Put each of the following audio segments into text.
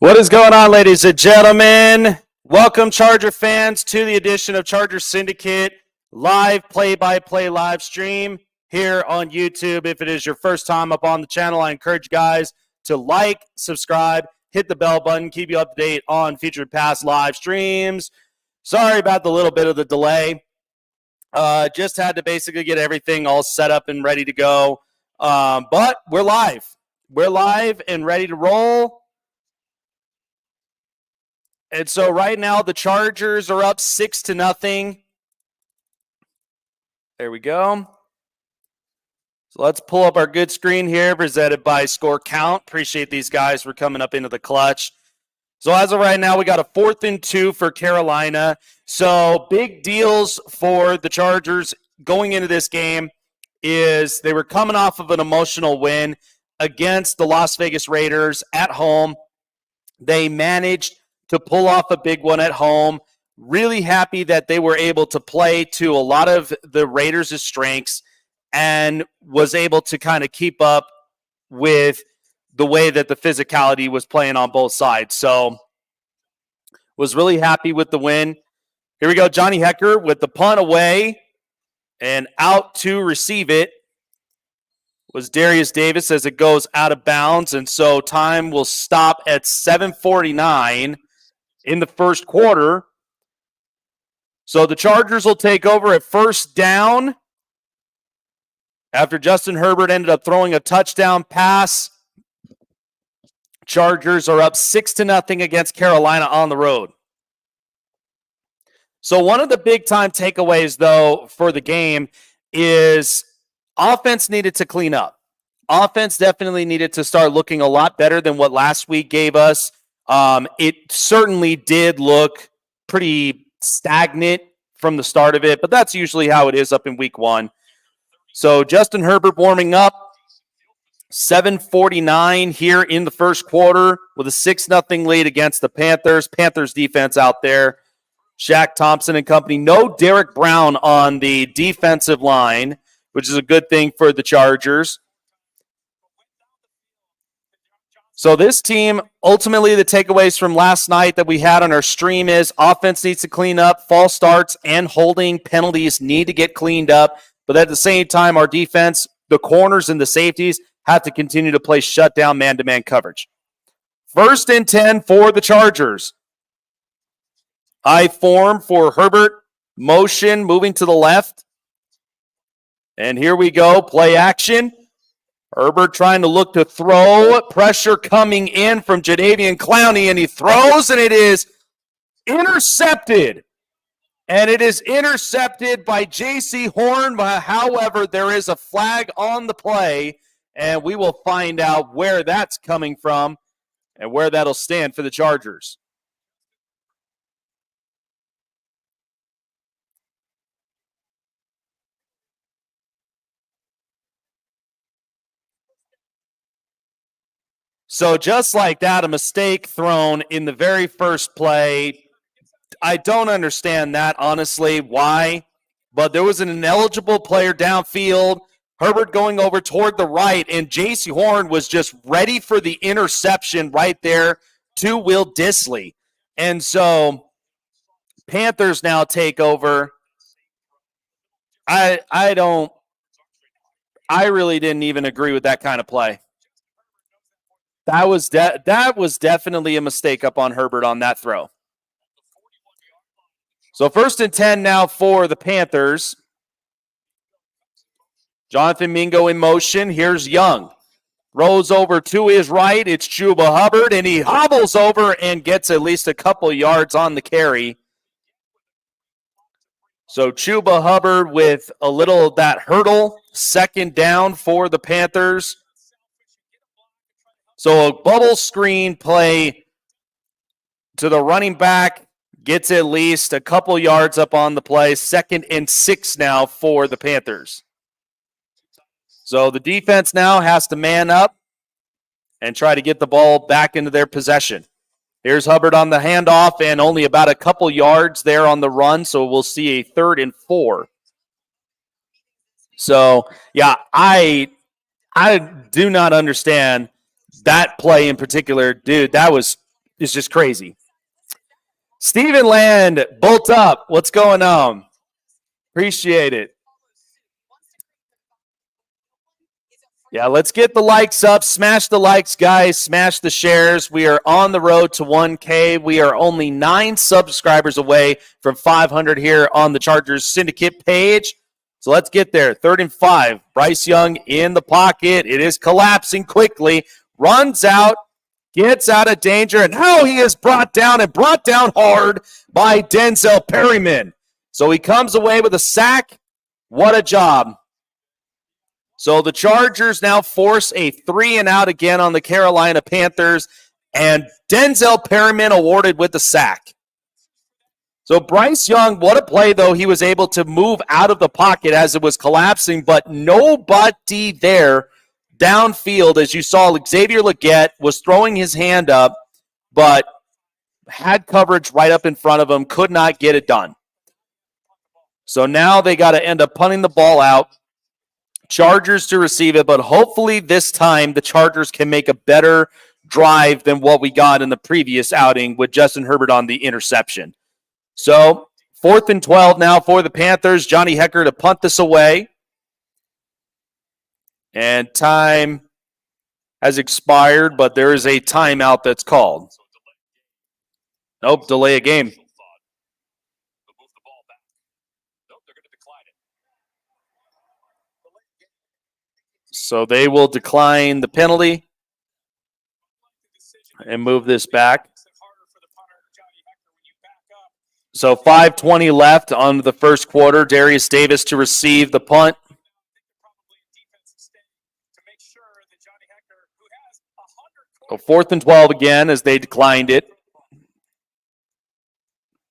What is going on, ladies and gentlemen? Welcome, Charger fans, to the edition of Charger Syndicate live play-by-play live stream here on YouTube. If it is your first time up on the channel, I encourage you guys to like, subscribe, hit the bell button, keep you up to date on future past live streams. Sorry about the little bit of the delay. Just had to basically get everything all set up and ready to go. But we're live. We're live and ready to roll. And so right now the Chargers are up 6-0. There we go. So let's pull up our good screen here, presented by Score Count. Appreciate these guys for coming up into the clutch. So as of right now, we got a 4th and 2 for Carolina. So big deals for the Chargers going into this game is they were coming off of an emotional win against the Las Vegas Raiders at home. They managed to pull off a big one at home. Really happy that they were able to play to a lot of the Raiders' strengths and was able to kind of keep up with the way that the physicality was playing on both sides. So was really happy with the win. Here we go, Johnny Hecker with the punt away and out to receive it was Darius Davis as it goes out of bounds. And so time will stop at 7:49 in the first quarter. So the Chargers will take over at first down after Justin Herbert ended up throwing a touchdown pass. Chargers are up 6-0 against Carolina on the road. So one of the big-time takeaways, though, for the game is offense needed to clean up. Offense definitely needed to start looking a lot better than what last week gave us. It certainly did look pretty stagnant from the start of it, but that's usually how it is up in week one. So Justin Herbert warming up, 7:49 here in the first quarter with a 6-0 lead against the Panthers. Panthers defense out there. Shaq Thompson and company. No Derek Brown on the defensive line, which is a good thing for the Chargers. So this team, ultimately the takeaways from last night that we had on our stream is offense needs to clean up, false starts and holding penalties need to get cleaned up. But at the same time, our defense, the corners and the safeties have to continue to play shutdown man-to-man coverage. 1st and 10 for the Chargers. I form for Herbert, motion moving to the left. And here we go, play action. Herbert trying to look to throw. Pressure coming in from Jadeveon Clowney, and he throws, and it is intercepted. And it is intercepted by J.C. Horn. However, there is a flag on the play, and we will find out where that's coming from and where that'll stand for the Chargers. So just like that, a mistake thrown in the very first play. I don't understand that, honestly, why. But there was an ineligible player downfield. Herbert going over toward the right, and J.C. Horn was just ready for the interception right there to Will Dissly. And so Panthers now take over. I really didn't even agree with that kind of play. That was definitely a mistake up on Herbert on that throw. So 1st and 10 now for the Panthers. Jonathan Mingo in motion. Here's Young. Rolls over to his right. It's Chuba Hubbard, and he hobbles over and gets at least a couple yards on the carry. So Chuba Hubbard with a little of that hurdle. 2nd down for the Panthers. So a bubble screen play to the running back gets at least a couple yards up on the play. 2nd and 6 now for the Panthers. So the defense now has to man up and try to get the ball back into their possession. Here's Hubbard on the handoff and only about a couple yards there on the run. So we'll see a 3rd and 4. So, yeah, I do not understand that play in particular. Dude, that was is just crazy. Steven Land, bolt up. What's going on? Appreciate it. Yeah, let's get the likes up. Smash the likes, guys. Smash the shares. We are on the road to 1K. We are only 9 subscribers away from 500 here on the Chargers Syndicate page. So let's get there. 3rd and 5. Bryce Young in the pocket. It is collapsing quickly. Runs out. Gets out of danger. And now he is brought down hard by Denzel Perryman. So he comes away with a sack. What a job. So the Chargers now force a 3-and-out again on the Carolina Panthers, and Denzel Perryman awarded with the sack. So Bryce Young, what a play, though. He was able to move out of the pocket as it was collapsing, but nobody there downfield. As you saw, Xavier Legette was throwing his hand up, but had coverage right up in front of him, could not get it done. So now they got to end up punting the ball out. Chargers to receive it, but hopefully this time the Chargers can make a better drive than what we got in the previous outing with Justin Herbert on the interception. So 4th and 12 now for the Panthers. Johnny Hekker to punt this away. And time has expired, but there is a timeout that's called. Nope, delay a game. So they will decline the penalty and move this back. So 5:20 left on the first quarter. Darius Davis to receive the punt. So 4th and 12 again as they declined it.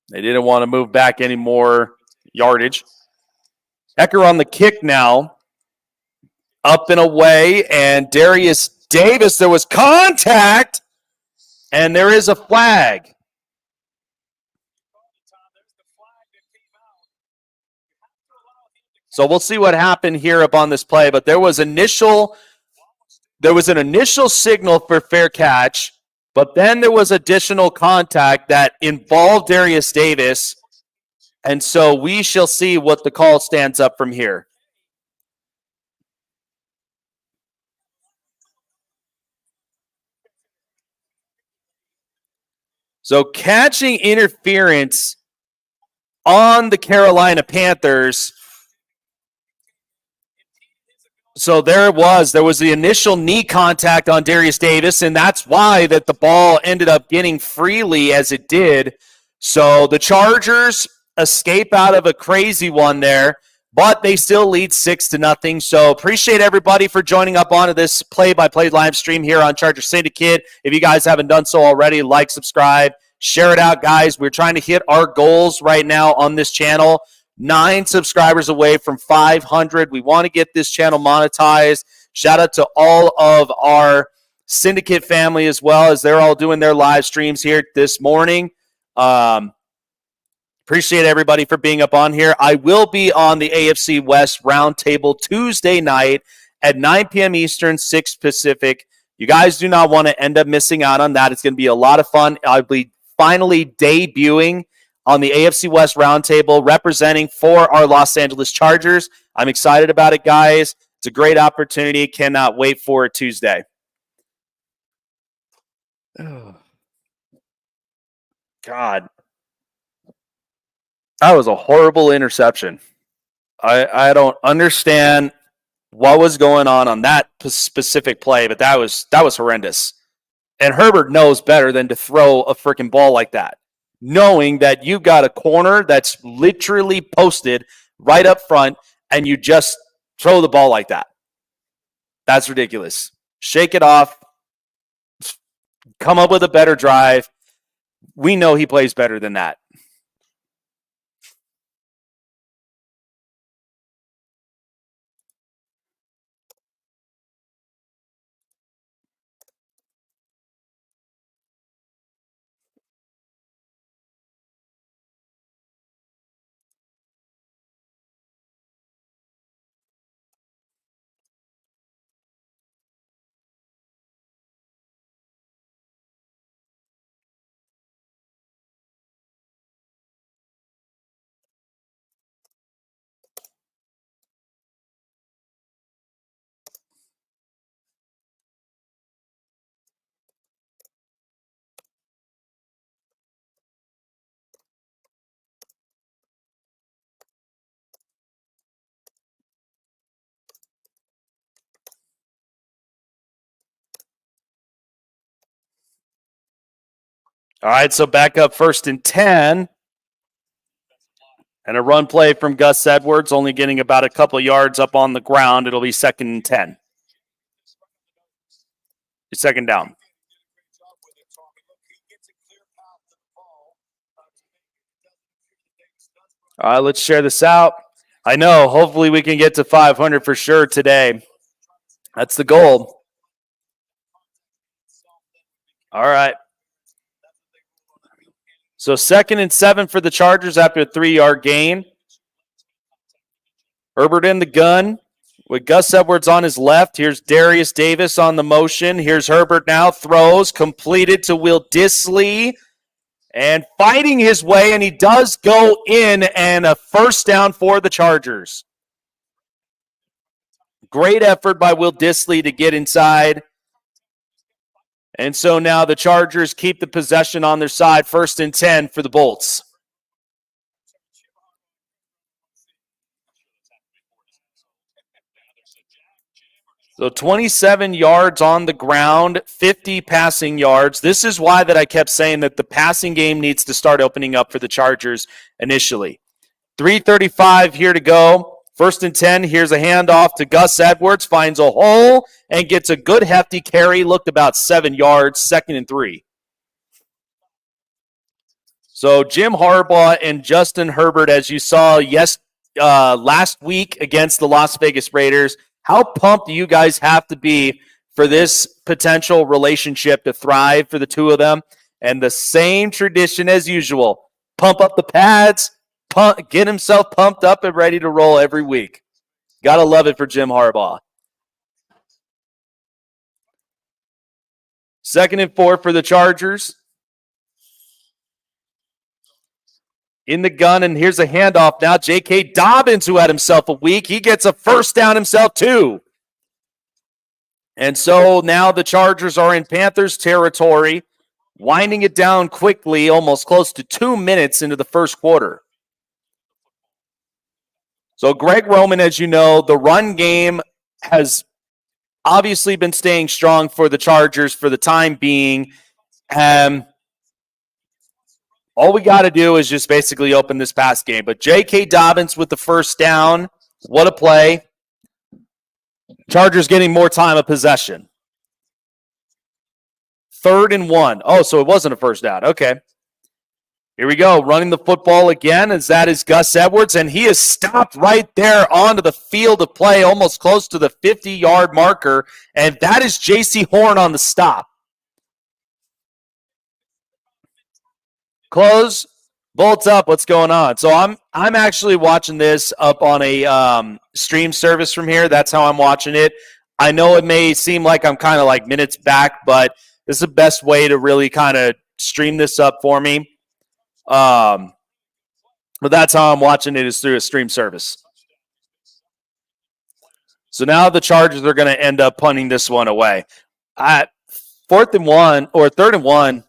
They didn't want to move back any more yardage. Hekker on the kick now. Up and away, and Darius Davis, there was contact, and there is a flag. So we'll see what happened here up on this play, but there was an initial signal for fair catch, but then there was additional contact that involved Darius Davis, and so we shall see what the call stands up from here. So catching interference on the Carolina Panthers. So there was the initial knee contact on Darius Davis, and that's why that the ball ended up getting freely as it did. So the Chargers escape out of a crazy one there, but they still lead 6-0. So appreciate everybody for joining up onto this play-by-play live stream here on Charger Syndicate. If you guys haven't done so already, like, subscribe, share it out, guys. We're trying to hit our goals right now on this channel. 9 subscribers away from 500. We want to get this channel monetized. Shout out to all of our Syndicate family as well, as they're all doing their live streams here this morning. Appreciate everybody for being up on here. I will be on the AFC West Roundtable Tuesday night at 9 p.m. Eastern, 6 Pacific. You guys do not want to end up missing out on that. It's going to be a lot of fun. I'll be finally debuting on the AFC West Roundtable, representing for our Los Angeles Chargers. I'm excited about it, guys. It's a great opportunity. Cannot wait for it Tuesday. God. That was a horrible interception. I don't understand what was going on that specific play, but that was horrendous. And Herbert knows better than to throw a freaking ball like that, knowing that you've got a corner that's literally posted right up front, and you just throw the ball like that. That's ridiculous. Shake it off. Come up with a better drive. We know he plays better than that. All right, so back up 1st and 10. And a run play from Gus Edwards, only getting about a couple yards up on the ground. It'll be 2nd and 10. 2nd down. All right, let's share this out. I know, hopefully we can get to 500 for sure today. That's the goal. All right. So 2nd and 7 for the Chargers after a 3-yard gain. Herbert in the gun with Gus Edwards on his left. Here's Darius Davis on the motion. Here's Herbert now. Throws completed to Will Dissly. And fighting his way, and he does go in, and a 1st down for the Chargers. Great effort by Will Dissly to get inside. And so now the Chargers keep the possession on their side. 1st and 10 for the Bolts. So 27 yards on the ground, 50 passing yards. This is why that I kept saying that the passing game needs to start opening up for the Chargers initially. 3:35 here to go. 1st and 10. Here's a handoff to Gus Edwards. Finds a hole and gets a good hefty carry. Looked about 7 yards. 2nd and 3. So Jim Harbaugh and Justin Herbert, as you saw last week against the Las Vegas Raiders, how pumped do you guys have to be for this potential relationship to thrive for the two of them? And the same tradition as usual. Pump up the pads, get himself pumped up and ready to roll every week. Got to love it for Jim Harbaugh. 2nd and 4 for the Chargers. In the gun, and here's a handoff now. J.K. Dobbins, who had himself a week, he gets a 1st down himself too. And so now the Chargers are in Panthers territory, winding it down quickly, almost close to 2 minutes into the 1st quarter. So Greg Roman, as you know, the run game has obviously been staying strong for the Chargers for the time being. All we got to do is just basically open this pass game. But J.K. Dobbins with the 1st down. What a play. Chargers getting more time of possession. 3rd and 1. Oh, so it wasn't a 1st down. Okay. Here we go. Running the football again, as that is Gus Edwards. And he is stopped right there onto the field of play, almost close to the 50-yard marker. And that is J.C. Horn on the stop. Close, bolts up. What's going on? So I'm actually watching this up on a stream service from here. That's how I'm watching it. I know it may seem like I'm kind of like minutes back, but this is the best way to really kind of stream this up for me. But that's how I'm watching it, is through a stream service. So now the Chargers are going to end up punting this one away. 4th and 1 or 3rd and 1.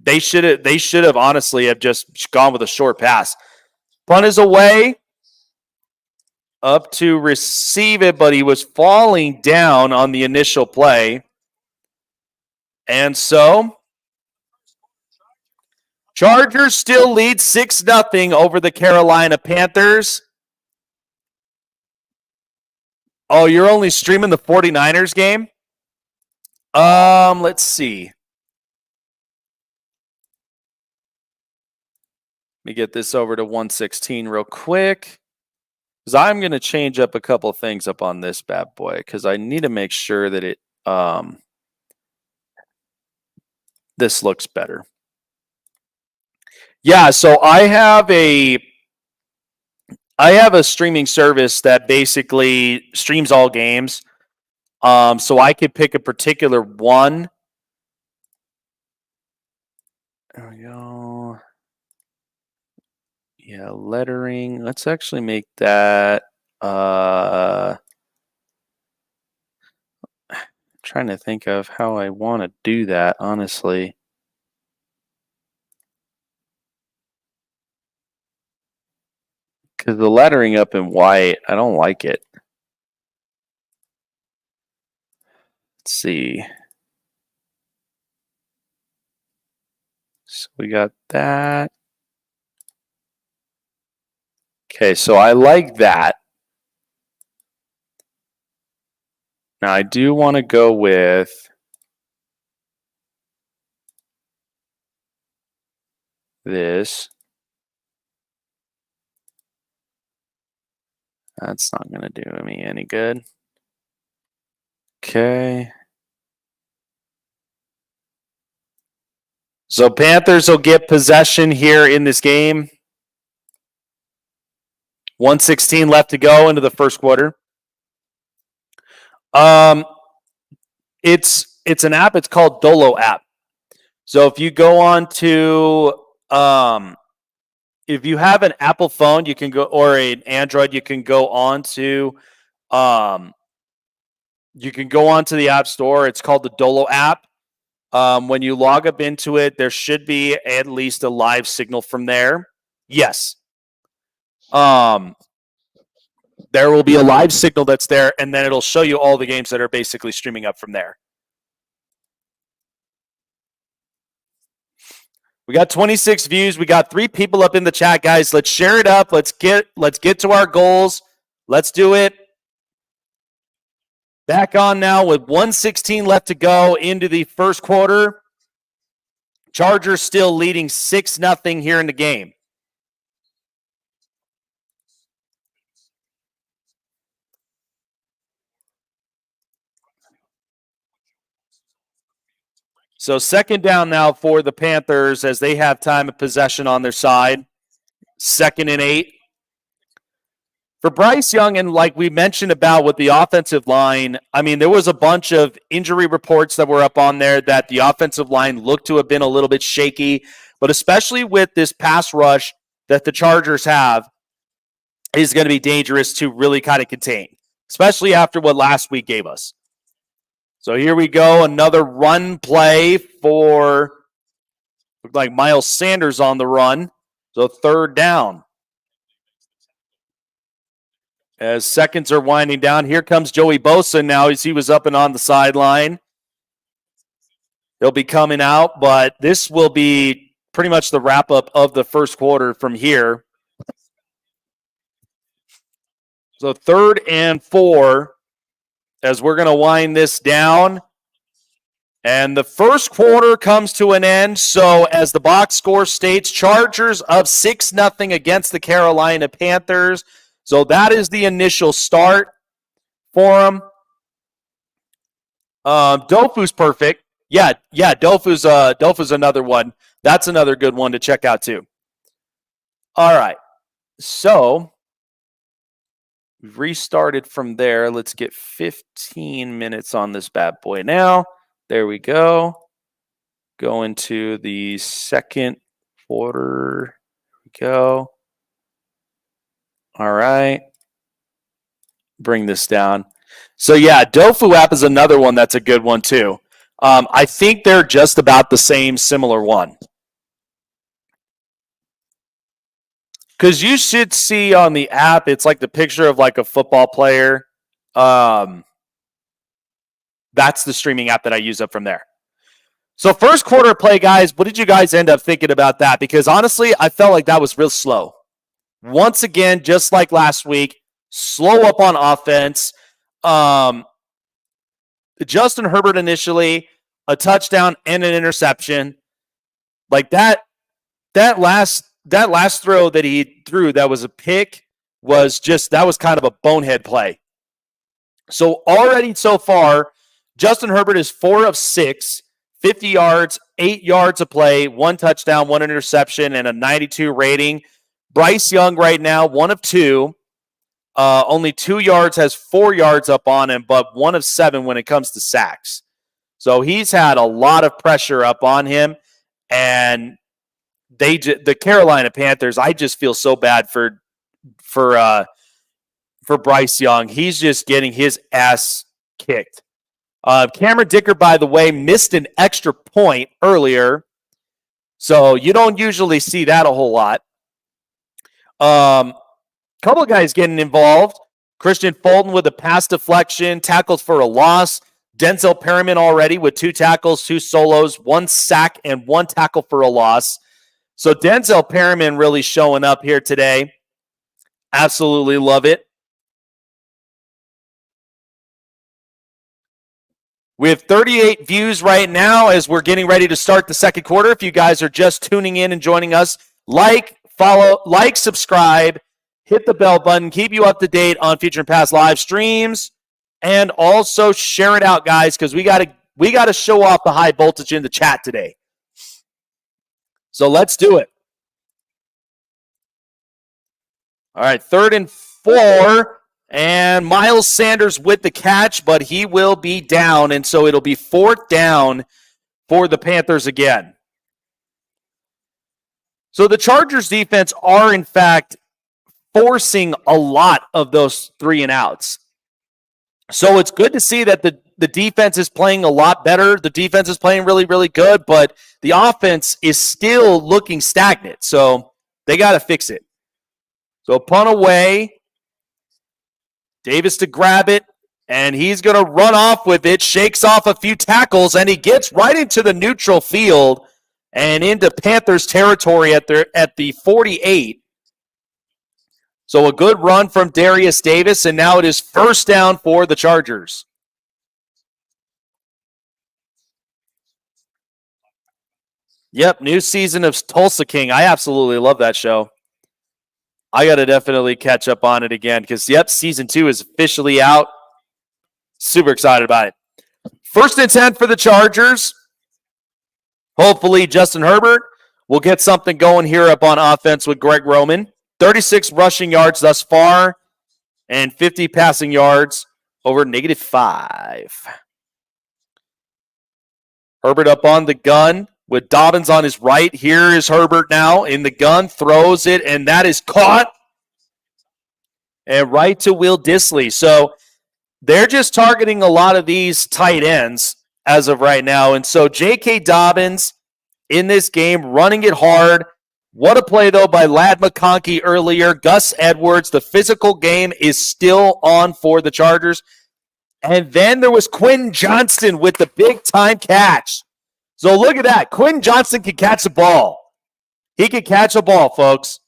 They should have honestly have just gone with a short pass. Punt is away. Up to receive it, but he was falling down on the initial play. And so Chargers still lead 6-0 over the Carolina Panthers. Oh, you're only streaming the 49ers game? Let's see. Let me get this over to 116 real quick, because I'm going to change up a couple things up on this bad boy, because I need to make sure that it this looks better. Yeah, so I have a streaming service that basically streams all games. So I could pick a particular one. There we go. Yeah, lettering. Let's actually make that. Trying to think of how I want to do that, honestly. Because the lettering up in white, I don't like it. Let's see. We got that. Okay, so I like that. Now I do want to go with this. That's not going to do me any good. Okay. So Panthers will get possession here in this game. 1:16 left to go into the first quarter. It's an app. It's called Dolo app. So if you go on to if you have an Apple phone, you can go, or an Android, you can go on to the App Store. It's called the Dolo app. When you log up into it, there should be at least a live signal from there. Yes. There will be a live signal that's there, and then it'll show you all the games that are basically streaming up from there. We got 26 views. We got 3 people up in the chat, guys. Let's share it up. Let's get to our goals. Let's do it. Back on now with 1:16 left to go into the first quarter. Chargers still leading 6-0 here in the game. So second down now for the Panthers as they have time of possession on their side. 2nd and 8. For Bryce Young, and like we mentioned about with the offensive line, I mean, there was a bunch of injury reports that were up on there that the offensive line looked to have been a little bit shaky, but especially with this pass rush that the Chargers have, is going to be dangerous to really kind of contain, especially after what last week gave us. So here we go, another run play for, looked like Miles Sanders on the run. So 3rd down. As seconds are winding down, here comes Joey Bosa now as he was up and on the sideline. He'll be coming out, but this will be pretty much the wrap-up of the first quarter from here. So 3rd and 4 as we're going to wind this down. And the first quarter comes to an end. So as the box score states, Chargers up 6-0 against the Carolina Panthers. So that is the initial start for them. Dofu's perfect. Yeah, Dofu's another one. That's another good one to check out too. All right. So we've restarted from there. Let's get 15 minutes on this bad boy now. There we go. Go into the second quarter. Here we go. All right. Bring this down. So, yeah, Dofu app is another one that's a good one, too. I think they're just about the same, similar one. Because you should see on the app, it's like the picture of like a football player. That's the streaming app that I use up from there. So first quarter play, guys, what did you guys end up thinking about that? Because honestly, I felt like that was real slow. Once again, just like last week, slow up on offense. Justin Herbert initially, a touchdown and an interception. Like that last throw that he threw that was a pick was kind of a bonehead play. So already so far, Justin Herbert is 4 of 6, 50 yards, 8 yards a play, 1 touchdown, 1 interception, and a 92 rating. Bryce Young right now, 1 of 2. Only 2 yards, has 4 yards up on him, but 1 of 7 when it comes to sacks. So he's had a lot of pressure up on him, and the Carolina Panthers, I just feel so bad for Bryce Young. He's just getting his ass kicked. Cameron Dicker, by the way, missed an extra point earlier, so you don't usually see that a whole lot. Couple of guys getting involved. Christian Fulton with a pass deflection, tackles for a loss. Denzel Perryman already with 2 tackles, 2 solos, 1 sack, and 1 tackle for a loss. So Denzel Perryman really showing up here today. Absolutely love it. We have 38 views right now as we're getting ready to start the second quarter. If you guys are just tuning in and joining us, follow, subscribe, hit the bell button, keep you up to date on future and past live streams, and also share it out, guys, because we gotta show off the high voltage in the chat today. So let's do it. All right, 3rd and 4. And Miles Sanders with the catch, but he will be down, and so it'll be 4th down for the Panthers again. So the Chargers defense are, in fact, forcing a lot of those 3-and-outs. So it's good to see that the defense is playing a lot better. The defense is playing really, really good, but the offense is still looking stagnant. So they got to fix it. So punt away. Davis to grab it, and he's going to run off with it, shakes off a few tackles, and he gets right into the neutral field and into Panthers territory at the 48. So a good run from Darius Davis, and now it is 1st down for the Chargers. Yep, new season of Tulsa King. I absolutely love that show. I got to definitely catch up on it again because, yep, season 2 is officially out. Super excited about it. 1st and 10 for the Chargers. Hopefully, Justin Herbert will get something going here up on offense with Greg Roman. 36 rushing yards thus far and 50 passing yards over -5. Herbert up on the gun with Dobbins on his right. Here is Herbert now in the gun, throws it, and that is caught. And right to Will Dissly. So they're just targeting a lot of these tight ends as of right now. And so J.K. Dobbins in this game running it hard. What a play, though, by Ladd McConkey earlier. Gus Edwards, the physical game is still on for the Chargers. And then there was Quinn Johnston with the big-time catch. So look at that. Quinn Johnston can catch a ball. He can catch a ball, folks.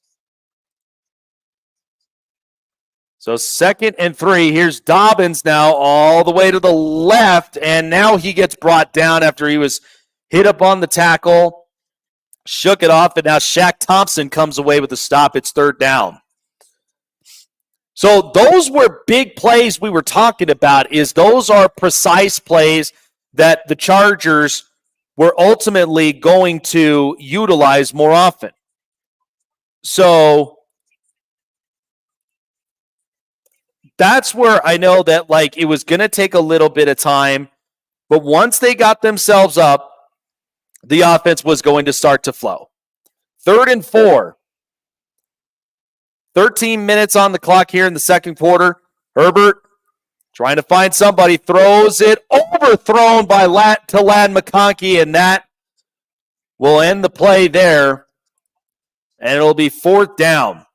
So 2nd and 3. Here's Dobbins now all the way to the left, and now he gets brought down after he was hit up on the tackle, shook it off, and now Shaq Thompson comes away with a stop. It's 3rd down. So those were big plays we were talking about. Those are precise plays that the Chargers were ultimately going to utilize more often. So that's where I know that it was going to take a little bit of time, but once they got themselves up, the offense was going to start to flow. 3rd and 4. 13 minutes on the clock here in the second quarter. Herbert trying to find somebody, throws it, overthrown by Ladd McConkey, and that will end the play there, and it'll be 4th down.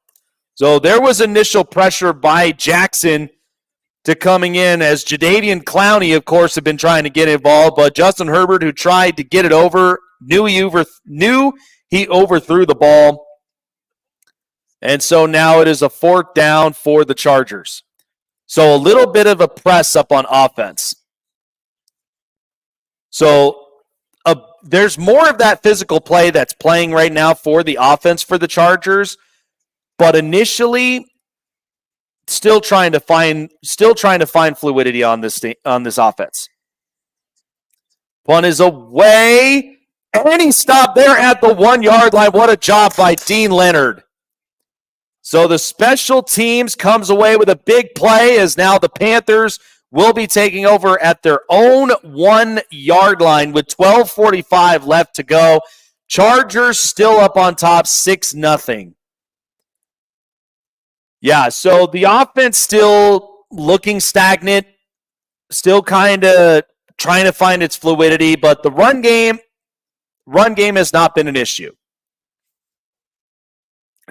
So there was initial pressure by Jackson to coming in as Jadeveon Clowney, of course, had been trying to get involved, but Justin Herbert, who tried to get it over, knew he overthrew the ball. And so now it is a 4th down for the Chargers. So a little bit of a press up on offense. So there's more of that physical play that's playing right now for the offense for the Chargers, but initially still trying to find fluidity on this offense. Punt is away, and he stopped there at the 1-yard line. What a job by Dean Leonard. So the special teams comes away with a big play as now the Panthers will be taking over at their own 1-yard line with 12:45 left to go. Chargers still up on top 6-0. Yeah, so the offense still looking stagnant, still kind of trying to find its fluidity, but the run game has not been an issue.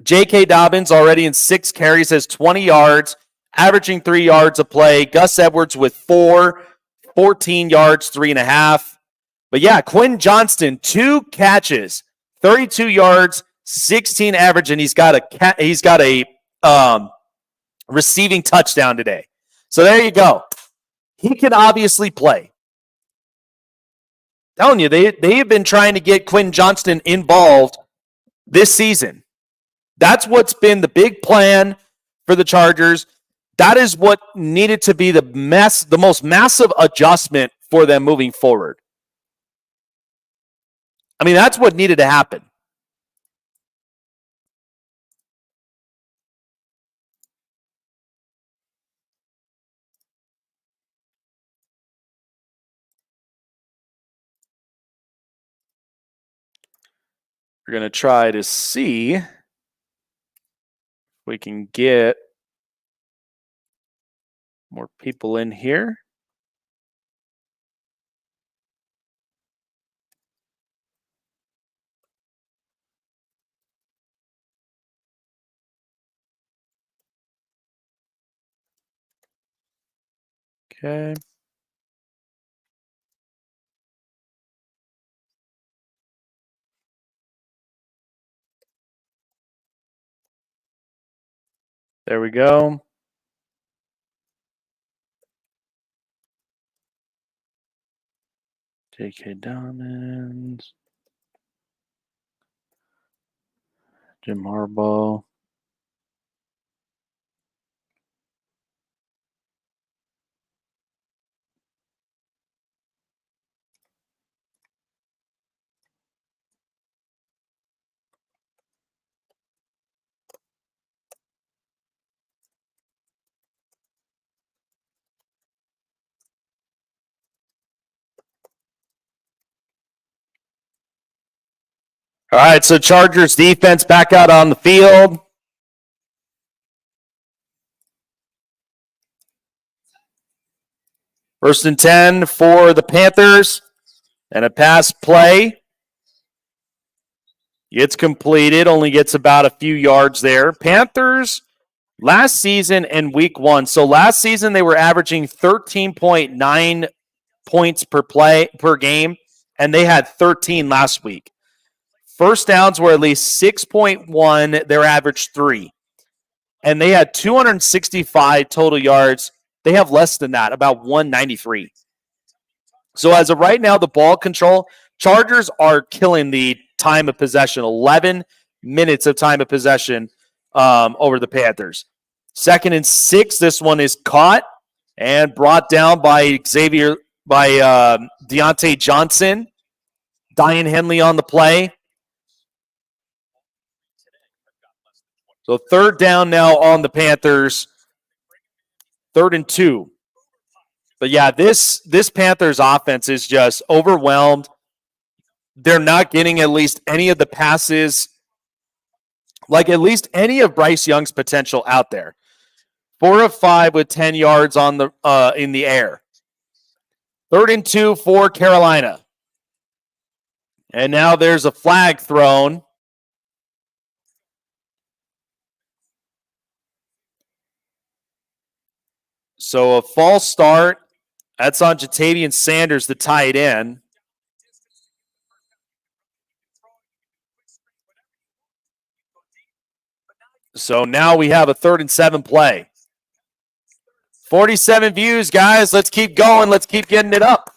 J.K. Dobbins already in 6 carries has 20 yards, averaging 3 yards a play. Gus Edwards with 14 yards, 3.5. But yeah, Quinn Johnston, 2 catches, 32 yards, 16 average, and he's got a receiving touchdown today. So there you go. He can obviously play. I'm telling you, they have been trying to get Quinn Johnston involved this season. That's what's been the big plan for the Chargers. That is what needed to be the most massive adjustment for them moving forward. I mean, that's what needed to happen. We're going to try to see if we can get more people in here. Okay. There we go. J.K. Diamonds. Jim Harbaugh. All right, so Chargers defense back out on the field. First and 10 for the Panthers. And a pass play. It's completed, only gets about a few yards there. Panthers last season and week 1. So last season they were averaging 13.9 points per game, and they had 13 last week. First downs were at least 6.1. Their average 3. And they had 265 total yards. They have less than that, about 193. So as of right now, the ball control, Chargers are killing the time of possession, 11 minutes of time of possession over the Panthers. 2nd and 6, this one is caught and brought down by Deontay Johnson. Diane Henley on the play. So 3rd down now on the Panthers. 3rd and 2. But yeah, this Panthers offense is just overwhelmed. They're not getting at least any of the passes, like at least any of Bryce Young's potential out there. 4 of 5 with 10 yards on the in the air. 3rd and 2 for Carolina. And now there's a flag thrown. So a false start. That's on Jatavian Sanders, the tight end. So now we have a 3rd and 7 play. 47 views, guys. Let's keep going. Let's keep getting it up.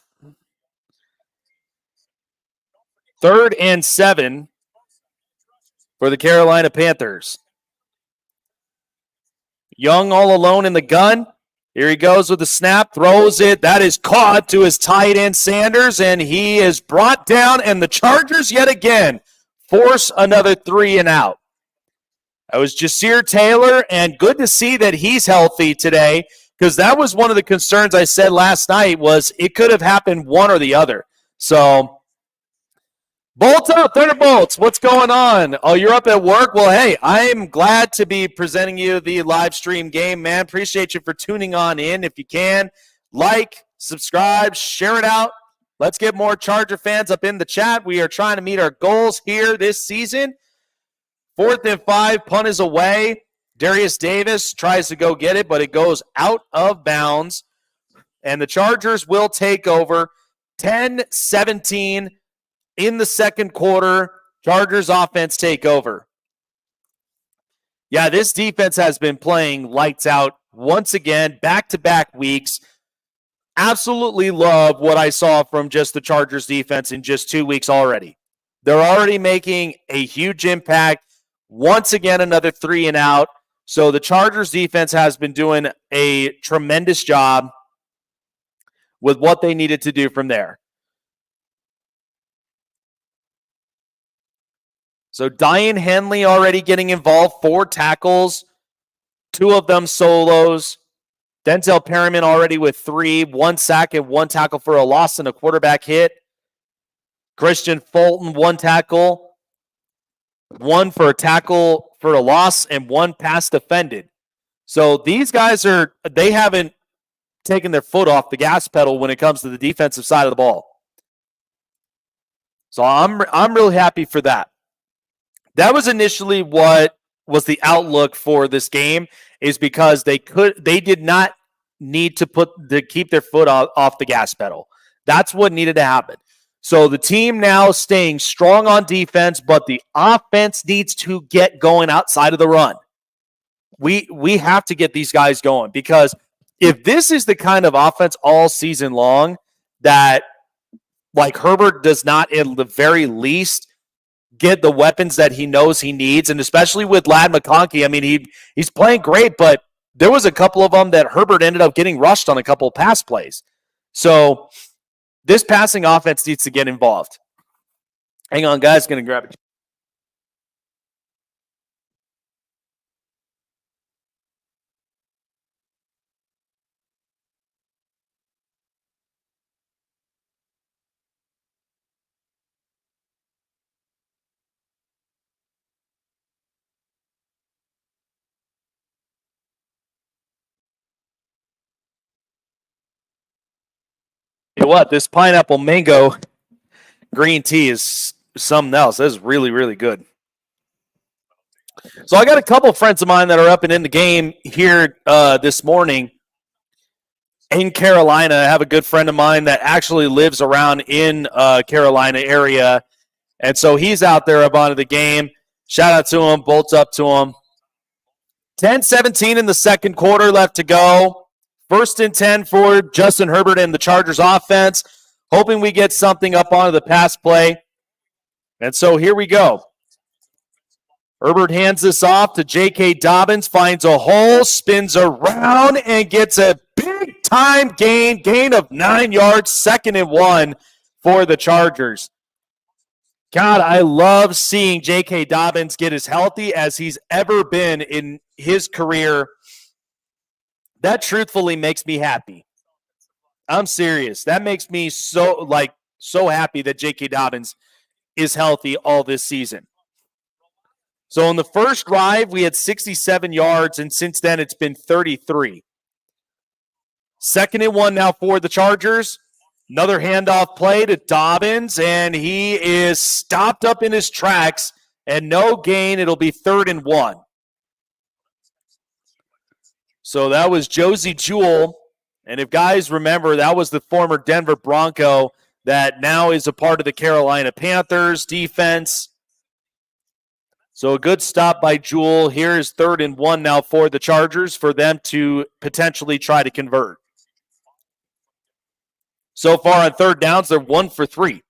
3rd and 7 for the Carolina Panthers. Young all alone in the gun. Here he goes with the snap, throws it. That is caught to his tight end, Sanders, and he is brought down, and the Chargers yet again force another 3 and out. That was Jasir Taylor, and good to see that he's healthy today, because that was one of the concerns I said last night was it could have happened one or the other. So, Bolt up, Thunderbolts. What's going on? Oh, you're up at work? Well, hey, I'm glad to be presenting you the live stream game, man. Appreciate you for tuning on in. If you can, like, subscribe, share it out. Let's get more Charger fans up in the chat. We are trying to meet our goals here this season. 4th and 5, punt is away. Darius Davis tries to go get it, but it goes out of bounds. And the Chargers will take over 10-17 in the 2nd quarter. Chargers offense take over. Yeah, this defense has been playing lights out once again, back-to-back weeks. Absolutely love what I saw from just the Chargers defense in just 2 weeks already. They're already making a huge impact. Once again, another 3 and out. So the Chargers defense has been doing a tremendous job with what they needed to do from there. So Diane Henley already getting involved, 4 tackles, 2 of them solos. Denzel Perryman already with 3, 1 sack and 1 tackle for a loss and a quarterback hit. Christian Fulton, 1 tackle, 1 for a tackle for a loss, and 1 pass defended. So these guys they haven't taken their foot off the gas pedal when it comes to the defensive side of the ball. So I'm really happy for that. That was initially what was the outlook for this game, is because they did not need to keep their foot off the gas pedal. That's what needed to happen. So the team now staying strong on defense, but the offense needs to get going outside of the run. We have to get these guys going, because if this is the kind of offense all season long that, like, Herbert does not at the very least get the weapons that he knows he needs, and especially with Ladd McConkey, I mean, he's playing great, but there was a couple of them that Herbert ended up getting rushed on a couple of pass plays. So this passing offense needs to get involved. Hang on, guys. Going to grab it. You know what? This pineapple mango green tea is something else. This is really, really good. So I got a couple friends of mine that are up and in the game here this morning in Carolina. I have a good friend of mine that actually lives around in Carolina area, and so he's out there up onto the game. Shout out to him. Bolts up to him. 10-17 in the second quarter left to go. 1st and 10 for Justin Herbert and the Chargers offense, hoping we get something up onto the pass play. And so here we go. Herbert hands this off to J.K. Dobbins, finds a hole, spins around, and gets a big-time gain of 9 yards, 2nd and 1 for the Chargers. God, I love seeing J.K. Dobbins get as healthy as he's ever been in his career. That truthfully makes me happy. I'm serious. That makes me so happy that J.K. Dobbins is healthy all this season. So in the first drive, we had 67 yards, and since then it's been 33. 2nd and 1 now for the Chargers. Another handoff play to Dobbins, and he is stopped up in his tracks, and no gain. It'll be 3rd and 1. So that was Josie Jewell. And if guys remember, that was the former Denver Bronco that now is a part of the Carolina Panthers defense. So a good stop by Jewell. Here is 3rd and 1 now for the Chargers for them to potentially try to convert. So far on 3rd downs, they're 1 for 3.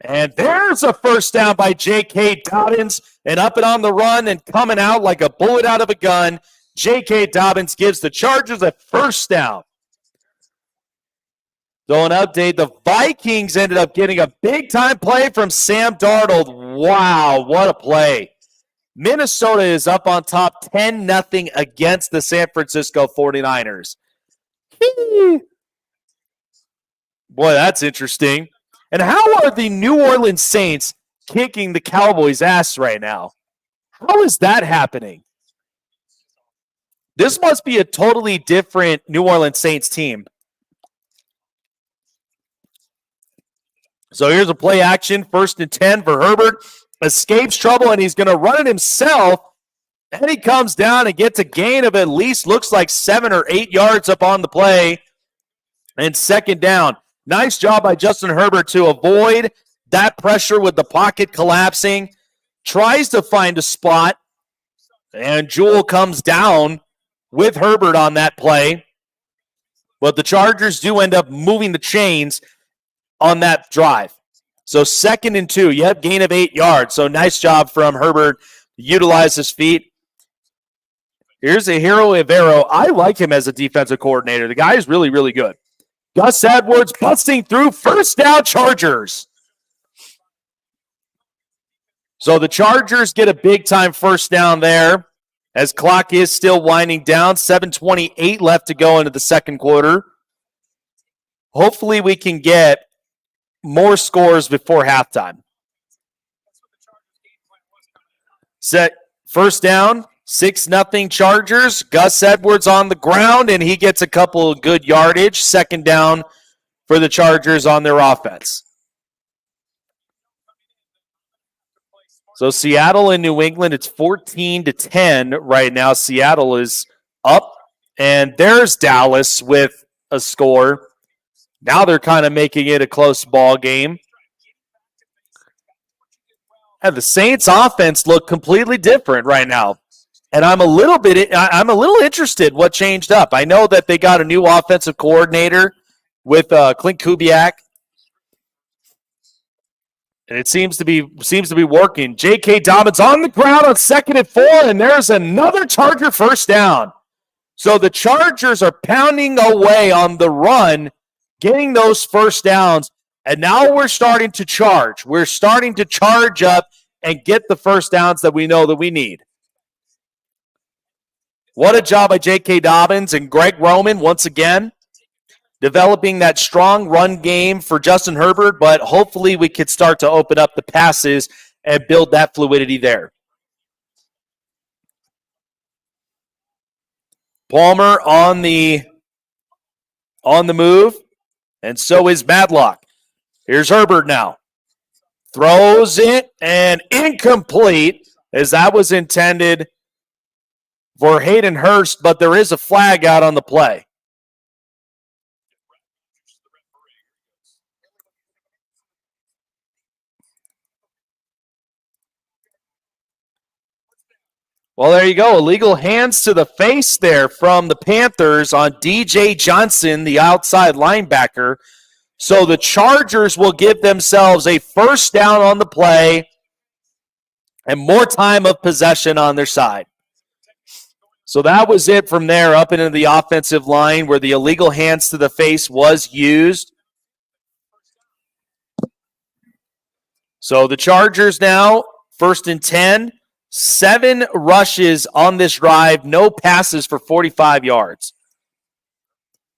And there's a first down by J.K. Dobbins, and up and on the run and coming out like a bullet out of a gun. J.K. Dobbins gives the Chargers a first down. So an update, the Vikings ended up getting a big-time play from Sam Darnold. Wow, what a play. Minnesota is up on top 10-0 against the San Francisco 49ers. Boy, that's interesting. And how are the New Orleans Saints kicking the Cowboys' ass right now? How is that happening? This must be a totally different New Orleans Saints team. So here's a play action, 1st and 10 for Herbert. Escapes trouble, and he's going to run it himself. And he comes down and gets a gain of at least, looks like 7 or 8 yards up on the play. And 2nd down. Nice job by Justin Herbert to avoid that pressure with the pocket collapsing. tries to find a spot, and Jewell comes down with Herbert on that play. But the Chargers do end up moving the chains on that drive. So 2nd and 2. Yep, gain of 8 yards. So nice job from Herbert to utilize his feet. Here's a Hero Ivero. I like him as a defensive coordinator. The guy is really, really good. Gus Edwards busting through. First down, Chargers. So the Chargers get a big-time first down there as clock is still winding down. 7:28 left to go into the second quarter. Hopefully we can get more scores before halftime. Set first down, 6-0 Chargers. Gus Edwards on the ground, and he gets a couple of good yardage. Second down for the Chargers on their offense. So Seattle and New England, it's 14-10 right now. Seattle is up, and there's Dallas with a score. Now they're kind of making it a close ball game. And the Saints offense look completely different right now. And I'm a little interested what changed up. I know that they got a new offensive coordinator with Clint Kubiak. And it seems to be working. J.K. Dobbins on the ground on 2nd and 4, and there's another Charger first down. So the Chargers are pounding away on the run, getting those first downs, and now we're starting to charge. We're starting to charge up and get the first downs that we know that we need. What a job by J.K. Dobbins and Greg Roman once again, developing that strong run game for Justin Herbert, but hopefully we could start to open up the passes and build that fluidity there. Palmer on the move, and so is Madlock. Here's Herbert now. Throws it, and incomplete, as that was intended for Hayden Hurst, but there is a flag out on the play. Well, there you go. Illegal hands to the face there from the Panthers on DJ Johnson, the outside linebacker. So the Chargers will give themselves a first down on the play and more time of possession on their side. So that was it from there up into the offensive line where the illegal hands to the face was used. So the Chargers now, 1st and 10. 7 rushes on this drive, no passes for 45 yards.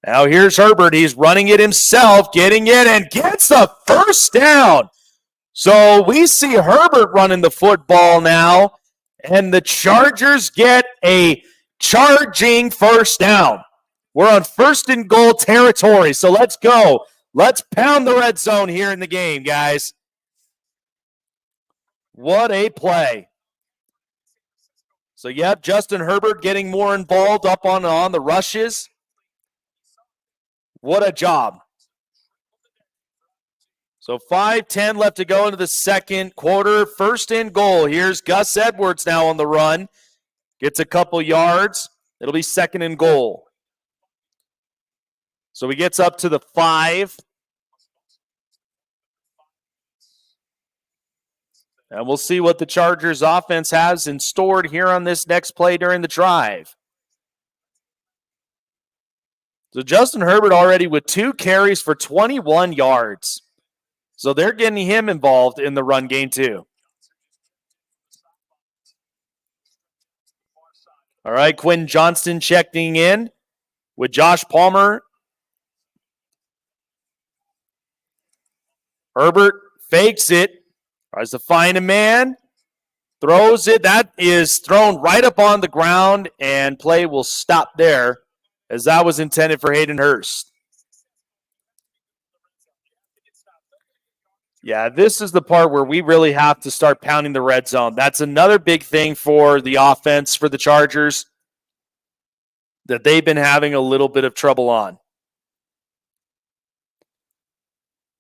Now here's Herbert. He's running it himself, getting it, and gets the first down. So we see Herbert running the football now, and the Chargers get a charging first down. We're on 1st and goal territory, so let's go. Let's pound the red zone here in the game, guys. What a play. So, yep, Justin Herbert getting more involved up on the rushes. What a job. So 5:10 left to go into the second quarter. 1st and goal. Here's Gus Edwards now on the run. Gets a couple yards. It'll be 2nd and goal. So he gets up to the 5. And we'll see what the Chargers offense has in store here on this next play during the drive. So Justin Herbert already with 2 carries for 21 yards. So they're getting him involved in the run game too. All right, Quinn Johnston checking in with Josh Palmer. Herbert fakes it. Tries to find a man. Throws it. That is thrown right up on the ground, and play will stop there as that was intended for Hayden Hurst. Yeah, this is the part where we really have to start pounding the red zone. That's another big thing for the offense for the Chargers that they've been having a little bit of trouble on.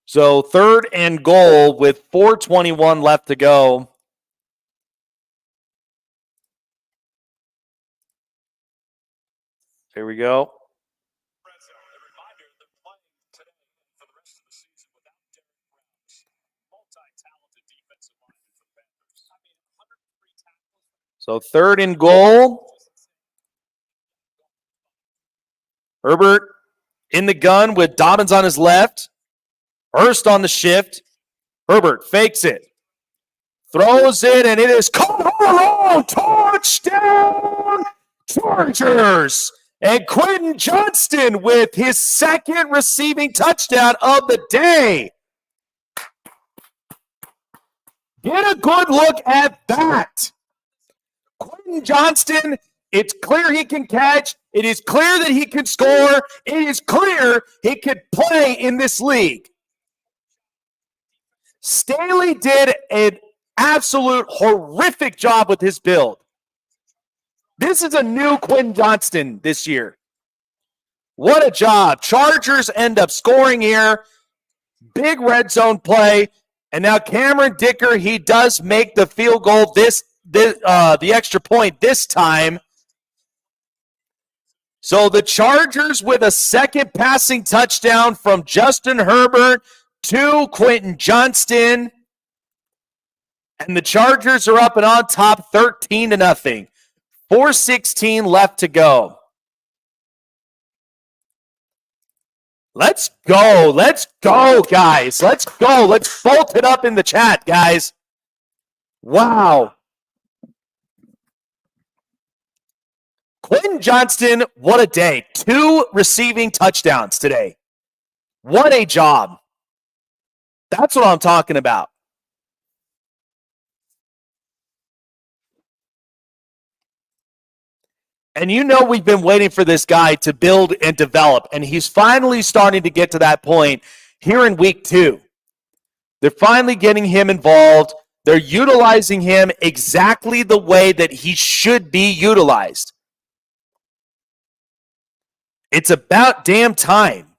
So 3rd and goal with 4:21 left to go. Here we go. So 3rd and goal. Herbert in the gun with Dobbins on his left. Hurst on the shift. Herbert fakes it. Throws it, and it is caught all alone. Touchdown, Chargers. And Quentin Johnston with his 2nd receiving touchdown of the day. Get a good look at that. Quentin Johnston, it's clear he can catch. It is clear that he can score. It is clear he could play in this league. Staley did an absolute horrific job with his build. This is a new Quentin Johnston this year. What a job. Chargers end up scoring here. Big red zone play. And now Cameron Dicker, he does make the field goal, the extra point this time. So the Chargers with a 2nd passing touchdown from Justin Herbert to Quentin Johnston. And the Chargers are up and on top 13-0. 4:16 left to go. Let's go. Let's go, guys. Let's go. Let's bolt it up in the chat, guys. Wow. Quentin Johnston, what a day. 2 receiving touchdowns today. What a job. That's what I'm talking about. And you know we've been waiting for this guy to build and develop, and he's finally starting to get to that point here in week 2. They're finally getting him involved. They're utilizing him exactly the way that he should be utilized. It's about damn time.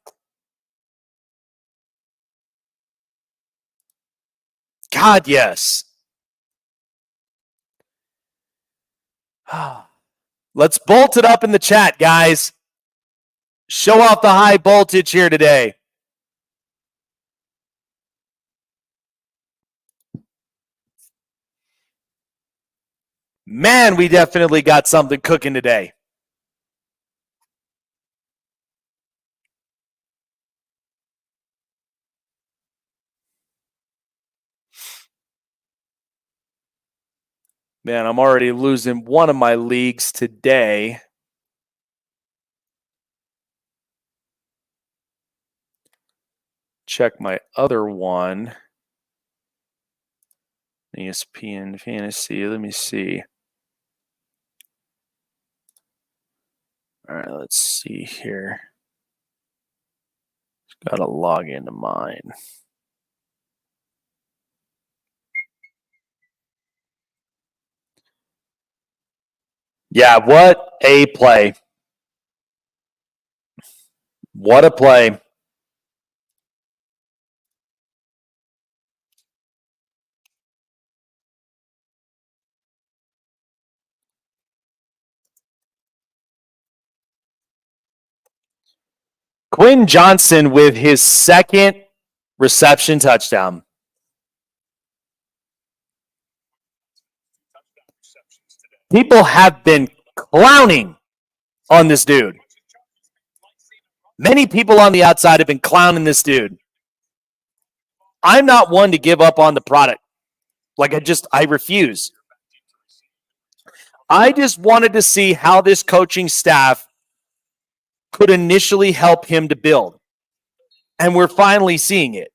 God, yes. Let's bolt it up in the chat, guys. Show off the high voltage here today. Man, we definitely got something cooking today. Man, I'm already losing one of my leagues today. Check my other one. ESPN Fantasy. Let me see. All right, let's see here. Got to log into mine. Yeah, what a play. What a play. Quentin Johnston with his 2nd reception touchdown. People have been clowning on this dude. Many people on the outside have been clowning this dude. I'm not one to give up on the product. I refuse. I just wanted to see how this coaching staff could initially help him to build. And we're finally seeing it.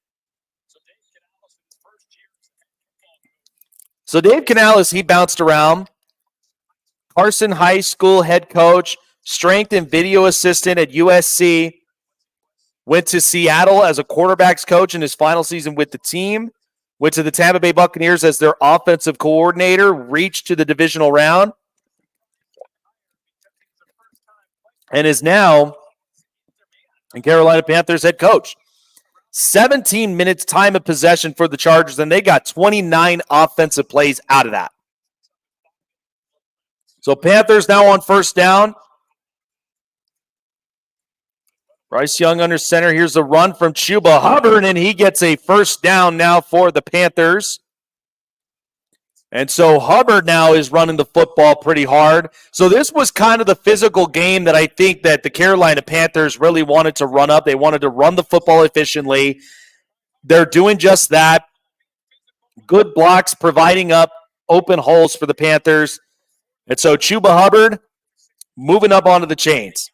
So Dave Canales, he bounced around. Carson High School head coach, strength and video assistant at USC. Went to Seattle as a quarterbacks coach in his final season with the team. Went to the Tampa Bay Buccaneers as their offensive coordinator. Reached to the divisional round. And is now in Carolina Panthers head coach. 17 minutes time of possession for the Chargers, and they got 29 offensive plays out of that. So Panthers now on 1st down. Bryce Young under center. Here's a run from Chuba Hubbard, and he gets a first down now for the Panthers. And so Hubbard now is running the football pretty hard. So this was kind of the physical game that I think that the Carolina Panthers really wanted to run up. They wanted to run the football efficiently. They're doing just that. Good blocks, providing up open holes for the Panthers. And so Chuba Hubbard moving up onto the chains.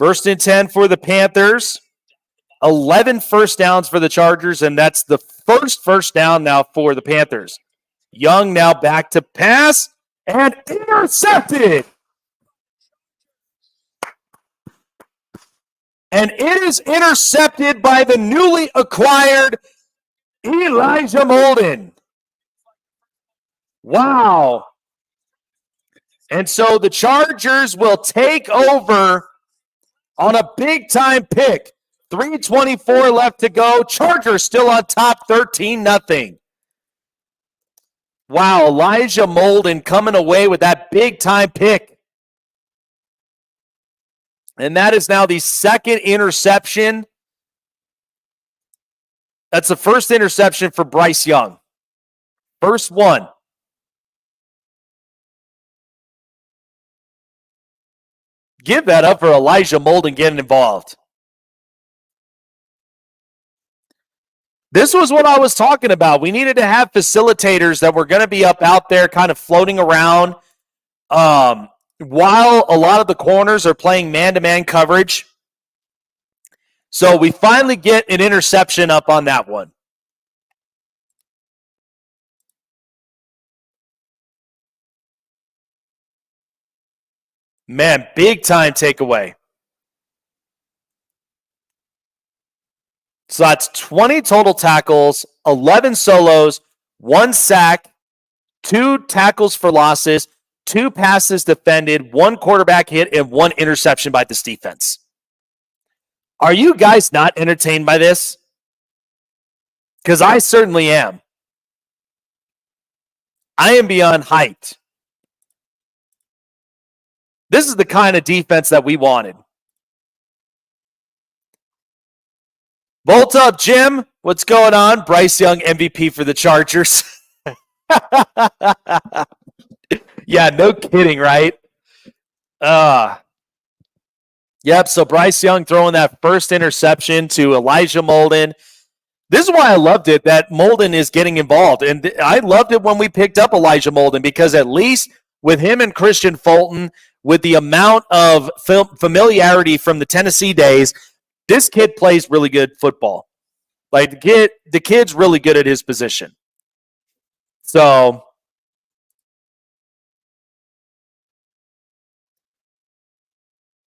1st and 10 for the Panthers. 11 first downs for the Chargers, and that's the first down now for the Panthers. Young now back to pass, and intercepted. And it is intercepted by the newly acquired Elijah Molden. Wow. And so the Chargers will take over on a big-time pick. 3:24 left to go. Chargers still on top, 13-0. Wow, Elijah Molden coming away with that big-time pick. And that is now the second interception. That's the first interception for Bryce Young. First one. Give that up for Elijah Molden getting involved. This was what I was talking about. We needed to have facilitators that were going to be up out there kind of floating around while a lot of the corners are playing man-to-man coverage. So we finally get an interception up on that one. Man, big-time takeaway. So that's 20 total tackles, 11 solos, 1 sack, 2 tackles for losses, 2 passes defended, 1 quarterback hit, and 1 interception by this defense. Are you guys not entertained by this? Because I certainly am. I am beyond hyped. This is the kind of defense that we wanted. Bolt up, Jim. What's going on? Bryce Young, MVP for the Chargers. Yeah, no kidding, right? Yep, so Bryce Young throwing that first interception to Elijah Molden. This is why I loved it, that Molden is getting involved. And I loved it when we picked up Elijah Molden, because at least with him and Christian Fulton, with the amount of familiarity from the Tennessee days, this kid plays really good football. Like, the kid's really good at his position. So,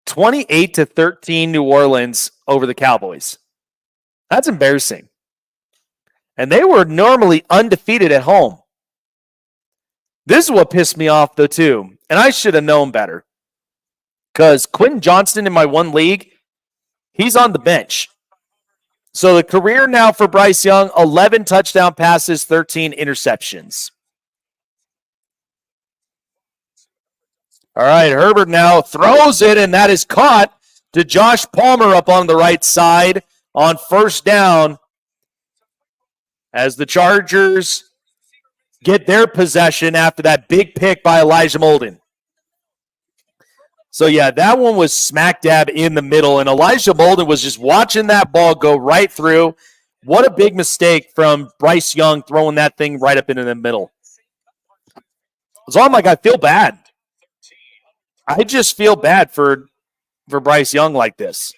(28-13) New Orleans over the Cowboys. That's embarrassing. And they were normally undefeated at home. This is what pissed me off, though, too. And I should have known better. Because Quentin Johnston in my one league, he's on the bench. So the career now for Bryce Young, 11 touchdown passes, 13 interceptions. All right, Herbert now throws it, and that is caught to Josh Palmer up on the right side on first down as the Chargers get their possession after that big pick by Elijah Molden. So, yeah, that one was smack dab in the middle, and Elijah Molden was just watching that ball go right through. What a big mistake from Bryce Young throwing that thing right up into the middle. So I'm like, I feel bad. I just feel bad for Bryce Young like this.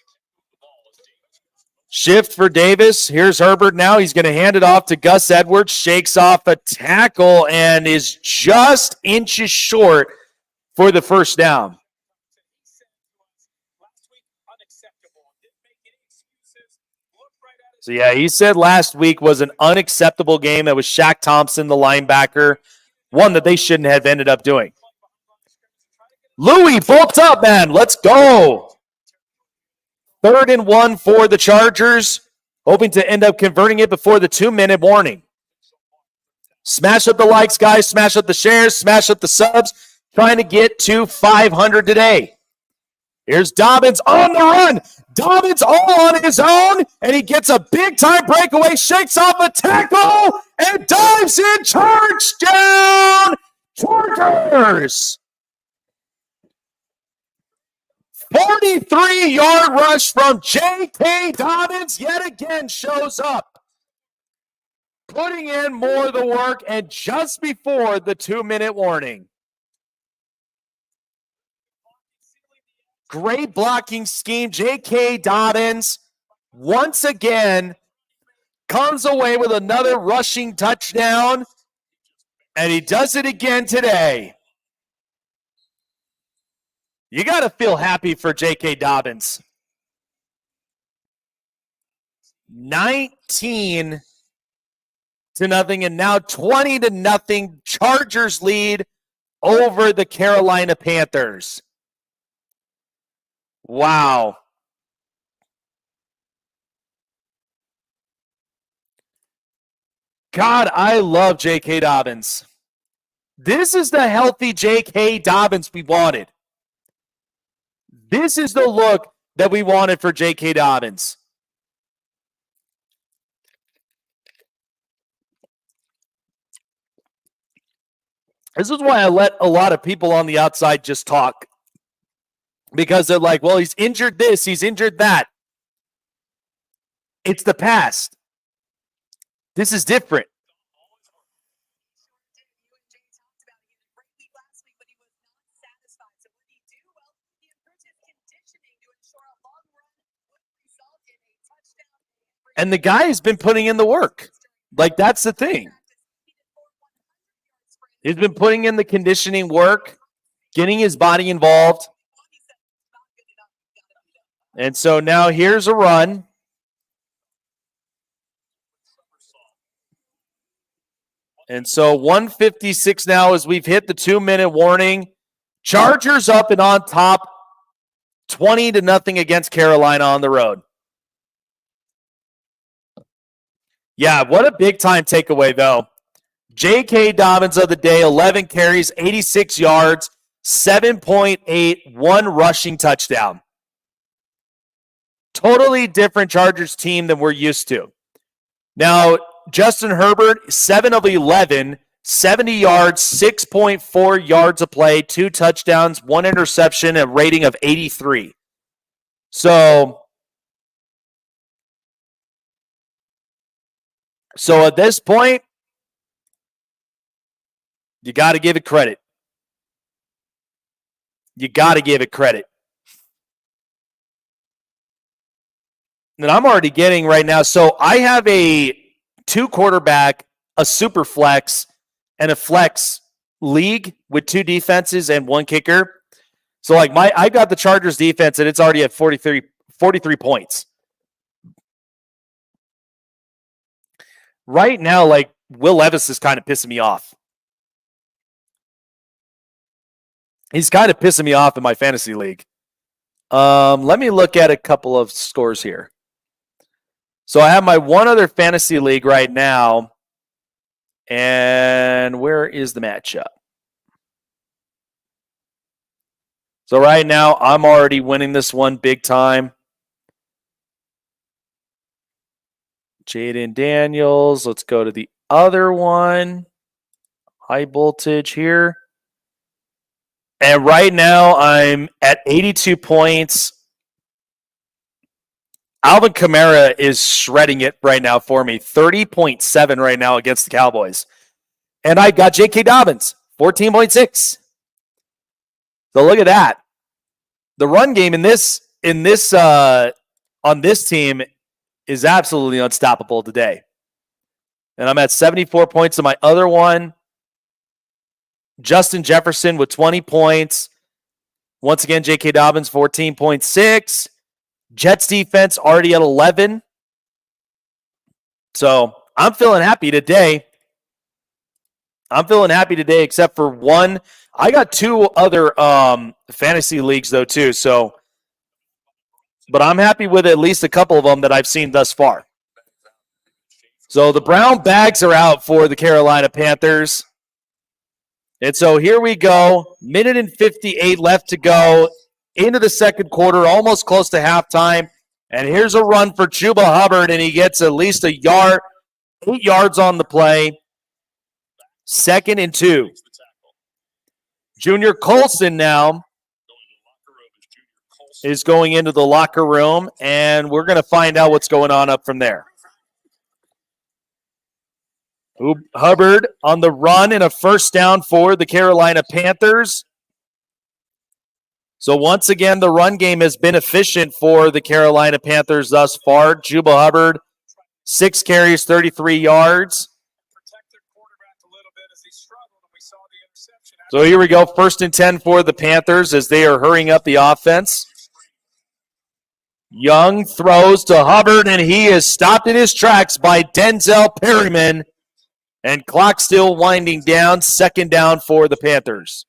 Shift for Davis. Here's Herbert now. He's going to hand it off to Gus Edwards. Shakes off a tackle and is just inches short for the first down. So, yeah, he said last week was an unacceptable game. That was Shaq Thompson, the linebacker, one that they shouldn't have ended up doing. Louis, bolt up, man. Let's go. 3rd and 1 for the Chargers, hoping to end up converting it before the 2-minute warning. Smash up the likes, guys. Smash up the shares. Smash up the subs. Trying to get to 500 today. Here's Dobbins on the run. Dobbins all on his own, and he gets a big-time breakaway, shakes off a tackle, and dives in. Touchdown, Chargers! 43-yard rush from J.K. Dobbins yet again shows up, putting in more of the work, and just before the 2-minute warning. Great blocking scheme. J.K. Dobbins once again comes away with another rushing touchdown, and he does it again today. You got to feel happy for J.K. Dobbins. 19-0, and now 20-0. Chargers lead over the Carolina Panthers. Wow. God, I love J.K. Dobbins. This is the healthy J.K. Dobbins we wanted. This is the look that we wanted for J.K. Dobbins. This is why I let a lot of people on the outside just talk. Because they're like, well, he's injured this, he's injured that. It's the past. This is different. And the guy has been putting in the work. Like, that's the thing. He's been putting in the conditioning work, getting his body involved. And so now here's a run. And so 156 now as we've hit the 2-minute warning. Chargers up and on top, 20-0 against Carolina on the road. Yeah, what a big-time takeaway, though. J.K. Dobbins of the day, 11 carries, 86 yards, 7.8, one rushing touchdown. Totally different Chargers team than we're used to. Now, Justin Herbert, 7 of 11, 70 yards, 6.4 yards a play, 2 touchdowns, 1 interception, a rating of 83. So at this point, you got to give it credit. You got to give it credit. And I'm already getting right now. So I have a 2-quarterback, a super flex, and a flex league with 2 defenses and 1 kicker. So like I got the Chargers defense and it's already at 43 points. Right now, like Will Levis is kind of pissing me off. He's kind of pissing me off in my fantasy league. Let me look at a couple of scores here. So I have my one other fantasy league right now. And where is the matchup? So right now, I'm already winning this one big time. Jaden Daniels. Let's go to the other one. High voltage here. And right now, I'm at 82 points. Alvin Kamara is shredding it right now for me. 30.7 right now against the Cowboys. And I got J.K. Dobbins, 14.6. So look at that. The run game on this team is absolutely unstoppable today. And I'm at 74 points in my other one. Justin Jefferson with 20 points. Once again, J.K. Dobbins, 14.6. Jets defense already at 11. So I'm feeling happy today. Except for one. I got 2 other fantasy leagues, though, too. So, but I'm happy with at least a couple of them that I've seen thus far. So the brown bags are out for the Carolina Panthers. And so here we go. Minute and 58 left to go into the second quarter, almost close to halftime. And here's a run for Chuba Hubbard, and he gets at least 8 yards on the play. 2nd and 2. Junior Colson now is going into the locker room, and we're going to find out what's going on up from there. Hubbard on the run and a first down for the Carolina Panthers. So once again, the run game has been efficient for the Carolina Panthers thus far. Chuba Hubbard, 6 carries, 33 yards. So here we go, 1st and 10 for the Panthers as they are hurrying up the offense. Young throws to Hubbard, and he is stopped in his tracks by Denzel Perryman. And clock still winding down, 2nd down for the Panthers.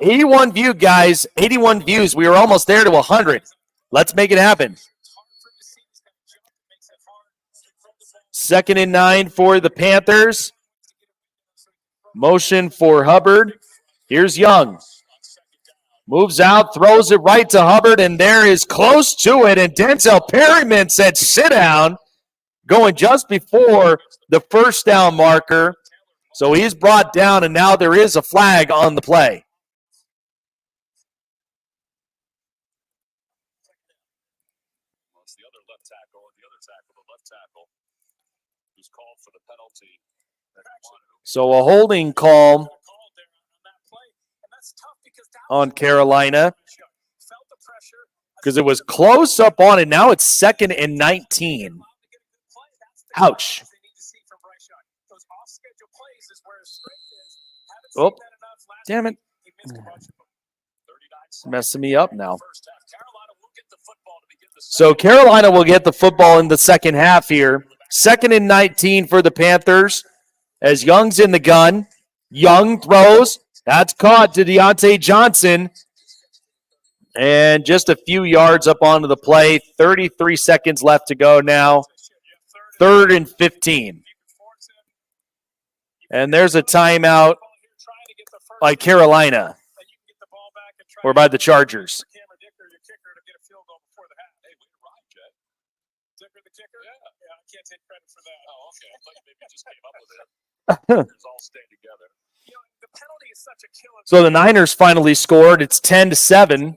81 view, guys. 81 views. We were almost there to 100. Let's make it happen. 2nd and 9 for the Panthers. Motion for Hubbard. Here's Young. Moves out, throws it right to Hubbard, and there is close to it. And Denzel Perryman said, sit down, going just before the first down marker. So he's brought down, and now there is a flag on the play. So a holding call on Carolina because it was close up on it. Now it's 2nd and 19. Ouch. Oh, damn it. It's messing me up now. So Carolina will get the football in the second half here. 2nd and 19 for the Panthers as Young's in the gun. Young throws. That's caught to Deontay Johnson. And just a few yards up onto the play. 33 seconds left to go now. 3rd and 15. And there's a timeout by Carolina. Or by the Chargers. So the Niners finally scored. It's 10-7.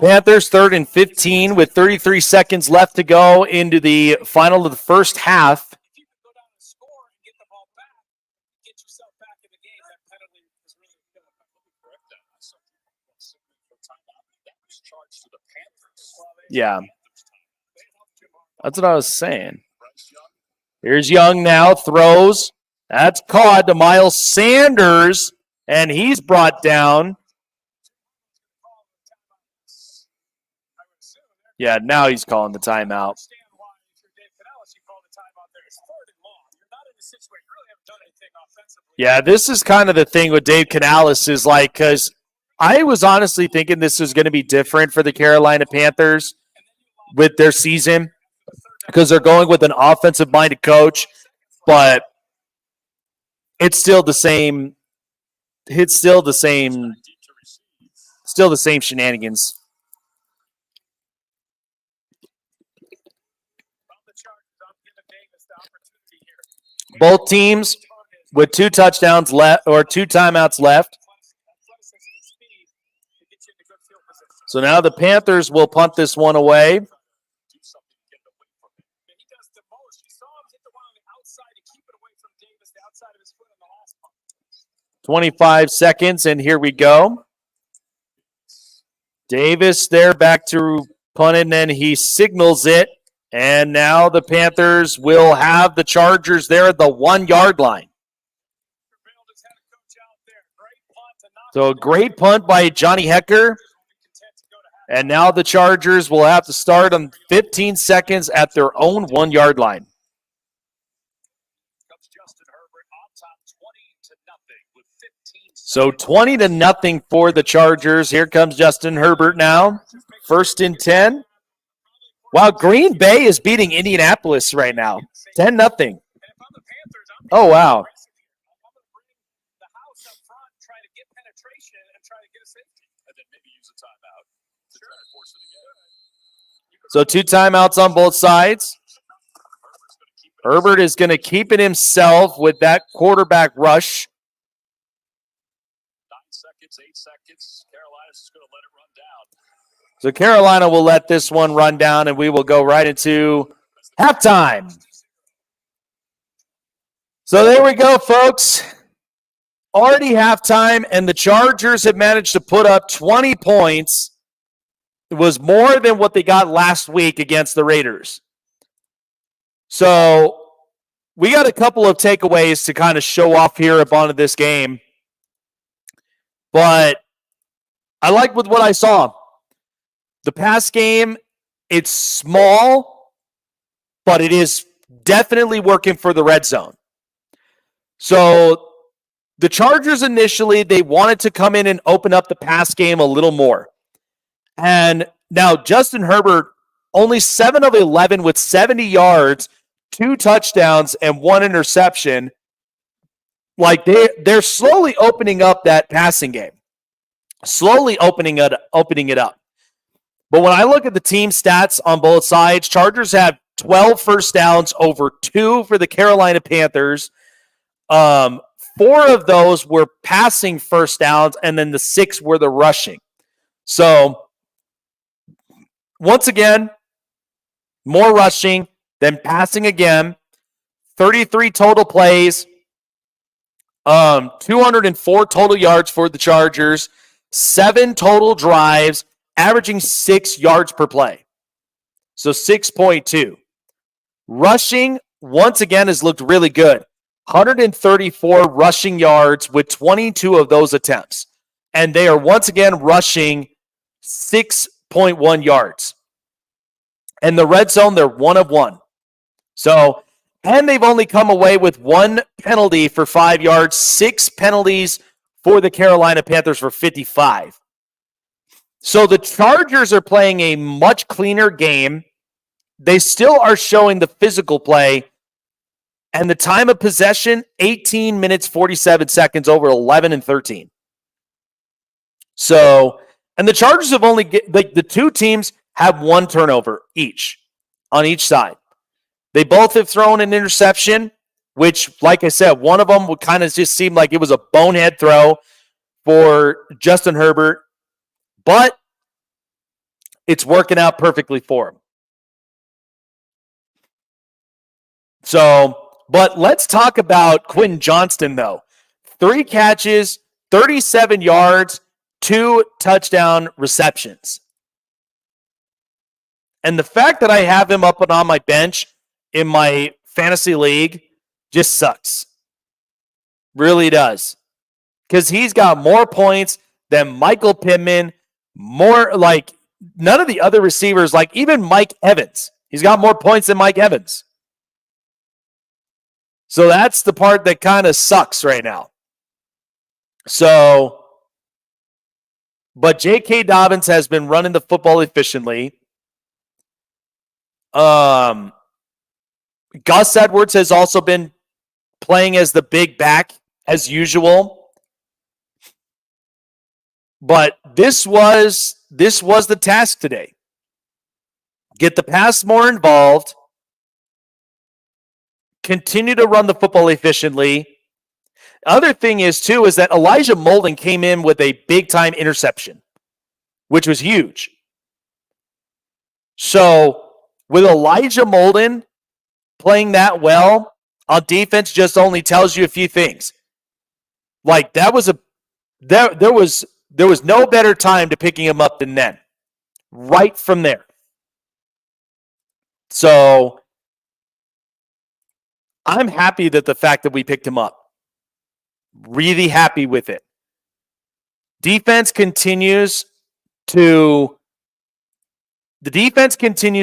Panthers 3rd and 15 with 33 seconds left to go into the final of the first half. Yeah. That's what I was saying. Here's Young now, throws. That's caught to Miles Sanders, and he's brought down. Yeah, now he's calling the timeout. Yeah, this is kind of the thing with Dave Canales is like, because I was honestly thinking this was going to be different for the Carolina Panthers with their season because they're going with an offensive-minded coach, but it's still the same. It's still the same shenanigans. Both teams with 2 touchdowns left or 2 timeouts left. So now the Panthers will punt this one away. 25 seconds, and here we go. Davis there back to punt it, and then he signals it. And now the Panthers will have the Chargers there at the 1-yard line. So a great punt by Johnny Hecker. And now the Chargers will have to start on 15 seconds at their own 1-yard line. So 20-0 for the Chargers. Here comes Justin Herbert now. 1st and 10. Wow, Green Bay is beating Indianapolis right now. 10-0. Oh, wow. So 2 timeouts on both sides. Herbert is going to keep it himself with that quarterback rush. 9 seconds, 8 seconds. Carolina's just going to let it run down. So Carolina will let this one run down, and we will go right into halftime. So there we go, folks. Already halftime, and the Chargers have managed to put up 20 points. It was more than what they got last week against the Raiders. So we got a couple of takeaways to kind of show off here upon this game. But I like with what I saw. The pass game, it's small, but it is definitely working for the red zone. So the Chargers initially, they wanted to come in and open up the pass game a little more. And now Justin Herbert, only 7 of 11 with 70 yards, 2 touchdowns, and 1 interception. Like they're slowly opening up that passing game. Slowly opening it up. But when I look at the team stats on both sides, Chargers have 12 first downs over 2 for the Carolina Panthers. 4 of those were passing first downs, and then the 6 were the rushing. So, once again, more rushing than passing again. 33 total plays. 204 total yards for the Chargers. 7 total drives, averaging 6 yards per play. So 6.2. Rushing, once again, has looked really good. 134 rushing yards with 22 of those attempts. And they are once again rushing 6.1 yards. And the red zone, they're 1 of 1. So, and they've only come away with 1 penalty for 5 yards, 6 penalties for the Carolina Panthers for 55. So the Chargers are playing a much cleaner game. They still are showing the physical play. And the time of possession, 18 minutes, 47 seconds over 11 and 13. So, and the Chargers have only, the 2 teams have 1 turnover each on each side. They both have thrown an interception, which, like I said, one of them would kind of just seem like it was a bonehead throw for Justin Herbert, but it's working out perfectly for him. So, but let's talk about Quentin Johnston, though. 3 catches, 37 yards, 2 touchdown receptions. And the fact that I have him up and on my bench in my fantasy league just sucks. Really does. Because he's got more points than Michael Pittman, more like none of the other receivers, like even Mike Evans. He's got more points than Mike Evans. So that's the part that kind of sucks right now. So, but J.K. Dobbins has been running the football efficiently. Gus Edwards has also been playing as the big back as usual. But this was the task today. Get the pass more involved. Continue to run the football efficiently. Other thing is, too, is that Elijah Molden came in with a big-time interception, which was huge. So, with Elijah Molden playing that well on defense just only tells you a few things. Like, that was there was no better time to picking him up than then. Right from there. So, I'm happy that the fact that we picked him up. Really happy with it. The defense continues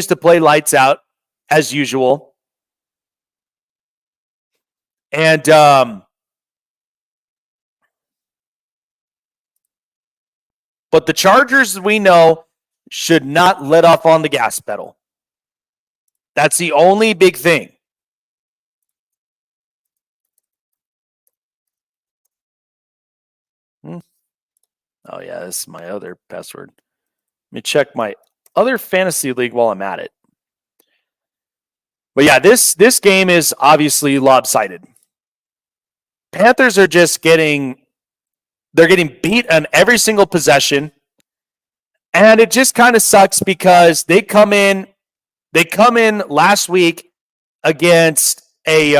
to play lights out as usual. And but the Chargers, we know, should not let off on the gas pedal. That's the only big thing. Oh, yeah, this is my other password. Let me check my other fantasy league while I'm at it. But yeah, this game is obviously lopsided. Panthers are just getting beat on every single possession. And it just kind of sucks because they come in last week against they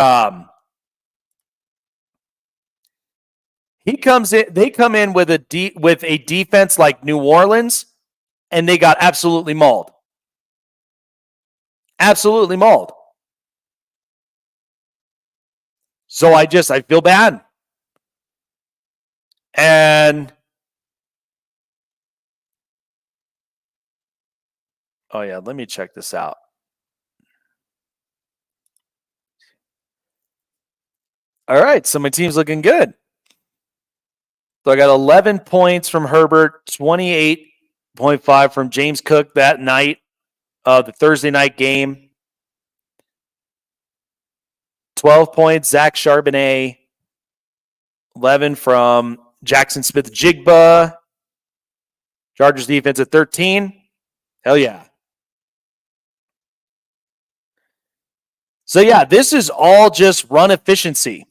come in with a defense like New Orleans, and they got absolutely mauled. Absolutely mauled. So I feel bad. And oh yeah, let me check this out. All right, so my team's looking good. So I got 11 points from Herbert, 28.5 from James Cook that night, the Thursday night game. 12 points, Zach Charbonnet. 11 from Jackson Smith-Jigba. Chargers defense at 13. Hell yeah. So yeah, this is all just run efficiency.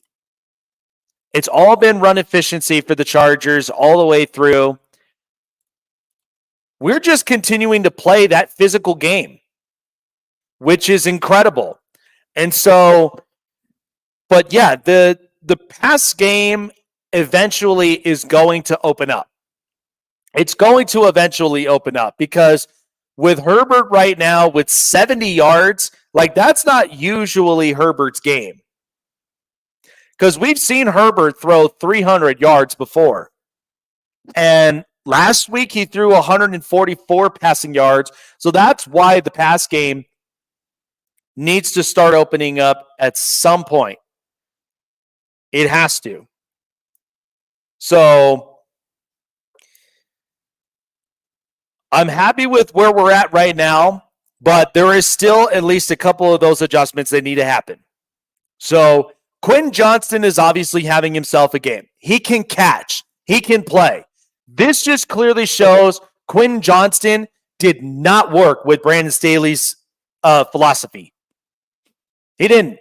It's all been run efficiency for the Chargers all the way through. We're just continuing to play that physical game, which is incredible. And so, but yeah, the pass game eventually is going to open up. It's going to eventually open up because with Herbert right now with 70 yards, like that's not usually Herbert's game. Because we've seen Herbert throw 300 yards before. And last week he threw 144 passing yards. So that's why the pass game needs to start opening up at some point. It has to. So I'm happy with where we're at right now, but there is still at least a couple of those adjustments that need to happen. So Quentin Johnston is obviously having himself a game. He can catch. He can play. This just clearly shows Quentin Johnston did not work with Brandon Staley's philosophy. He didn't.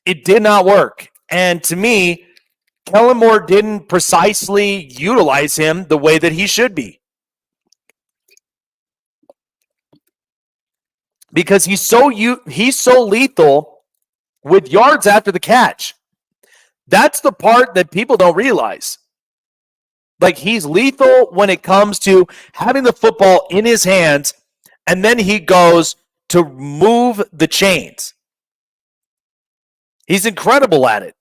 It did not work. And to me, Kellen Moore didn't precisely utilize him the way that he should be. Because he's so lethal with yards after the catch. That's the part that people don't realize. Like, he's lethal when it comes to having the football in his hands, and then he goes to move the chains. He's incredible at it.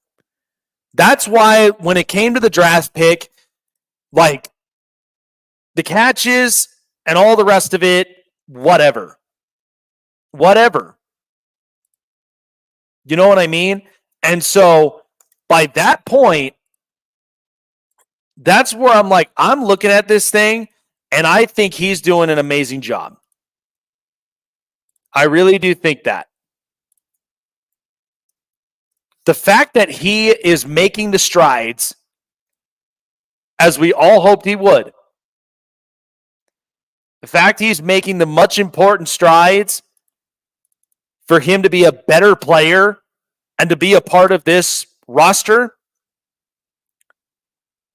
That's why when it came to the draft pick, like, the catches and all the rest of it, whatever. You know what I mean? And so by that point, that's where I'm like, I'm looking at this thing, and I think he's doing an amazing job. I really do think that. The fact that he is making the strides, as we all hoped he would, the fact he's making the much important strides for him to be a better player and to be a part of this roster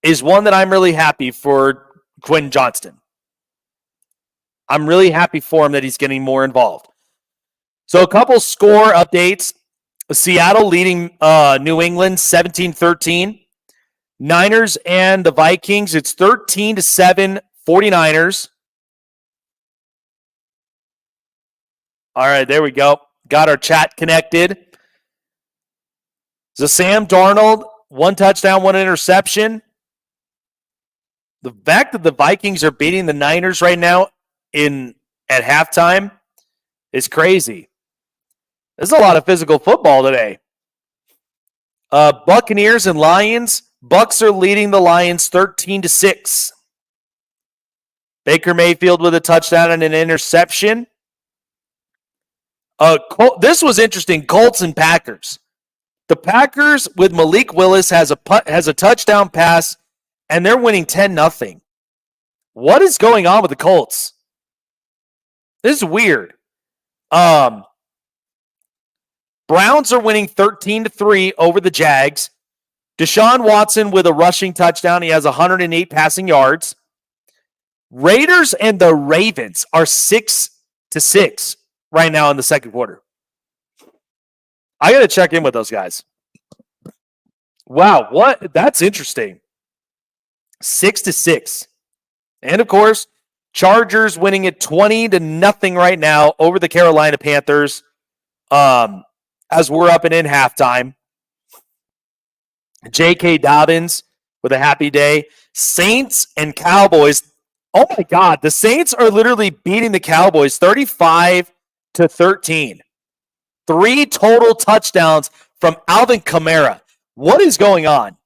is one that I'm really happy for Quentin Johnston. I'm really happy for him that he's getting more involved. So a couple score updates. Seattle leading New England 17-13. Niners and the Vikings, it's 13-7 49ers. All right, there we go. Got our chat connected. So Sam Darnold, 1 touchdown, 1 interception. The fact that the Vikings are beating the Niners right now at halftime is crazy. There's a lot of physical football today. Buccaneers and Lions. Bucs are leading the Lions 13-6. Baker Mayfield with a touchdown and an interception. This was interesting. Colts and Packers. The Packers with Malik Willis has a touchdown pass and they're winning 10-0. What is going on with the Colts? This is weird. Browns are winning 13-3 over the Jags. Deshaun Watson with a rushing touchdown. He has 108 passing yards. Raiders and the Ravens are 6-6 right now in the second quarter. I got to check in with those guys. Wow, what? That's interesting. 6-6. And of course, Chargers winning it 20-0 right now over the Carolina Panthers. As we're up and in halftime. J.K. Dobbins with a happy day. Saints and Cowboys. Oh my God, the Saints are literally beating the Cowboys 35-13. 3 total touchdowns from Alvin Kamara. What is going on?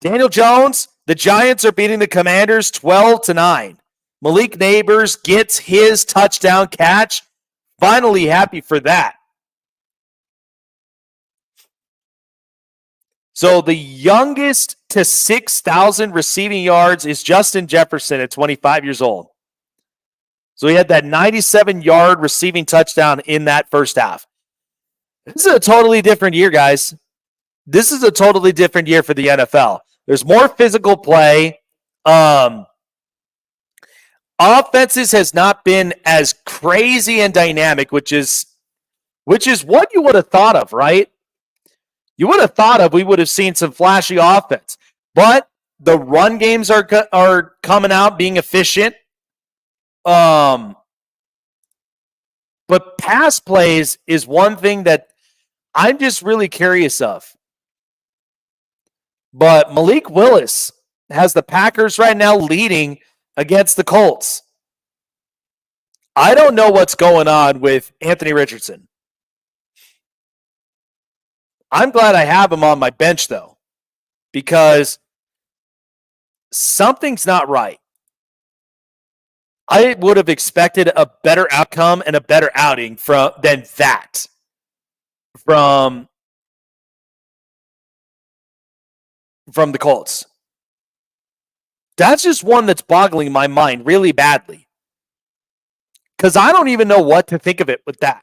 Daniel Jones, the Giants are beating the Commanders 12-9. Malik Neighbors gets his touchdown catch. Finally happy for that. So the youngest to 6,000 receiving yards is Justin Jefferson at 25 years old. So he had that 97-yard receiving touchdown in that first half. This is a totally different year, guys. This is a totally different year for the NFL. There's more physical play. Offenses has not been as crazy and dynamic, which is what you would have thought of, right? You would have thought of we would have seen some flashy offense. But the run games are coming out, being efficient. But pass plays is one thing that I'm just really curious of. But Malik Willis has the Packers right now leading against the Colts. I don't know what's going on with Anthony Richardson. I'm glad I have him on my bench, though, because something's not right. I would have expected a better outcome and a better outing than that from the Colts. That's just one that's boggling my mind really badly, because I don't even know what to think of it with that.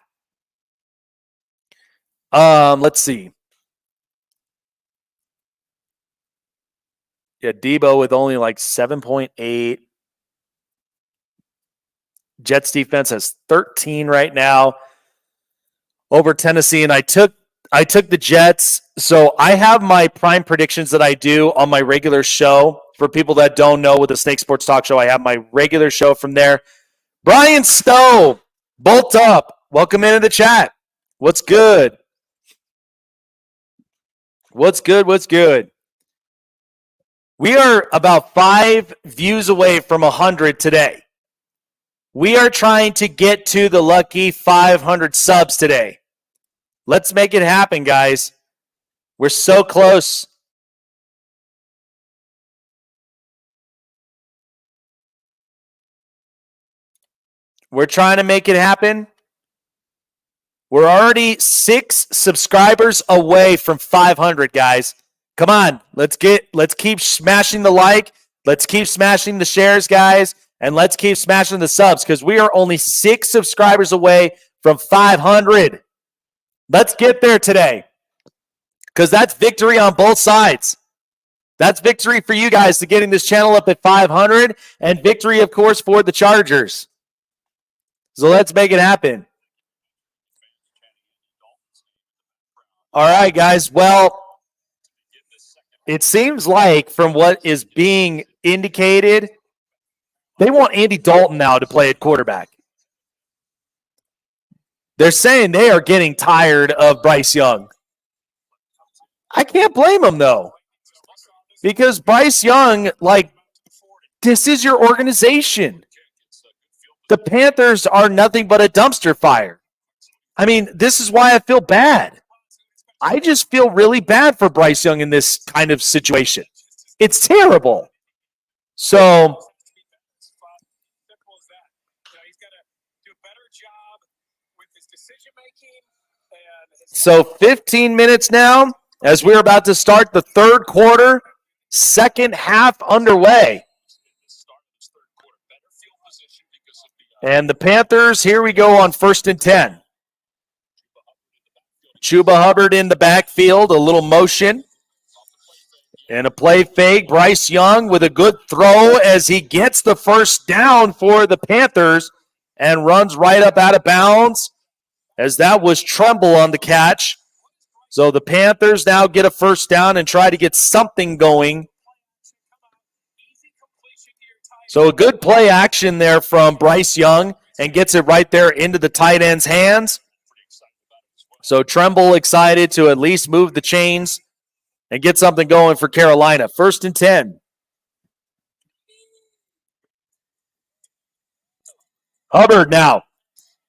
Let's see. Yeah, Debo with only like 7.8. Jets defense has 13 right now over Tennessee, and I took the Jets. So I have my prime predictions that I do on my regular show. For people that don't know, with the Snake Sports Talk Show, I have my regular show from there. Brian Stowe, bolt up. Welcome into the chat. What's good? What's good? What's good? We are about 5 views away from 100 today. We are trying to get to the lucky 500 subs today. Let's make it happen, guys. We're so close. We're trying to make it happen. We're already 6 subscribers away from 500, guys. Come on, let's keep smashing the like. Let's keep smashing the shares, guys. And let's keep smashing the subs, because we are only 6 subscribers away from 500. Let's get there today, because that's victory on both sides. That's victory for you guys to getting this channel up at 500, and victory, of course, for the Chargers. So let's make it happen. All right, guys. Well, it seems like from what is being indicated, they want Andy Dalton now to play at quarterback. They're saying they are getting tired of Bryce Young. I can't blame them, though, because Bryce Young, this is your organization. The Panthers are nothing but a dumpster fire. I mean, this is why I feel bad. I just feel really bad for Bryce Young in this kind of situation. It's terrible. So 15 minutes now as we're about to start the third quarter. Second half underway. And the Panthers, here we go on 1st and 10. Chuba Hubbard in the backfield, a little motion. And a play fake. Bryce Young with a good throw as he gets the first down for the Panthers and runs right up out of bounds as that was Tremble on the catch. So the Panthers now get a first down and try to get something going. So a good play action there from Bryce Young and gets it right there into the tight end's hands. So Tremble excited to at least move the chains and get something going for Carolina. 1st and 10. Hubbard now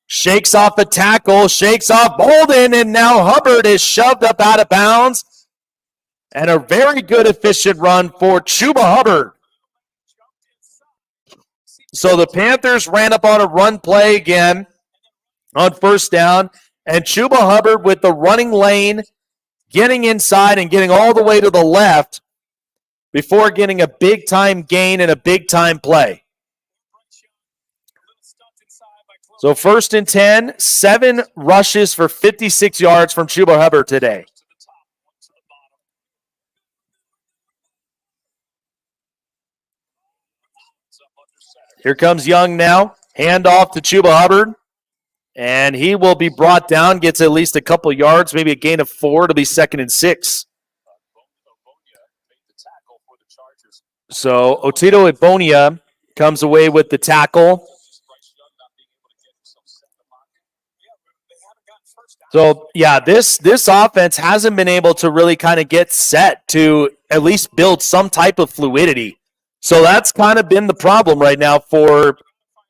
shakes off a tackle, shakes off Bolden, and now Hubbard is shoved up out of bounds. And a very good efficient run for Chuba Hubbard. So the Panthers ran up on a run play again on 1st down, and Chuba Hubbard with the running lane, getting inside and getting all the way to the left before getting a big-time gain and a big-time play. So 1st and 10, 7 rushes for 56 yards from Chuba Hubbard today. Here comes Young now. Hand off to Chuba Hubbard. And he will be brought down, gets at least a couple yards, maybe a gain of 4 to be 2nd and 6. So Otito Ibonia comes away with the tackle. So, yeah, this offense hasn't been able to really kind of get set to at least build some type of fluidity. So that's kind of been the problem right now for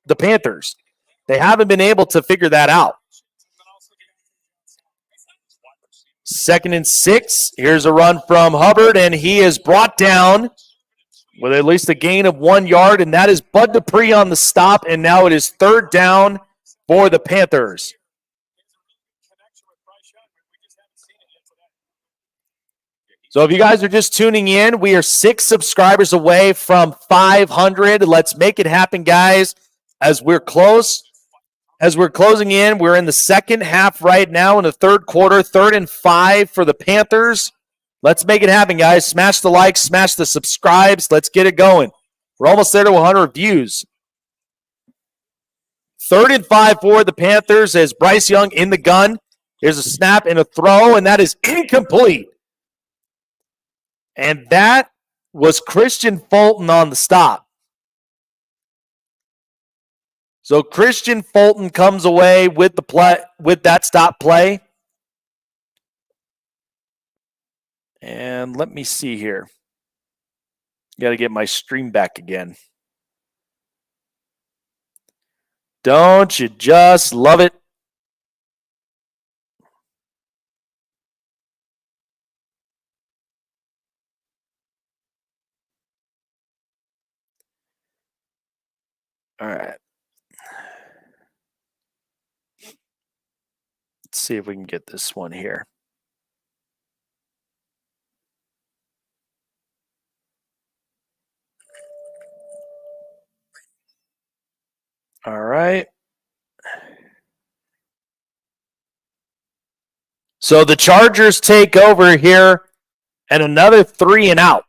the Panthers. They haven't been able to figure that out. 2nd and 6. Here's a run from Hubbard, and he is brought down with at least a gain of 1 yard, and that is Bud Dupree on the stop, and now it is 3rd down for the Panthers. So if you guys are just tuning in, we are 6 subscribers away from 500. Let's make it happen, guys, as we're close. As we're closing in, we're in the second half right now in the third quarter, 3rd and 5 for the Panthers. Let's make it happen, guys. Smash the likes, smash the subscribes. Let's get it going. We're almost there to 100 views. 3rd and 5 for the Panthers as Bryce Young in the gun. Here's a snap and a throw, and that is incomplete. And that was Christian Fulton on the stop. So Christian Fulton comes away with the play, with that stop play. And let me see here. Got to get my stream back again. Don't you just love it? All right. Let's see if we can get this one here. All right. So the Chargers take over here and another 3 and out.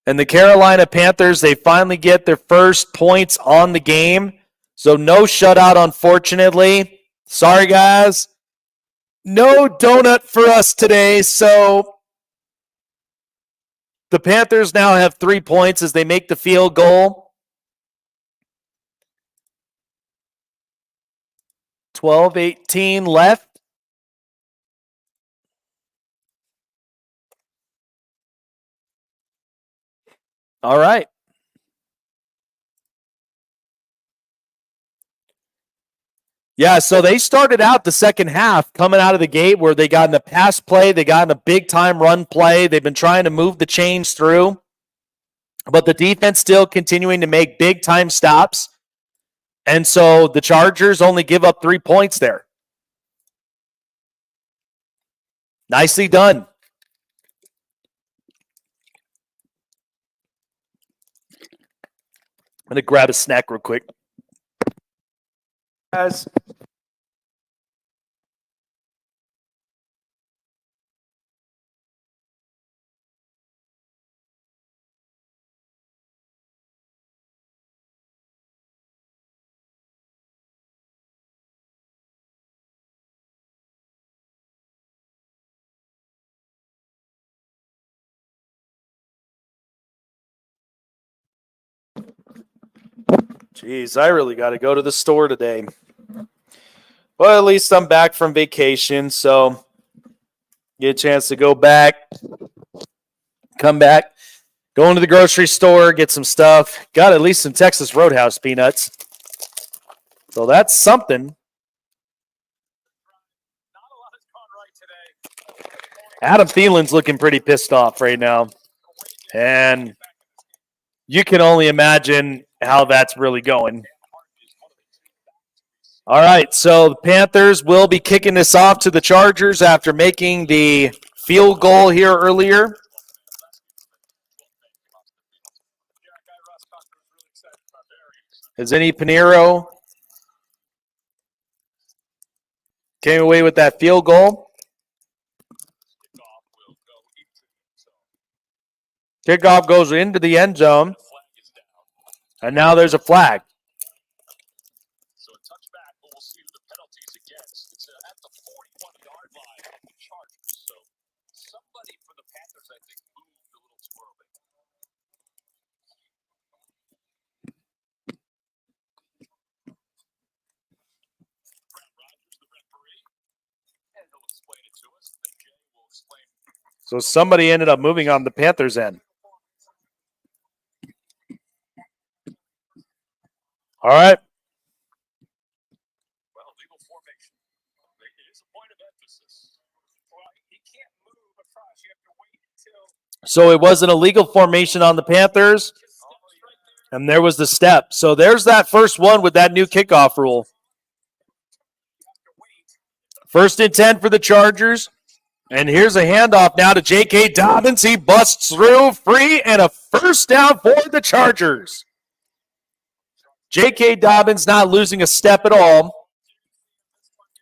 And the Carolina Panthers, they finally get their first points on the game. So no shutout, unfortunately. Sorry, guys. No donut for us today. So the Panthers now have 3 points as they make the field goal. 12-18 left. All right. Yeah, so they started out the second half coming out of the gate where they got in a pass play, they got in a big-time run play. They've been trying to move the chains through, but the defense still continuing to make big-time stops. And so the Chargers only give up 3 points there. Nicely done. I'm going to grab a snack real quick. Guys. Jeez, I really got to go to the store today. Well, at least I'm back from vacation, so get a chance to go back, come back, go into the grocery store, get some stuff. Got at least some Texas Roadhouse peanuts. So that's something. Adam Thielen's looking pretty pissed off right now. And you can only imagine how that's really going. All right, so the Panthers will be kicking this off to the Chargers after making the field goal here earlier. Has any Pinheiro came away with that field goal? Kickoff goes into the end zone. And now there's a flag. So a touchback, but we'll see who the penalties against. It's at the 41-yard line of the Chargers. So somebody for the Panthers, I think, moved a little too early. Brad Rogers, the referee, and he'll explain it to us. Then Jay will explain. So somebody ended up moving on the Panthers' end. All right. Well, legal formation. It is a point of emphasis. Well, he can't move across. You have to wait until. So it was an illegal formation on the Panthers, and there was the step. So there's that first one with that new kickoff rule. 1st and 10 for the Chargers. And here's a handoff now to J.K. Dobbins. He busts through free and a first down for the Chargers. J.K. Dobbins not losing a step at all.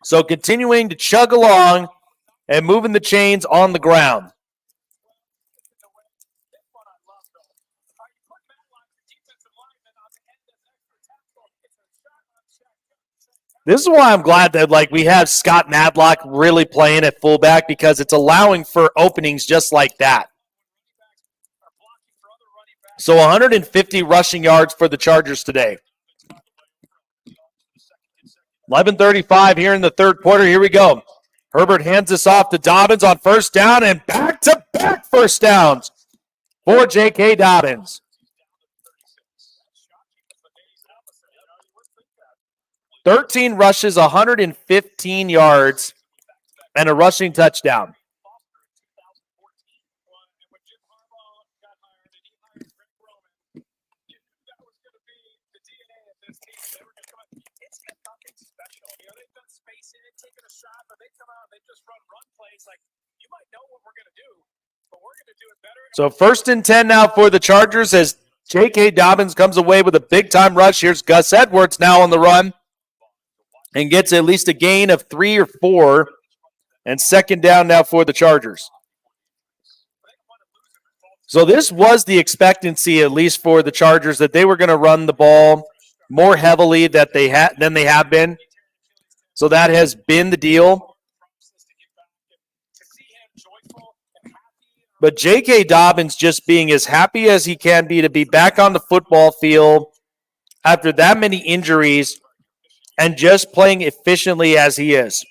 So continuing to chug along and moving the chains on the ground. This is why I'm glad that we have Scott Madlock really playing at fullback, because it's allowing for openings just like that. So 150 rushing yards for the Chargers today. 11:35 here in the third quarter. Here we go. Herbert hands this off to Dobbins on first down, and back-to-back first downs for J.K. Dobbins. 13 rushes, 115 yards, and a rushing touchdown. So 1st and 10 now for the Chargers as J.K. Dobbins comes away with a big-time rush. Here's Gus Edwards now on the run and gets at least a gain of 3 or 4. And 2nd down now for the Chargers. So this was the expectancy, at least for the Chargers, that they were going to run the ball more heavily than they have been. So that has been the deal. But J.K. Dobbins just being as happy as he can be to be back on the football field after that many injuries and just playing efficiently as he is.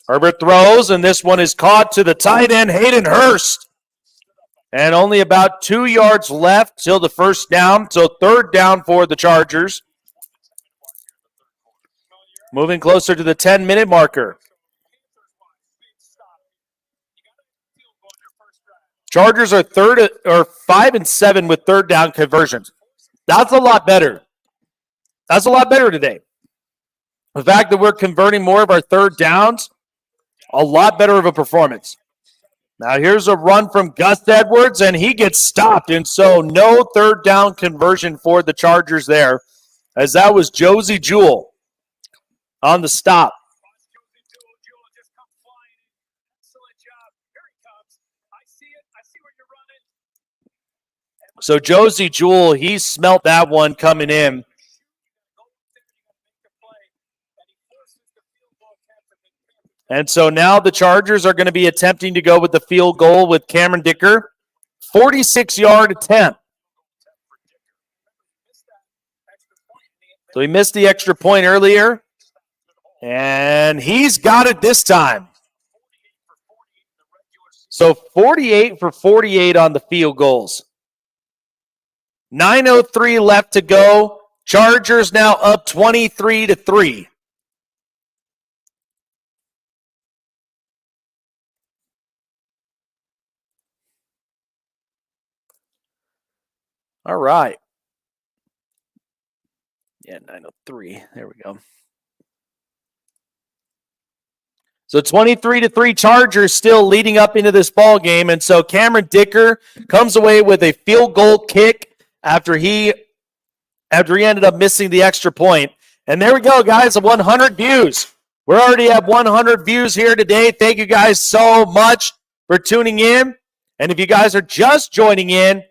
Herbert throws, and this one is caught to the tight end, Hayden Hurst. And only about 2 yards left till the first down. So 3rd down for the Chargers. Moving closer to the 10-minute marker. Chargers are 5 and 7 with 3rd down conversions. That's a lot better. That's a lot better today. The fact that we're converting more of our 3rd downs A lot better of a performance. Now here's a run from Gus Edwards, and he gets stopped. And so no third down conversion for the Chargers there, as that was Josie Jewell on the stop. So Josie Jewell, he smelt that one coming in. And so now the Chargers are going to be attempting to go with the field goal with Cameron Dicker. 46-yard attempt. So he missed the extra point earlier. And he's got it this time. So 48 for 48 on the field goals. 9:03 left to go. Chargers now up 23-3. All right. Yeah, 9:03. There we go. So 23-3 Chargers still leading up into this ball game. And so Cameron Dicker comes away with a field goal kick after he ended up missing the extra point. And there we go, guys, 100 views. We're already at 100 views here today. Thank you guys so much for tuning in. And if you guys are just joining in,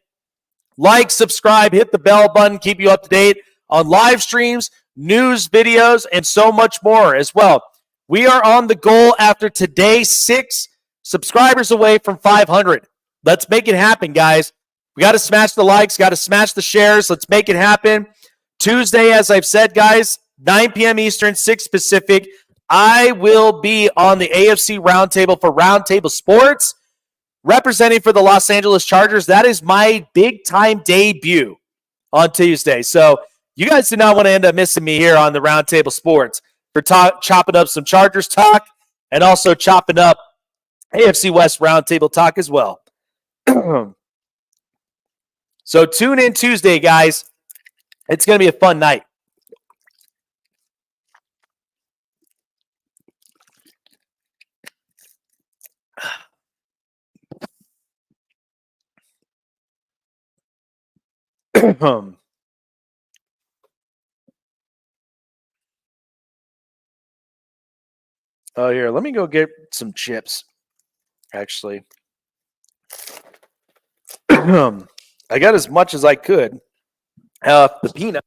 like, subscribe, hit the bell button, keep you up to date on live streams, news, videos, and so much more as well. We are on the goal after today, 6 subscribers away from 500. Let's make it happen, guys. We got to smash the likes, got to smash the shares. Let's make it happen. Tuesday, as I've said, guys, 9 p.m. Eastern, 6 Pacific. I will be on the AFC Roundtable for Roundtable Sports, representing for the Los Angeles Chargers. That is my big-time debut on Tuesday. So you guys do not want to end up missing me here on the Roundtable Sports for chopping up some Chargers talk and also chopping up AFC West Roundtable talk as well. So tune in Tuesday, guys. It's going to be a fun night. Oh, here, let me go get some chips, actually. I got as much as I could. The peanut.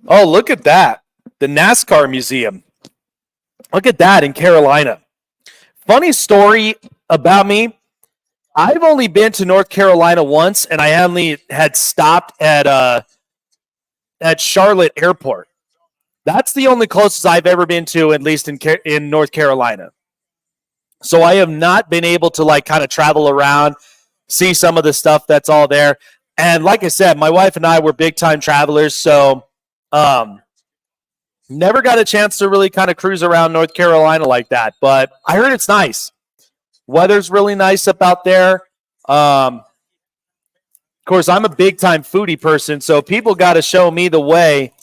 Oh, look at that. The NASCAR Museum. Look at that in Carolina. Funny story about me. I've only been to North Carolina once, and I only had stopped at Charlotte Airport. That's the only closest I've ever been to, at least in North Carolina. So I have not been able to like kind of travel around, see some of the stuff that's all there. And like I said, my wife and I were big time travelers, so never got a chance to really kind of cruise around North Carolina like that. But I heard it's nice. Weather's really nice up out there. Of course, I'm a big time foodie person, so people got to show me the way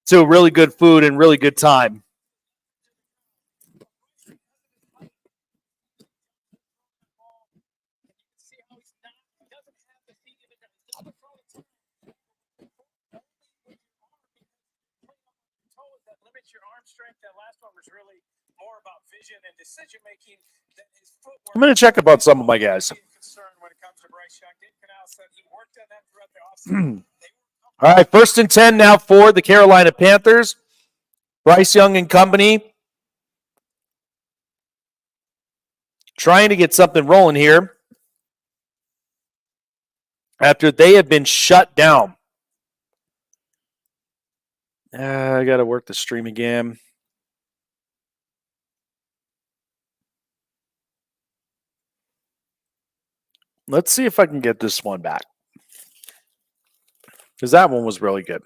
to really good food and really good time. I'm going to check about some of my guys. All right, 1st and 10 now for the Carolina Panthers. Bryce Young and company trying to get something rolling here after they have been shut down. I got to work the stream again. Let's see if I can get this one back. Because that one was really good.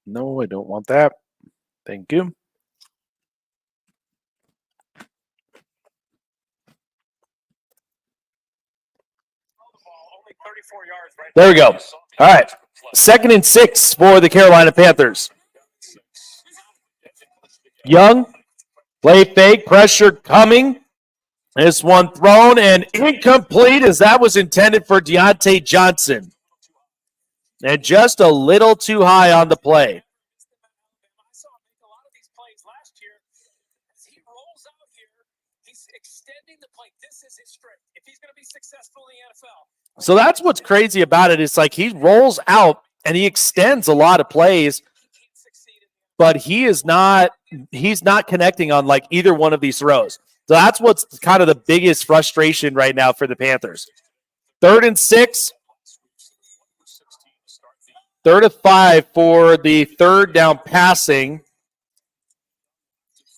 No, I don't want that. Thank you. There we go. All right. 2nd and 6 for the Carolina Panthers. Young, play fake, pressure coming. This one thrown and incomplete as that was intended for Deontay Johnson. And just a little too high on the play. So that's what's crazy about it. It's like he rolls out and he extends a lot of plays, but he's not connecting on like either one of these throws. So that's what's kind of the biggest frustration right now for the Panthers. 3rd and 6. 3rd and 5 for the 3rd down passing.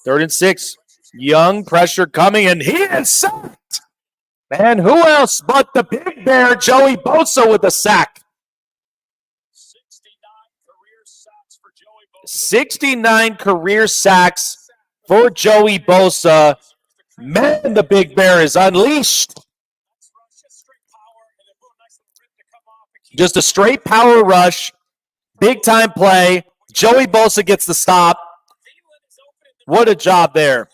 3rd and 6. Young, pressure coming, and he is sacked. And who else but the big bear, Joey Bosa, with a sack. 69 career sacks for Joey Bosa. Man, the big bear is unleashed. Just a straight power rush. Big time play. Joey Bosa gets the stop. What a job there.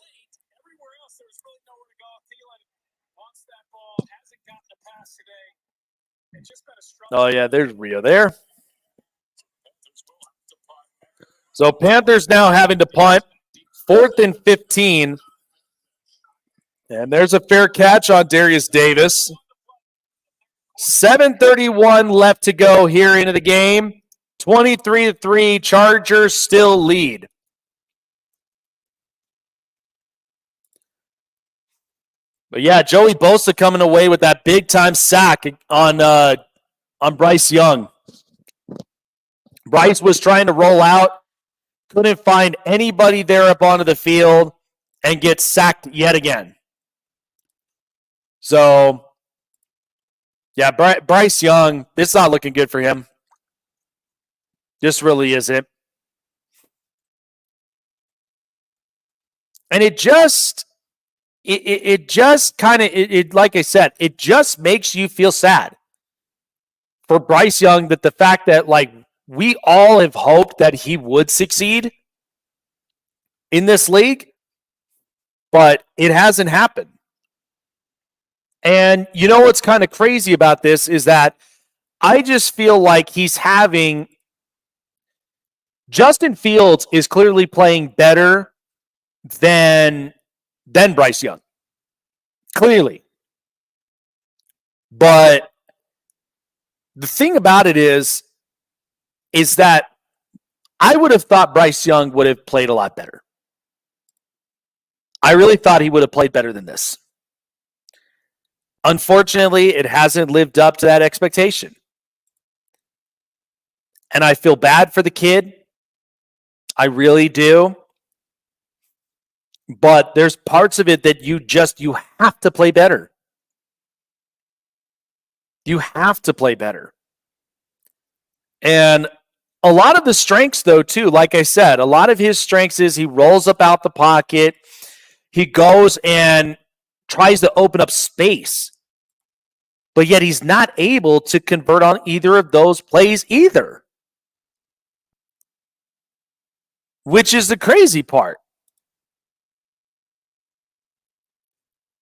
Oh, yeah, there's Rio there. So Panthers now having to punt. 4th and 15. And there's a fair catch on Darius Davis. 7:31 left to go here into the game. 23-3, Chargers still lead. But yeah, Joey Bosa coming away with that big-time sack on Bryce Young. Bryce was trying to roll out, couldn't find anybody there up onto the field, and gets sacked yet again. So, yeah, Bryce Young, it's not looking good for him. This really isn't. And it just kind of, like I said, it just makes you feel sad for Bryce Young that the fact that, like, we all have hoped that he would succeed in this league, but it hasn't happened. And you know what's kind of crazy about this is that I just feel like he's having Justin Fields is clearly playing better than Bryce Young. Clearly. But the thing about it is that I would have thought Bryce Young would have played a lot better. I really thought he would have played better than this. Unfortunately, it hasn't lived up to that expectation. And I feel bad for the kid. I really do. But there's parts of it that you have to play better. You have to play better. And a lot of the strengths, though, too, like I said, a lot of his strengths is he rolls up out the pocket. He goes and tries to open up space. But yet he's not able to convert on either of those plays either. Which is the crazy part.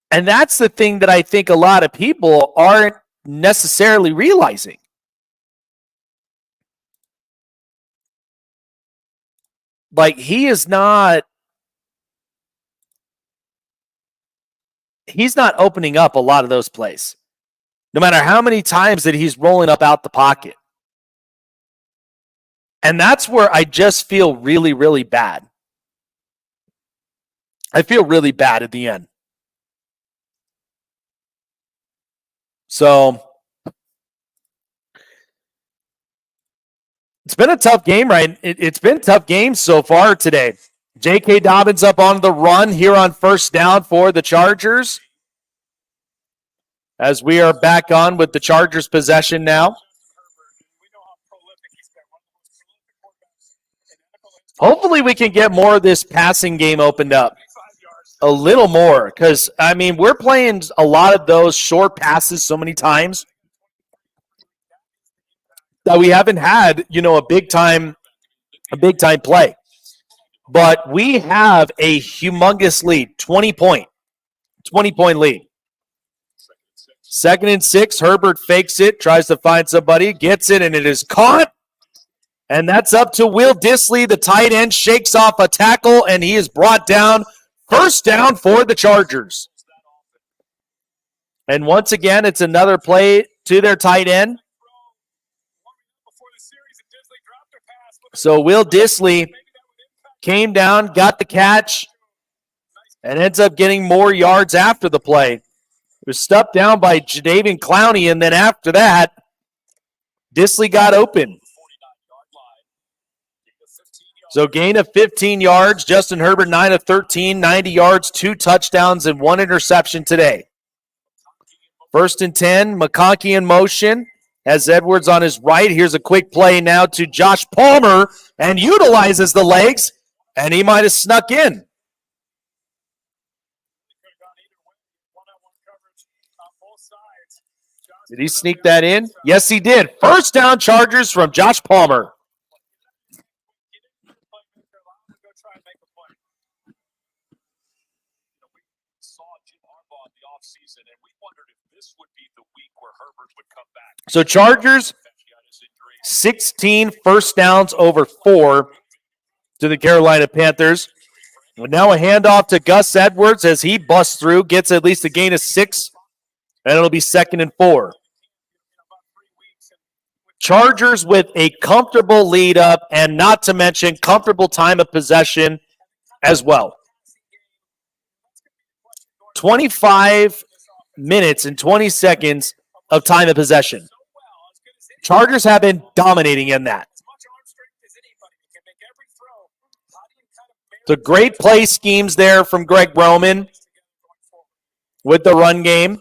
And that's the thing that I think a lot of people aren't necessarily realizing. Like, he's not opening up a lot of those plays. No matter how many times that he's rolling up out the pocket. And that's where I just feel really, really bad. I feel really bad at the end. So, It's been a tough game, right? It's been tough games so far today. J.K. Dobbins up on the run here on first down for the Chargers. As we are back on with the Chargers possession now. Hopefully we can get more of this passing game opened up. A little more. Because, I mean, we're playing a lot of those short passes so many times that we haven't had, a big time play. But we have a humongous lead, 20-point lead. 2nd and 6, Herbert fakes it, tries to find somebody, gets it, and it is caught. And that's up to Will Dissly, the tight end, shakes off a tackle, and he is brought down. First down for the Chargers. And once again, it's another play to their tight end. So Will Dissly came down, got the catch, and ends up getting more yards after the play. It was stuffed down by Jadeveon Clowney, and then after that, Dissly got open. So gain of 15 yards. Justin Herbert, 9 of 13, 90 yards, 2 touchdowns, and 1 interception today. 1st and 10, McConkey in motion. Has Edwards on his right. Here's a quick play now to Josh Palmer, and utilizes the legs, and he might have snuck in. Did he sneak that in? Yes, he did. First down, Chargers from Josh Palmer. So Chargers, 16 first downs over 4 to the Carolina Panthers. Now a handoff to Gus Edwards as he busts through, gets at least a gain of 6, and it'll be 2nd and 4. Chargers with a comfortable lead up, and not to mention comfortable time of possession as well. 25 minutes and 20 seconds of time of possession. Chargers have been dominating in that. So great play schemes there from Greg Roman with the run game.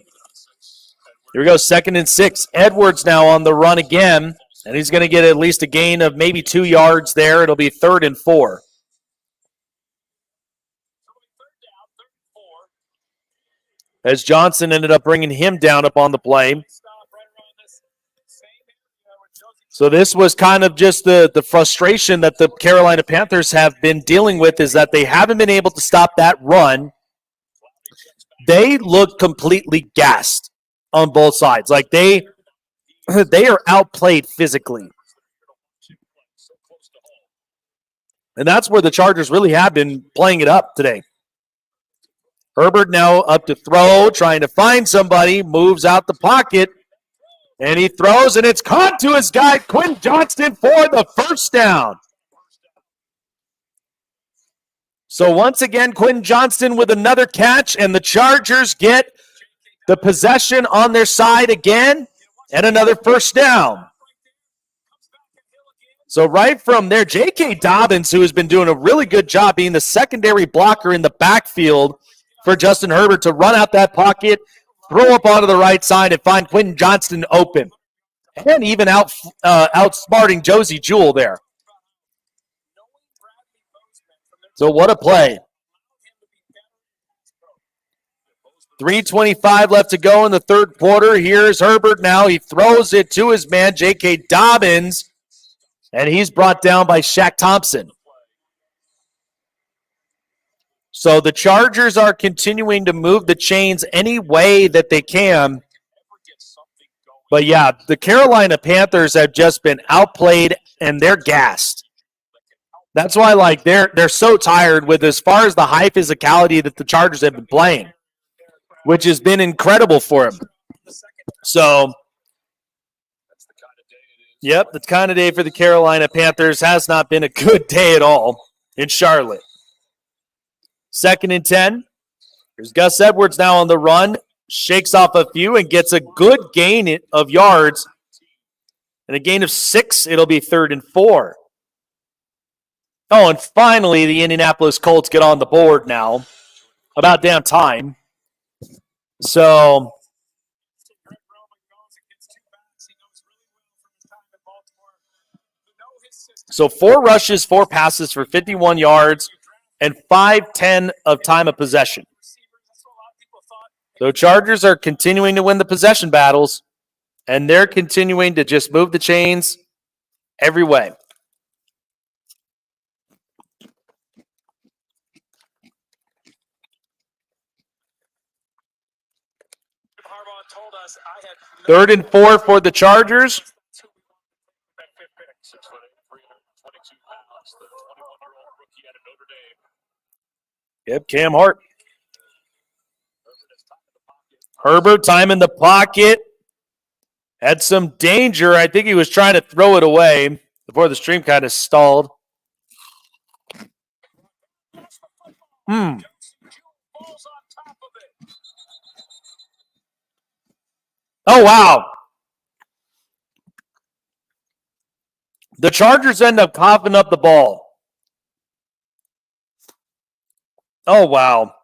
Here we go, 2nd and 6. Edwards now on the run again, and he's going to get at least a gain of maybe 2 yards there. It'll be 3rd and 4. As Johnson ended up bringing him down up on the play. So this was kind of just the frustration that the Carolina Panthers have been dealing with, is that they haven't been able to stop that run. They look completely gassed on both sides. Like they are outplayed physically. And that's where the Chargers really have been playing it up today. Herbert now up to throw, trying to find somebody, moves out the pocket. And he throws, and it's caught to his guy, Quinn Johnston, for the first down. So once again, Quinn Johnston with another catch, and the Chargers get the possession on their side again, and another first down. So right from there, J.K. Dobbins, who has been doing a really good job being the secondary blocker in the backfield for Justin Herbert to run out that pocket, throw up onto the right side, and find Quentin Johnston open. And even outsmarting Josie Jewell there. So what a play. 3:25 left to go in the third quarter. Here's Herbert now. He throws it to his man, J.K. Dobbins, and he's brought down by Shaq Thompson. So the Chargers are continuing to move the chains any way that they can. But yeah, the Carolina Panthers have just been outplayed, and they're gassed. That's why, they're so tired with as far as the high physicality that the Chargers have been playing, which has been incredible for them. So, yep, the kind of day for the Carolina Panthers. Has not been a good day at all in Charlotte. 2nd and 10. Here's Gus Edwards now on the run. Shakes off a few and gets a good gain of yards. And a gain of 6, it'll be 3rd and 4. Oh, and finally, the Indianapolis Colts get on the board now. About damn time. So, 4 rushes, 4 passes for 51 yards, and 5-10 of time of possession. So Chargers are continuing to win the possession battles, and they're continuing to just move the chains every way. Third and 4 for the Chargers. Yep, Cam Hart. Herbert, time in the pocket. Had some danger. I think he was trying to throw it away before the stream kind of stalled. Oh, wow. The Chargers end up coughing up the ball. Oh, wow.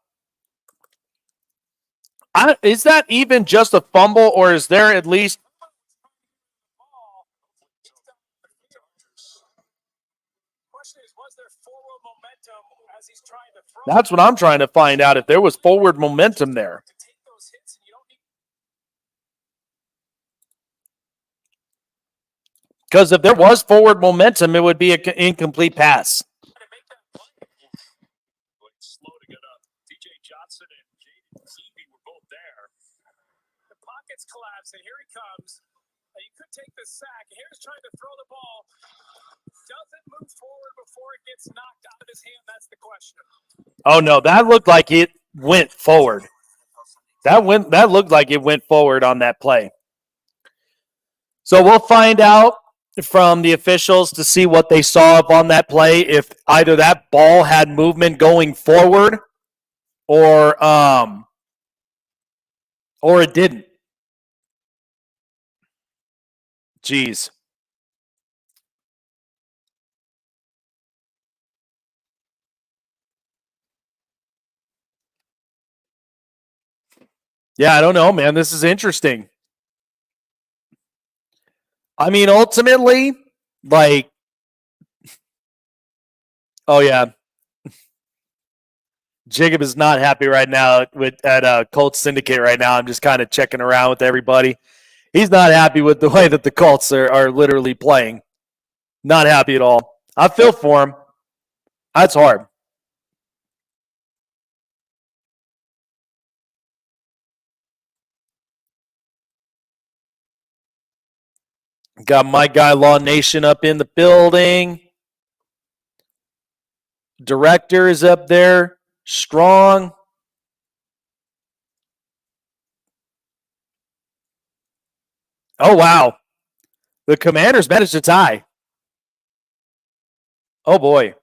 Is that even just a fumble, or is there at least... That's what I'm trying to find out, if there was forward momentum there. Because if there was forward momentum, it would be an incomplete pass. Collapse, and here he comes. He could take the sack. Here's trying to throw the ball. Doesn't move forward before it gets knocked out of his hand. That's the question. Oh, no, that looked like it went forward. That looked like it went forward on that play. So we'll find out from the officials to see what they saw up on that play, if either that ball had movement going forward or it didn't. Jeez. Yeah, I don't know, man. This is interesting. I mean, ultimately, like, oh, yeah. Jacob is not happy right now at Colts Syndicate right now. I'm just kind of checking around with everybody. He's not happy with the way that the Colts are literally playing. Not happy at all. I feel for him. That's hard. Got my guy Law Nation up in the building. Director is up there. Strong. Oh, wow. The Commanders managed to tie. Oh, boy.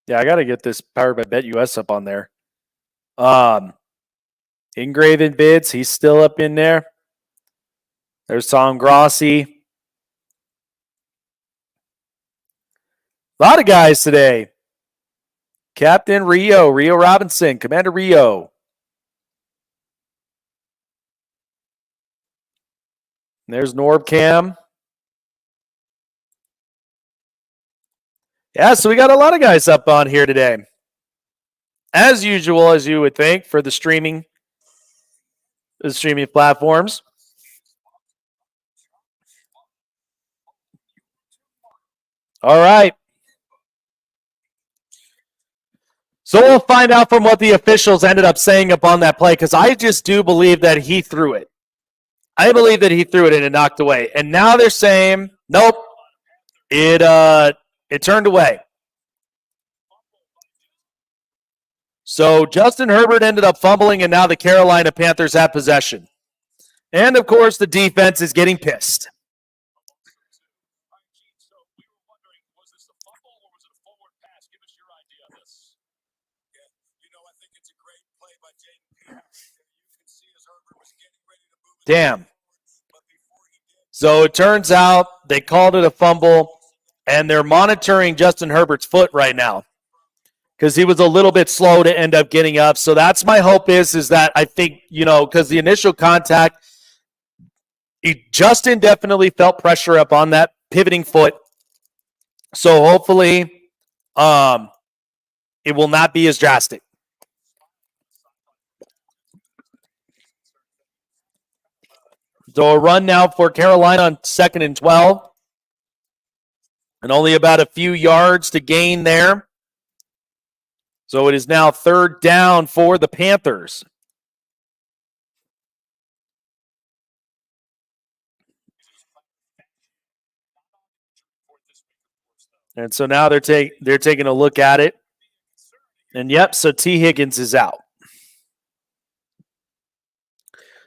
Yeah, I got to get this Powered by Bet US up on there. Engraven Bids, he's still up in there. There's Tom Grossi. A lot of guys today. Captain Rio Robinson, Commander Rio. There's Norb Cam. Yeah, so we got a lot of guys up on here today. As usual, as you would think, for the streaming platforms. All right. So we'll find out from what the officials ended up saying upon that play, because I just do believe that he threw it. I believe that he threw it and it knocked away. And now they're saying, nope, it turned away. So Justin Herbert ended up fumbling, and now the Carolina Panthers have possession. And, of course, the defense is getting pissed. Damn. So it turns out they called it a fumble, and they're monitoring Justin Herbert's foot right now because he was a little bit slow to end up getting up. So that's my hope is that I think, because the initial contact, Justin definitely felt pressure up on that pivoting foot. So hopefully it will not be as drastic. So a run now for Carolina on 2nd and 12. And only about a few yards to gain there. So it is now 3rd down for the Panthers. And so now they're taking a look at it. And yep, so T. Higgins is out.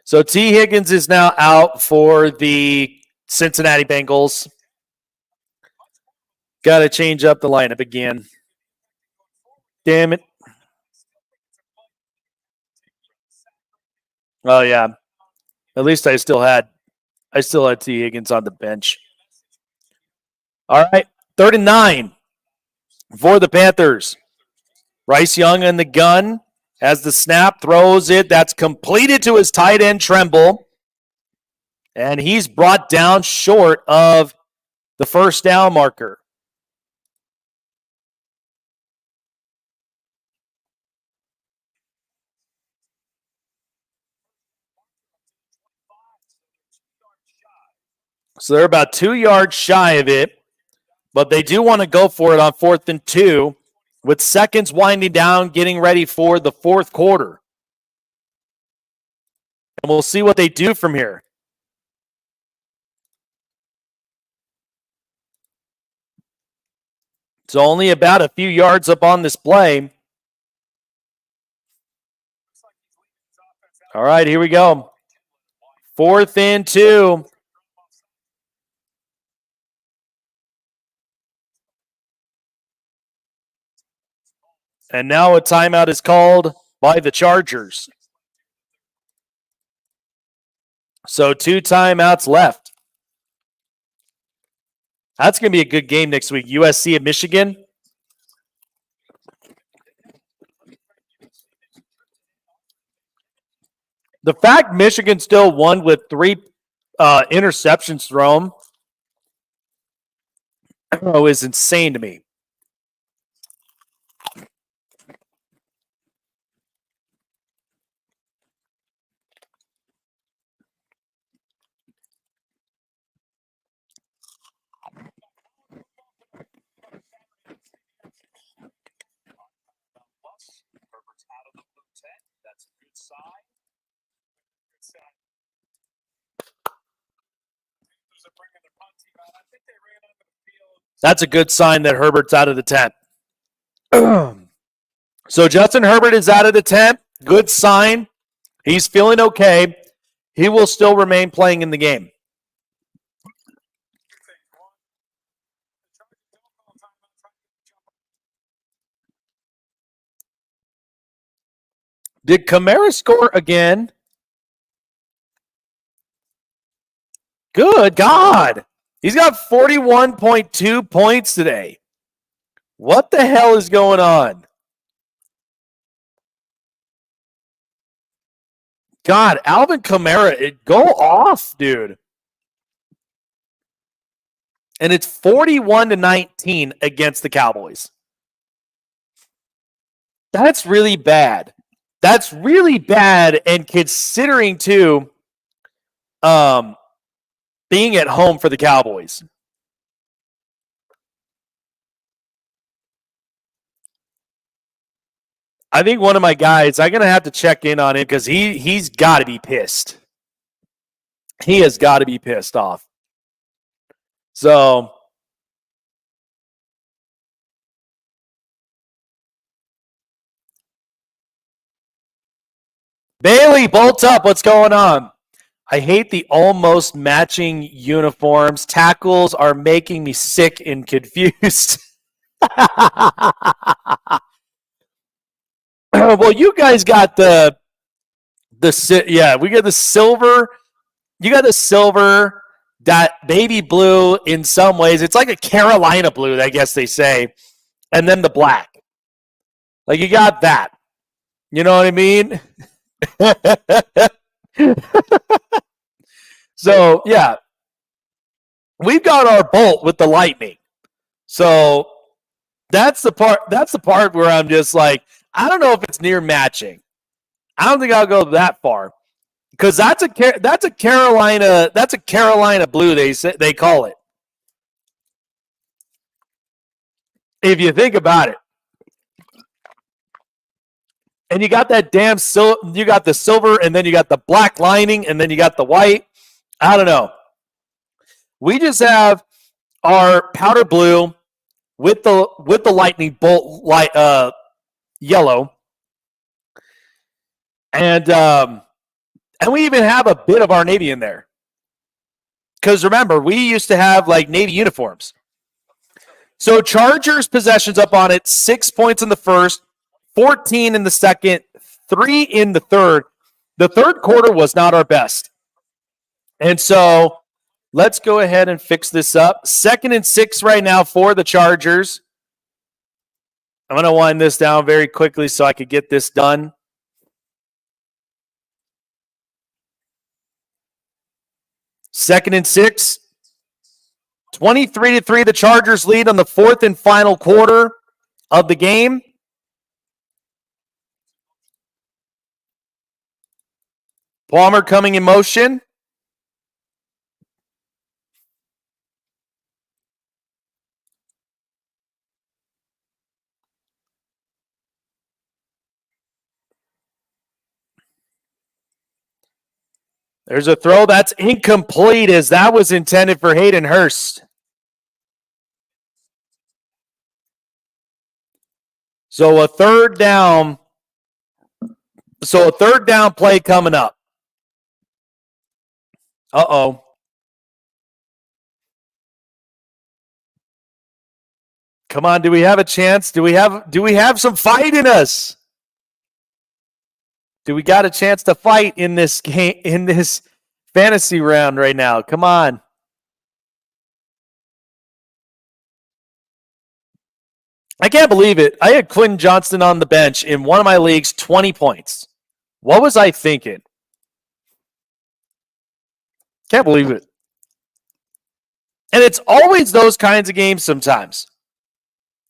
So T. Higgins is now out for the Cincinnati Bengals. Got to change up the lineup again. Damn it. Oh, yeah. At least I still had T. Higgins on the bench. All right. 3rd and 9 for the Panthers. Bryce Young in the gun as the snap throws it. That's completed to his tight end, Tremble. And he's brought down short of the 1st down marker. So they're about 2 yards shy of it, but they do want to go for it on 4th and 2 with seconds winding down, getting ready for the 4th quarter. And we'll see what they do from here. So only about a few yards up on this play. All right, here we go. 4th and 2. And now a timeout is called by the Chargers. So 2 timeouts left. That's going to be a good game next week. USC at Michigan. The fact Michigan still won with 3 interceptions thrown is insane to me. That's a good sign that Herbert's out of the tent. So Justin Herbert is out of the tent. Good sign. He's feeling okay. He will still remain playing in the game. Did Kamara score again? Good God. He's got 41.2 points today. What the hell is going on? God, Alvin Kamara, go off, dude. And it's 41-19 against the Cowboys. That's really bad. That's really bad, and considering, too, being at home for the Cowboys. I think one of my guys, I'm going to have to check in on him because he's got to be pissed. He has got to be pissed off. So, Bailey, bolt up. What's going on? I hate the almost matching uniforms. Tackles are making me sick and confused. Well, you guys got we got the silver You got the silver, that baby blue in some ways. It's like a Carolina blue, I guess they say. And then the black. Like you got that. You know what I mean? So, yeah. We've got our bolt with the lightning. So that's the part where I'm just like, I don't know if it's near matching. I don't think I'll go that far. Because that's a Carolina blue, they call it. If you think about it. And you got that damn you got the silver, and then you got the black lining, and then you got the white. I don't know. We just have our powder blue with the lightning bolt yellow, and we even have a bit of our navy in there. Because remember, we used to have like navy uniforms. So Chargers possessions up on it, 6 points in the first, 14 in the second, 3 in the third. The third quarter was not our best. And so let's go ahead and fix this up. 2nd and 6 right now for the Chargers. I'm going to wind this down very quickly so I could get this done. Second and 6. 23-3, the Chargers lead on the 4th and final quarter of the game. Palmer coming in motion. There's a throw that's incomplete as that was intended for Hayden Hurst. So a third down play coming up. Uh-oh. Come on, do we have a chance? Do we have some fight in us? Do we got a chance to fight in this game, in this fantasy round right now? Come on. I can't believe it. I had Quentin Johnston on the bench in one of my leagues, 20 points. What was I thinking? Can't believe it. And it's always those kinds of games sometimes.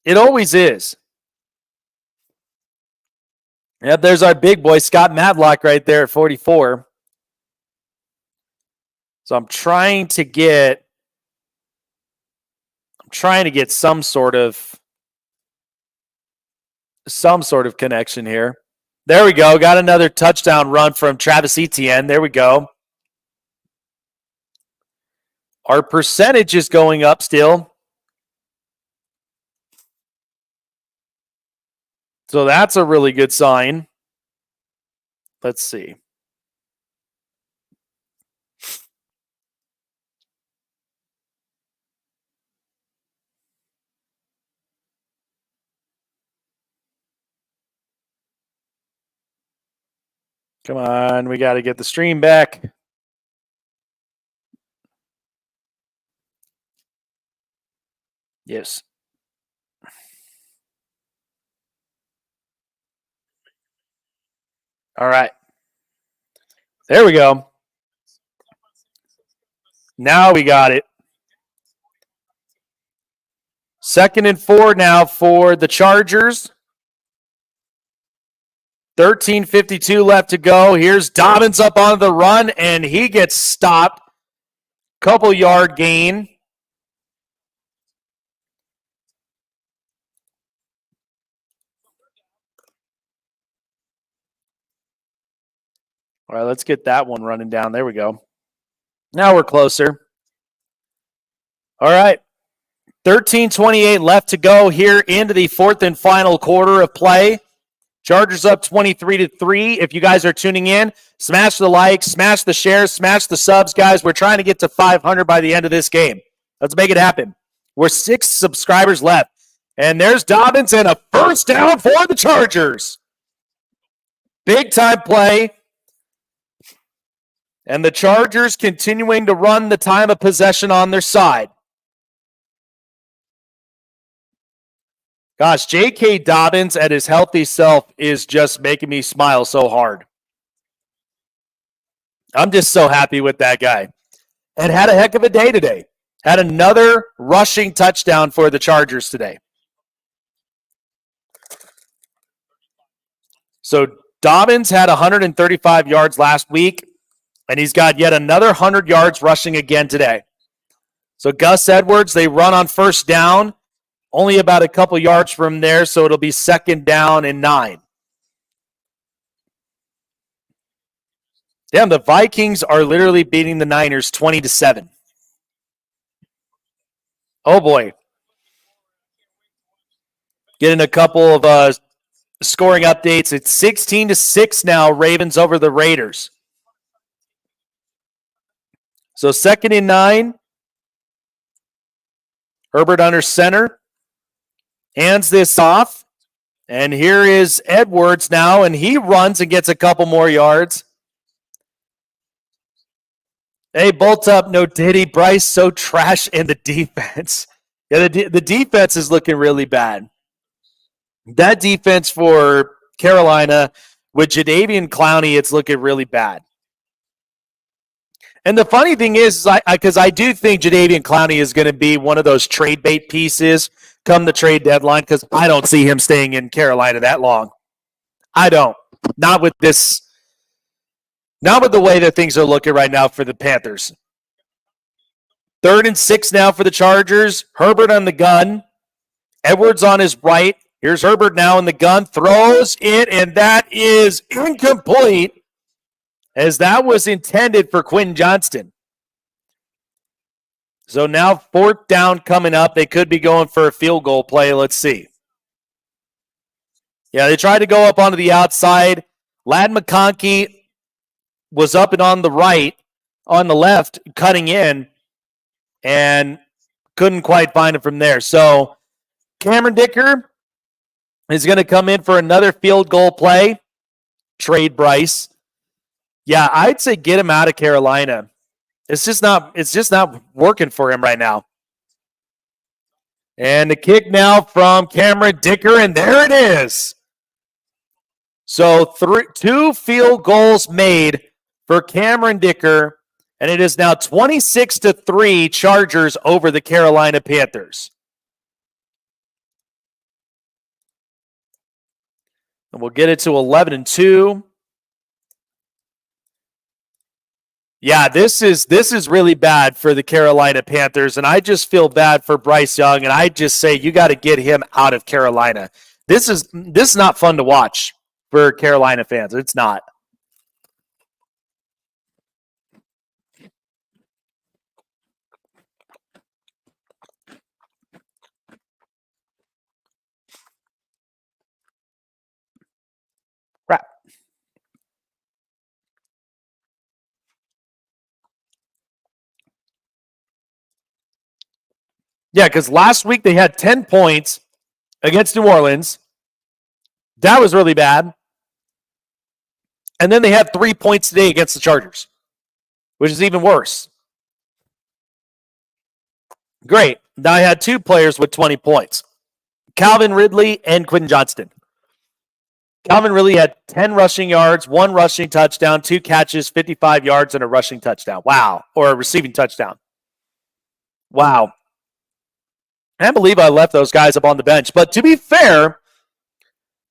It always is. Yep, there's our big boy, Scott Matlock, right there at 44. So I'm trying to get some sort of connection here. There we go. Got another touchdown run from Travis Etienne. There we go. Our percentage is going up still. So that's a really good sign. Let's see. Come on, we got to get the stream back. Yes. All right. There we go. Now we got it. 2nd and 4 now for the Chargers. 13:52 left to go. Here's Dobbins up on the run, and he gets stopped. Couple yard gain. All right, let's get that one running down. There we go. Now we're closer. All right. 13:28 left to go here into the 4th and final quarter of play. Chargers up 23-3. If you guys are tuning in, smash the like, smash the share, smash the subs, guys. We're trying to get to 500 by the end of this game. Let's make it happen. We're 6 subscribers left. And there's Dobbins and a first down for the Chargers. Big time play. And the Chargers continuing to run the time of possession on their side. Gosh, J.K. Dobbins at his healthy self is just making me smile so hard. I'm just so happy with that guy. And had a heck of a day today. Had another rushing touchdown for the Chargers today. So Dobbins had 135 yards last week, and he's got yet another 100 yards rushing again today. So Gus Edwards, they run on first down, only about a couple yards from there, so it'll be 2nd down and 9. Damn, the Vikings are literally beating the Niners 20-7. Oh boy. Getting a couple of scoring updates. It's 16-6 now, Ravens over the Raiders. So 2nd and 9. Herbert under center. Hands this off. And here is Edwards now, and he runs and gets a couple more yards. Hey, bolt up, no Diddy. Bryce so trash in the defense. Yeah, the defense is looking really bad. That defense for Carolina, with Jadeveon Clowney, it's looking really bad. And the funny thing is, because I do think Jadeveon Clowney is going to be one of those trade bait pieces come the trade deadline, because I don't see him staying in Carolina that long. I don't. Not with this. Not with the way that things are looking right now for the Panthers. 3rd and 6 now for the Chargers. Herbert on the gun. Edwards on his right. Here's Herbert now in the gun. Throws it, and that is incomplete, as that was intended for Quentin Johnston. So now 4th down coming up. They could be going for a field goal play. Let's see. Yeah, they tried to go up onto the outside. Ladd McConkey was up and on the left, cutting in, and couldn't quite find it from there. So Cameron Dicker is going to come in for another field goal play. Trade Bryce. Yeah, I'd say get him out of Carolina. It's just not working for him right now. And the kick now from Cameron Dicker, and there it is. So 2 field goals made for Cameron Dicker, and it is now 26-3 Chargers over the Carolina Panthers. And we'll get it to 11-2. Yeah, this is really bad for the Carolina Panthers, and I just feel bad for Bryce Young, and I just say you got to get him out of Carolina. This is not fun to watch for Carolina fans. It's not. Crap. Yeah, because last week they had 10 points against New Orleans. That was really bad. And then they had 3 points today against the Chargers, which is even worse. Great. Now I had 2 players with 20 points. Calvin Ridley and Quentin Johnston. Calvin Ridley had 10 rushing yards, 1 rushing touchdown, 2 catches, 55 yards, and a rushing touchdown. Wow. Or a receiving touchdown. Wow. I can't believe I left those guys up on the bench. But to be fair,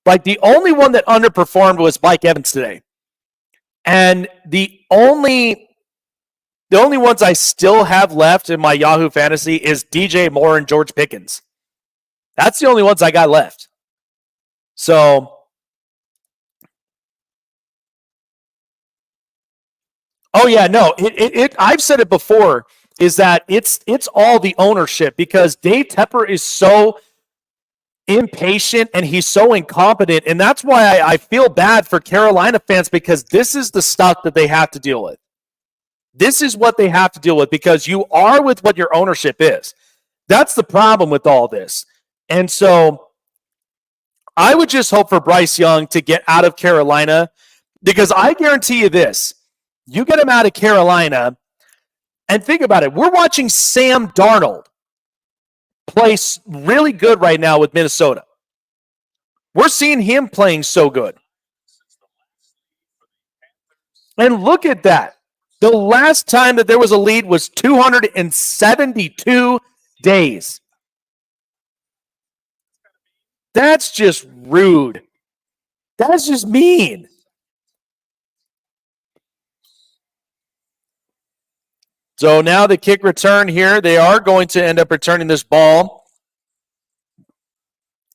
like the only one that underperformed was Mike Evans today. And the only ones I still have left in my Yahoo Fantasy is DJ Moore and George Pickens. That's the only ones I got left. So, oh yeah, no, I've said it before, is that it's all the ownership, because Dave Tepper is so impatient and he's so incompetent, and that's why I feel bad for Carolina fans, because this is the stuff that they have to deal with. This is what they have to deal with, because you are with what your ownership is. That's the problem with all this. And so I would just hope for Bryce Young to get out of Carolina, because I guarantee you this. You get him out of Carolina, and think about it. We're watching Sam Darnold play really good right now with Minnesota. We're seeing him playing so good. And look at that. The last time that there was a lead was 272 days. That's just rude. That's just mean. So now the kick return here, they are going to end up returning this ball.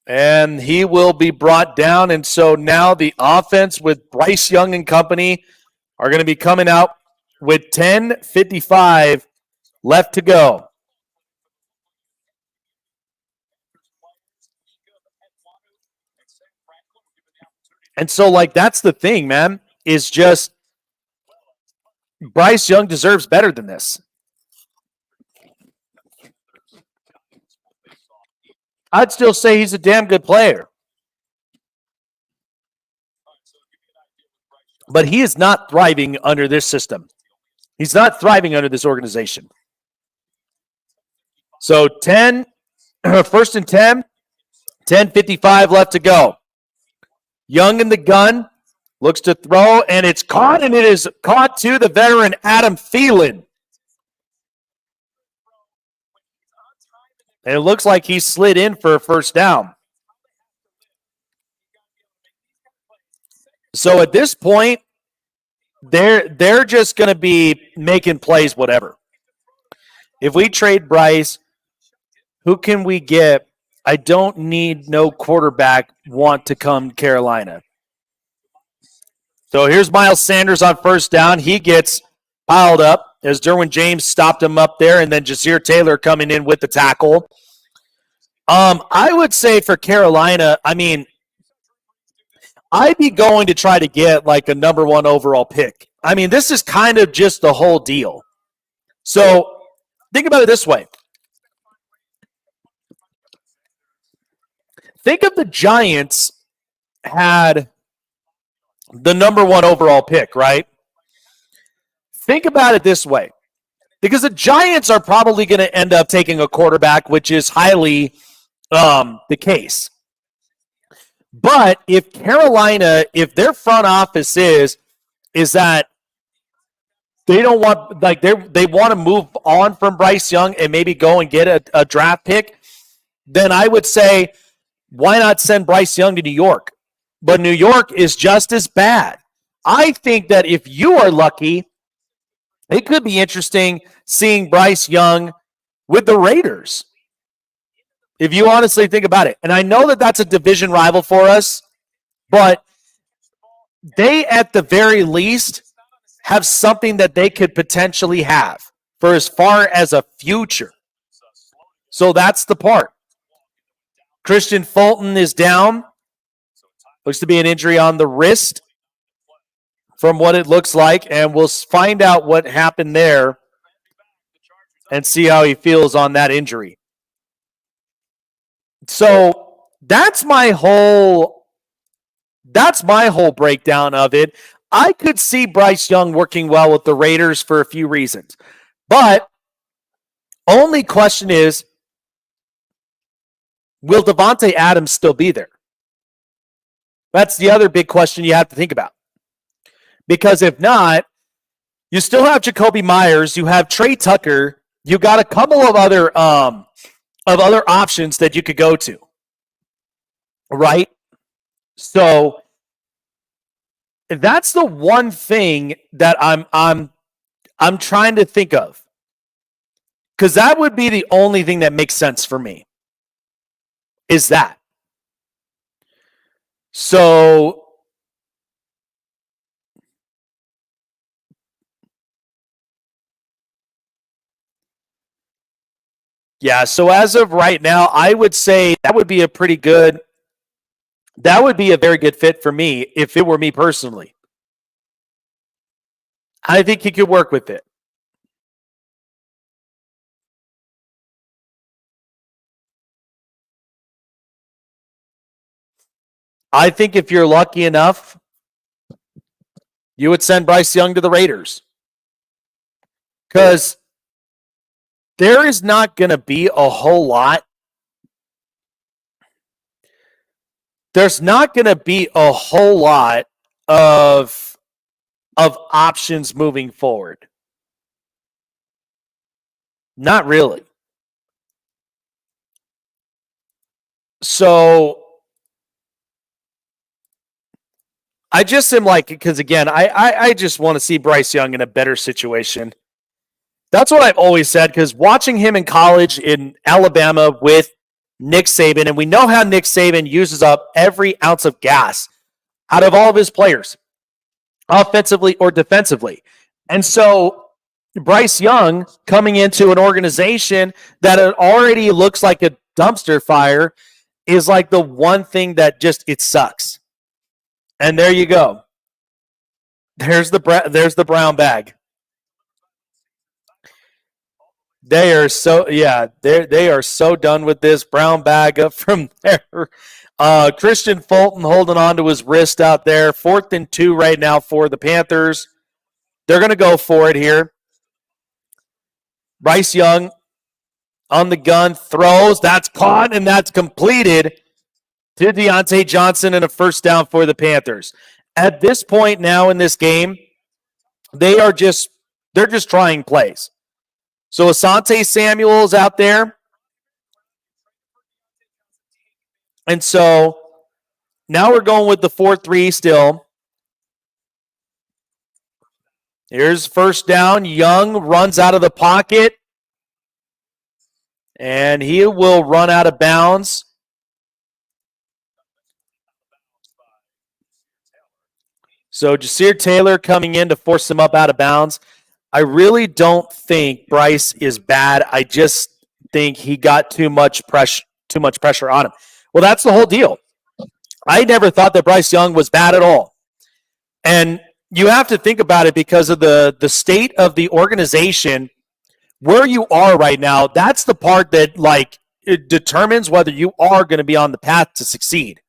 And he will be brought down. And so now the offense with Bryce Young and company are going to be coming out with 10:55 left to go. And so, like, that's the thing, man, is just Bryce Young deserves better than this. I'd still say he's a damn good player. But he is not thriving under this system. He's not thriving under this organization. So 1st and 10, 10:55 left to go. Young in the gun, looks to throw, and it's caught, and it is caught to the veteran Adam Thielen. And it looks like he slid in for a first down. So at this point, they're just going to be making plays whatever. If we trade Bryce, who can we get? I don't need no quarterback want to come Carolina. So here's Miles Sanders on first down. He gets piled up as Derwin James stopped him up there, and then Ja'Sir Taylor coming in with the tackle. I would say for Carolina, I mean, I'd be going to try to get like a number 1 overall pick. I mean, this is kind of just the whole deal. So think about it this way. Think if the Giants had the number 1 overall pick, right? Think about it this way. Because the Giants are probably going to end up taking a quarterback, which is highly the case. But if Carolina, if their front office is that they don't want, like they want to move on from Bryce Young and maybe go and get a draft pick, then I would say, why not send Bryce Young to New York? But New York is just as bad. I think that if you are lucky, it could be interesting seeing Bryce Young with the Raiders. If you honestly think about it. And I know that that's a division rival for us, but they at the very least have something that they could potentially have for as far as a future. So that's the part. Christian Fulton is down. Looks to be an injury on the wrist from what it looks like. And we'll find out what happened there and see how he feels on that injury. So that's my whole breakdown of it. I could see Bryce Young working well with the Raiders for a few reasons. But only question is, will Devontae Adams still be there? That's the other big question you have to think about. Because if not, you still have Jacoby Myers, you have Trey Tucker, you got a couple of other options that you could go to. Right? So that's the one thing that I'm trying to think of. Because that would be the only thing that makes sense for me. Is that. So yeah, so as of right now, I would say that would be a very good fit for me if it were me personally. I think he could work with it. I think if you're lucky enough, you would send Bryce Young to the Raiders. Because there is not going to be a whole lot. There's not going to be a whole lot of options moving forward. Not really. So I just am like, because again, I just want to see Bryce Young in a better situation. That's what I've always said, because watching him in college in Alabama with Nick Saban, and we know how Nick Saban uses up every ounce of gas out of all of his players, offensively or defensively. And so Bryce Young coming into an organization that it already looks like a dumpster fire is like the one thing that just, it sucks. And there you go. There's the brown bag. They are so they are so done with this brown bag up from there. Christian Fulton holding on to his wrist out there. 4th and 2 right now for the Panthers. They're going to go for it here. Bryce Young on the gun, throws. That's caught, and that's completed to Deontay Johnson, and a first down for the Panthers. At this point now in this game, they're just trying plays. So Asante Samuel's out there. And so now we're going with the 4-3 still. Here's first down. Young runs out of the pocket. And he will run out of bounds. So Jasir Taylor coming in to force him up out of bounds. I really don't think Bryce is bad. I just think he got too much pressure on him. Well, that's the whole deal. I never thought that Bryce Young was bad at all. And you have to think about it because of the state of the organization, where you are right now. That's the part that, like, it determines whether you are going to be on the path to succeed.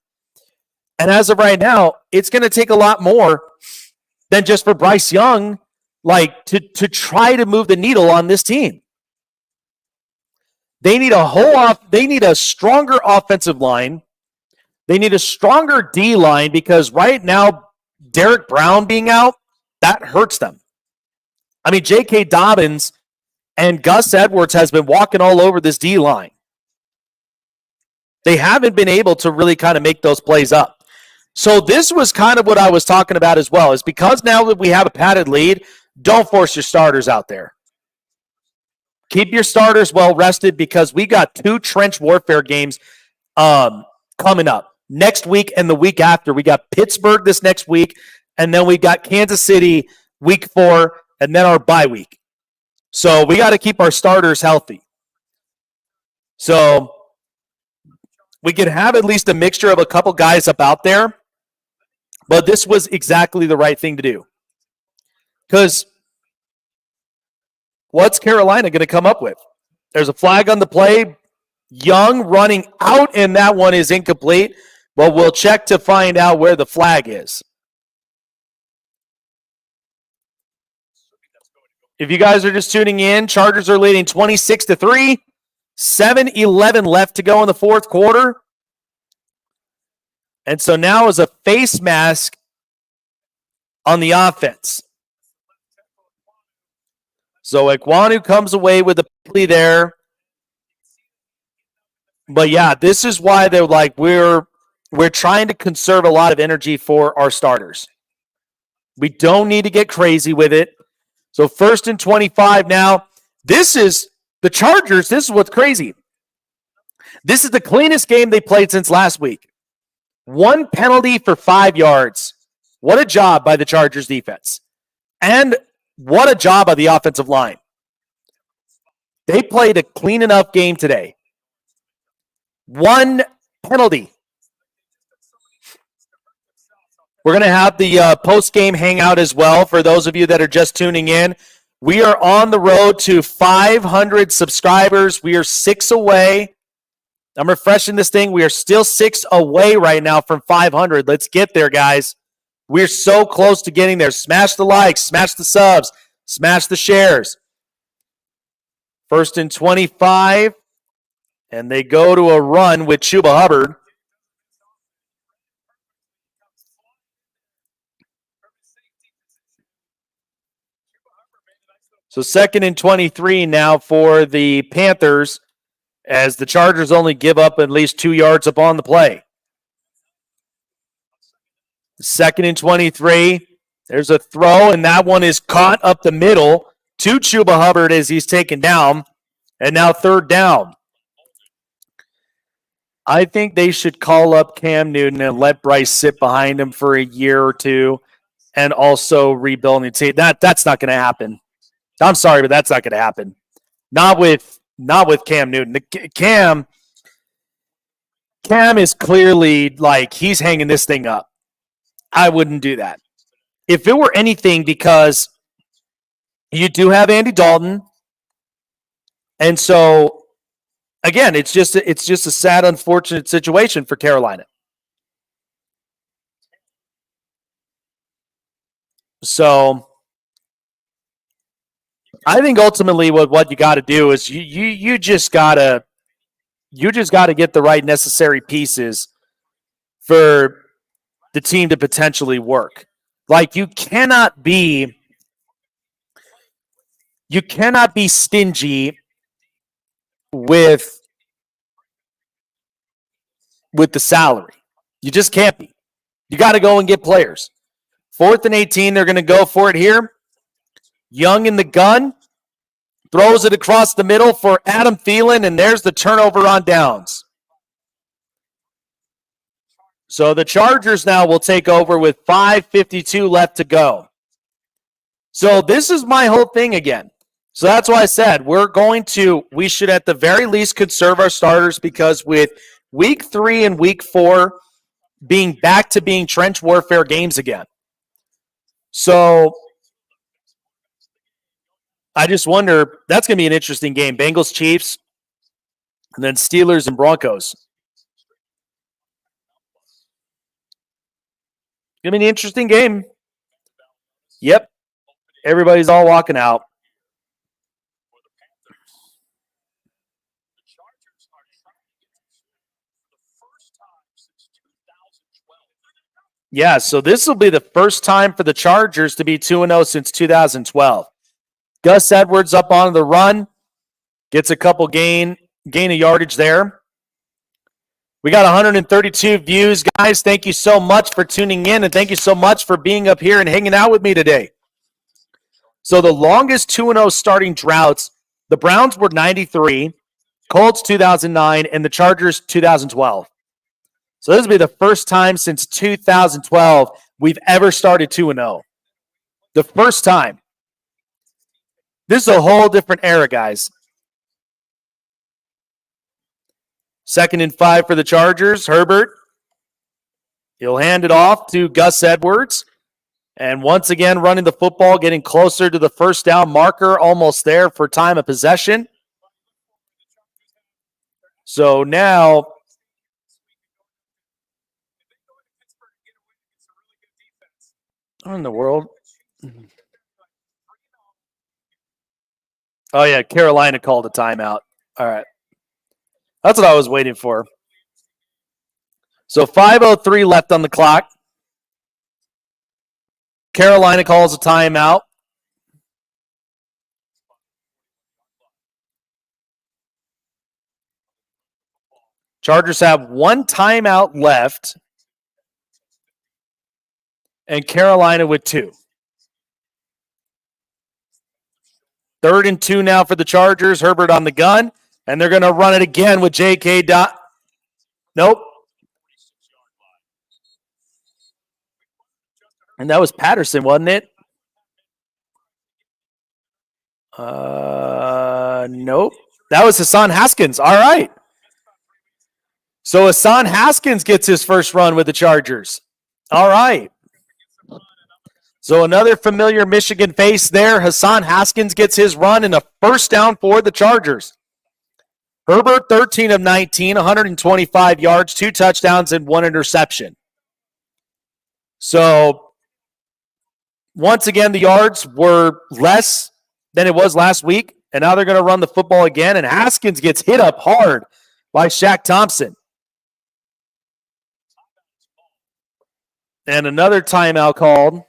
And as of right now, it's going to take a lot more than just for Bryce Young, like, to try to move the needle on this team. They need they need a stronger offensive line. They need a stronger D line, because right now, Derek Brown being out, that hurts them. I mean, J.K. Dobbins and Gus Edwards has been walking all over this D line. They haven't been able to really kind of make those plays up. So this was kind of what I was talking about as well, is because now that we have a padded lead, don't force your starters out there. Keep your starters well rested, because we got 2 trench warfare games coming up next week and the week after. We got Pittsburgh this next week, and then we got Kansas City week 4, and then our bye week. So we got to keep our starters healthy. So we can have at least a mixture of a couple guys up out there, but this was exactly the right thing to do. Because what's Carolina going to come up with? There's a flag on the play. Young running out, and that one is incomplete. But we'll check to find out where the flag is. If you guys are just tuning in, Chargers are leading 26-3. 7:11 left to go in the fourth quarter. And so now is a face mask on the offense. So Ekwonu comes away with a play there. But yeah, this is why they're like, we're trying to conserve a lot of energy for our starters. We don't need to get crazy with it. So 1st and 25 now. This is the Chargers. This is what's crazy. This is the cleanest game they played since last week. 1 penalty for 5 yards. What a job by the Chargers defense. And what a job by the offensive line. They played a clean enough game today. 1 penalty. We're going to have the post-game hangout as well for those of you that are just tuning in. We are on the road to 500 subscribers. We are 6 away. I'm refreshing this thing. We are still 6 away right now from 500. Let's get there, guys. We're so close to getting there. Smash the likes, smash the subs, smash the shares. First and 25. And they go to a run with Chuba Hubbard. So second and 23 now for the Panthers, as the Chargers only give up at least 2 yards upon the play. Second and 23. There's a throw, and that one is caught up the middle to Chuba Hubbard as he's taken down. And now third down. I think they should call up Cam Newton and let Bryce sit behind him for a year or two and also rebuild the team. That's not going to happen. I'm sorry, but that's not going to happen. Not with Cam Newton. Cam is clearly like he's hanging this thing up. I wouldn't do that. If it were anything, because you do have Andy Dalton, and so again, it's just a sad, unfortunate situation for Carolina. So I think ultimately what you got to do is you just gotta get the right necessary pieces for the team to potentially work. Like you cannot be stingy with the salary. You just can't be. You got to go and get players. 4th and 18, they're going to go for it here. Young in the gun, throws it across the middle for Adam Thielen, and there's the turnover on downs. So the Chargers now will take over with 5:52 left to go. So this is my whole thing again. So that's why I said we should at the very least conserve our starters, because with week 3 and week 4 being back to being trench warfare games again. So I just wonder, that's going to be an interesting game. Bengals, Chiefs, and then Steelers and Broncos. Going to be an interesting game. Yep. Everybody's all walking out. Yeah, so this will be the first time for the Chargers to be 2-0 since 2012. Gus Edwards up on the run. Gets a couple gain of yardage there. We got 132 views, guys. Thank you so much for tuning in, and thank you so much for being up here and hanging out with me today. So the longest 2-0 starting droughts, the Browns were 93, Colts 2009, and the Chargers 2012. So this will be the first time since 2012 we've ever started 2-0. The first time. This is a whole different era, guys. 2nd and 5 for the Chargers. Herbert. He'll hand it off to Gus Edwards. And once again, running the football, getting closer to the first down marker, almost there for time of possession. So now, what in the world? Oh, yeah, Carolina called a timeout. All right. That's what I was waiting for. So 5:03 left on the clock. Carolina calls a timeout. Chargers have one timeout left, and Carolina with 2. 3rd and 2 now for the Chargers. Herbert on the gun, and they're going to run it again with J.K. Nope. And that was Patterson, wasn't it? Nope. That was Hassan Haskins. All right. So Hassan Haskins gets his first run with the Chargers. All right. So another familiar Michigan face there. Hassan Haskins gets his run and a first down for the Chargers. Herbert, 13 of 19, 125 yards, 2 touchdowns, and 1 interception. So once again, the yards were less than it was last week. And now they're going to run the football again, and Haskins gets hit up hard by Shaq Thompson. And another timeout called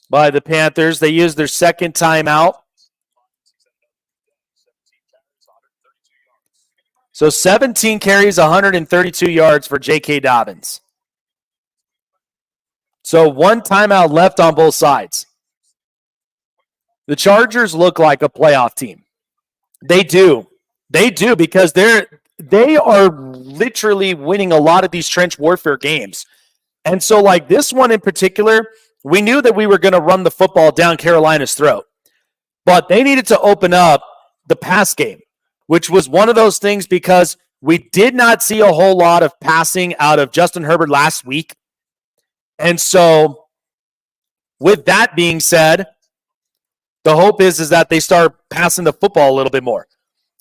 by the Panthers. They used their second timeout. So 17 carries, 132 yards for J.K. Dobbins. So one timeout left on both sides. The Chargers look like a playoff team. They do. They do, because they are literally winning a lot of these trench warfare games. And so, like this one in particular, we knew that we were going to run the football down Carolina's throat. But they needed to open up the pass game, which was one of those things because we did not see a whole lot of passing out of Justin Herbert last week. And so, with that being said, the hope is that they start passing the football a little bit more.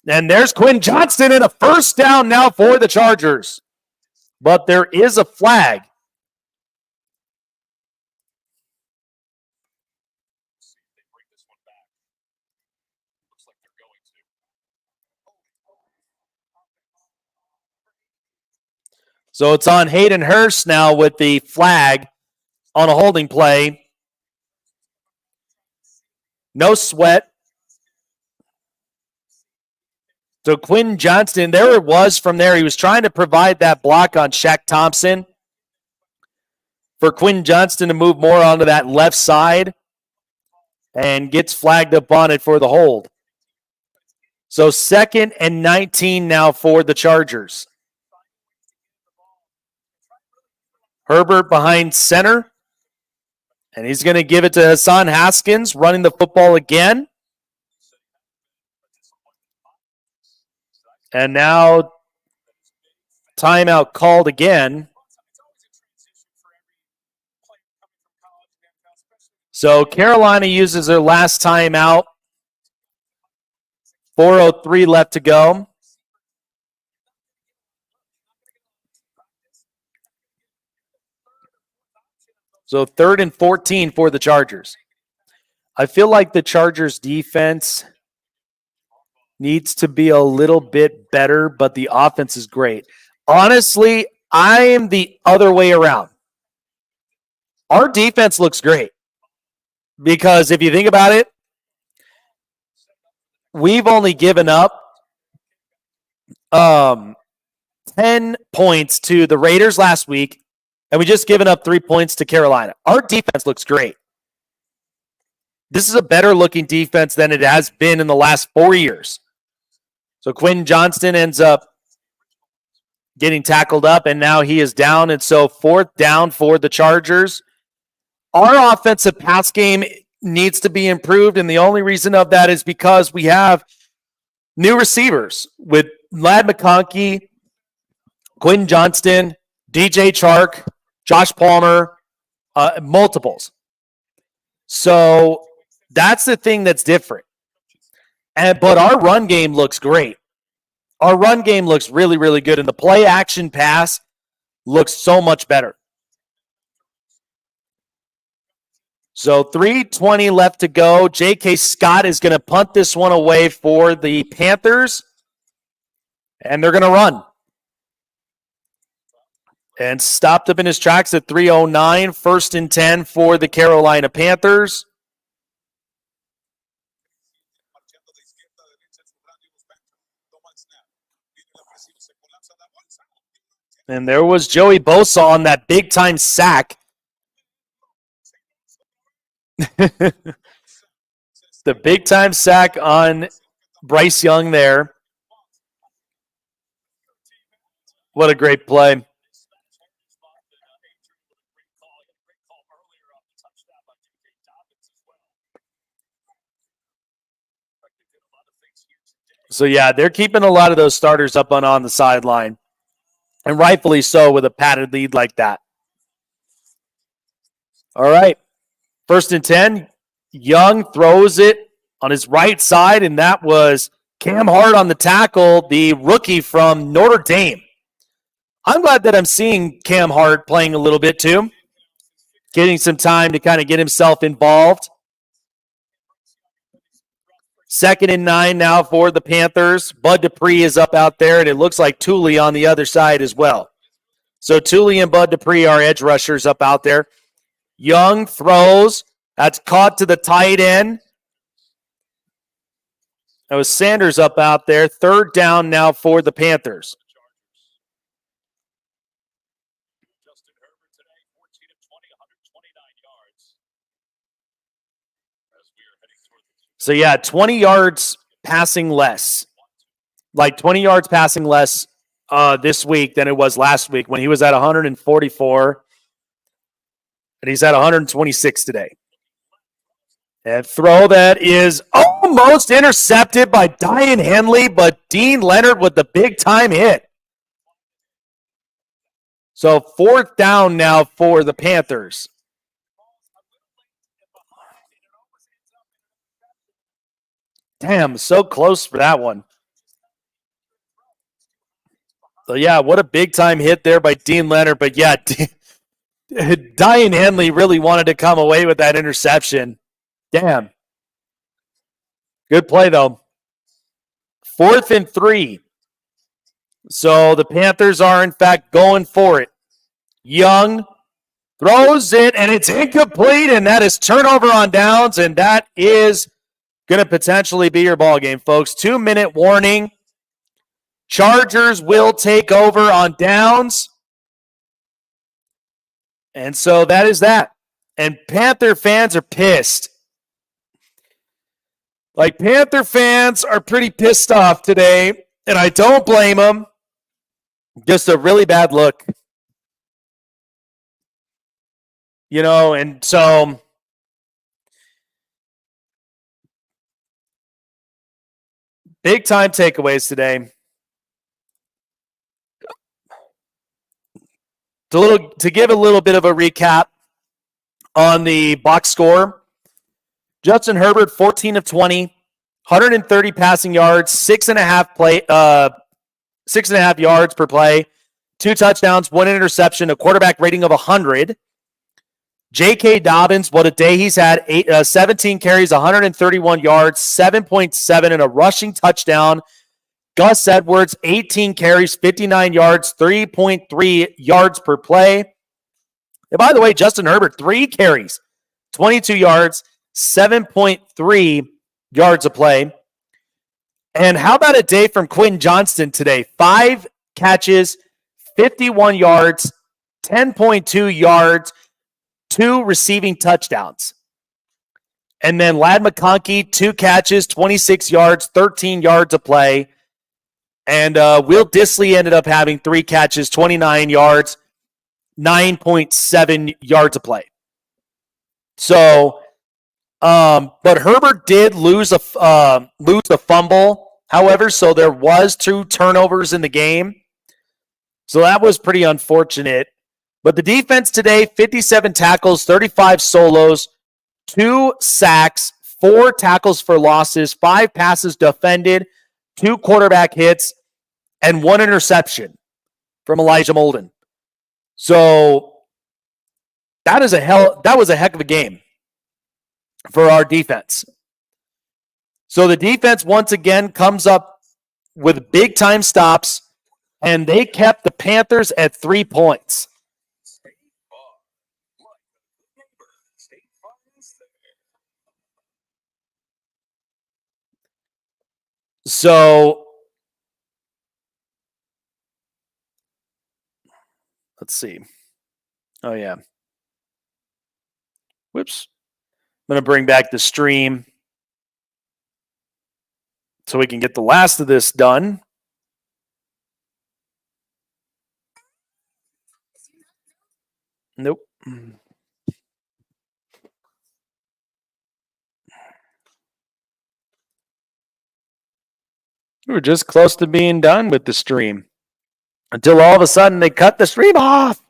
And there's Quinn Johnston in a first down now for the Chargers. But there is a flag. So it's on Hayden Hurst now with the flag on a holding play. No sweat. So Quinn Johnston, there it was from there. He was trying to provide that block on Shaq Thompson for Quinn Johnston to move more onto that left side and gets flagged up on it for the hold. So 2nd and 19 now for the Chargers. Herbert behind center. And he's going to give it to Hassan Haskins, running the football again. And now timeout called again. So Carolina uses their last timeout. 4:03 left to go. So 3rd and 14 for the Chargers. I feel like the Chargers defense needs to be a little bit better, but the offense is great. Honestly, I am the other way around. Our defense looks great because if you think about it, we've only given up 10 points to the Raiders last week, and we just given up 3 points to Carolina. Our defense looks great. This is a better looking defense than it has been in the last 4 years. So Quinn Johnston ends up getting tackled up, and now he is down. And so 4th down for the Chargers. Our offensive pass game needs to be improved, and the only reason of that is because we have new receivers with Ladd McConkey, Quinn Johnston, DJ Chark, Josh Palmer, multiples. So that's the thing that's different. But our run game looks great. Our run game looks really, really good. And the play action pass looks so much better. So 3:20 left to go. J.K. Scott is going to punt this one away for the Panthers. And they're going to run. And stopped up in his tracks at 3:09. 1st and 10 for the Carolina Panthers. And there was Joey Bosa on that big-time sack. The big-time sack on Bryce Young there. What a great play. So, yeah, they're keeping a lot of those starters up on the sideline. And rightfully so with a padded lead like that. All right. 1st and 10. Young throws it on his right side, and that was Cam Hart on the tackle, the rookie from Notre Dame. I'm glad that I'm seeing Cam Hart playing a little bit too. Getting some time to kind of get himself involved. 2nd and 9 now for the Panthers. Bud Dupree is up out there, and it looks like Thule on the other side as well. So Thule and Bud Dupree are edge rushers up out there. Young throws. That's caught to the tight end. That was Sanders up out there. 3rd down now for the Panthers. Justin Herbert today, 14 of 20, 129 yards. As we are heading toward the So, yeah, 20 yards passing less. Like 20 yards passing less this week than it was last week when he was at 144. And he's at 126 today. And throw that is almost intercepted by Diane Henley, but Dean Leonard with the big-time hit. So 4th down now for the Panthers. Damn, so close for that one. So, yeah, what a big-time hit there by Dean Leonard. But, yeah, Diane Henley really wanted to come away with that interception. Damn. Good play, though. 4th and 3. So the Panthers are, in fact, going for it. Young throws it, and it's incomplete, and that is turnover on downs, and that is going to potentially be your ball game, folks. 2-minute warning. Chargers will take over on downs. And so that is that. And Panther fans are pissed. Like, Panther fans are pretty pissed off today, and I don't blame them. Just a really bad look. You know, and so big time takeaways today. To give a little bit of a recap on the box score, Justin Herbert, 14 of 20, 130 passing yards, 6.5 yards per play, 2 touchdowns, 1 interception, a quarterback rating of 100. J.K. Dobbins, what a day he's had, 17 carries, 131 yards, 7.7 and a rushing touchdown. Gus Edwards, 18 carries, 59 yards, 3.3 yards per play. And by the way, Justin Herbert, 3 carries, 22 yards, 7.3 yards a play. And how about a day from Quentin Johnston today? 5 catches, 51 yards, 10.2 yards, 2 receiving touchdowns. And then Ladd McConkey, 2 catches, 26 yards, 13 yards a play. And Will Dissly ended up having 3 catches, 29 yards, 9.7 yards a play. So, but Herbert did lose a fumble, however, so there was 2 turnovers in the game. So that was pretty unfortunate. But the defense today, 57 tackles, 35 solos, 2 sacks, 4 tackles for losses, 5 passes defended, 2 quarterback hits, and 1 interception from Elijah Molden. So that was a heck of a game for our defense. So the defense once again comes up with big time stops, and they kept the Panthers at 3 points. So let's see. Oh, yeah. Whoops. I'm going to bring back the stream so we can get the last of this done. Nope. We were just close to being done with the stream until all of a sudden they cut the stream off.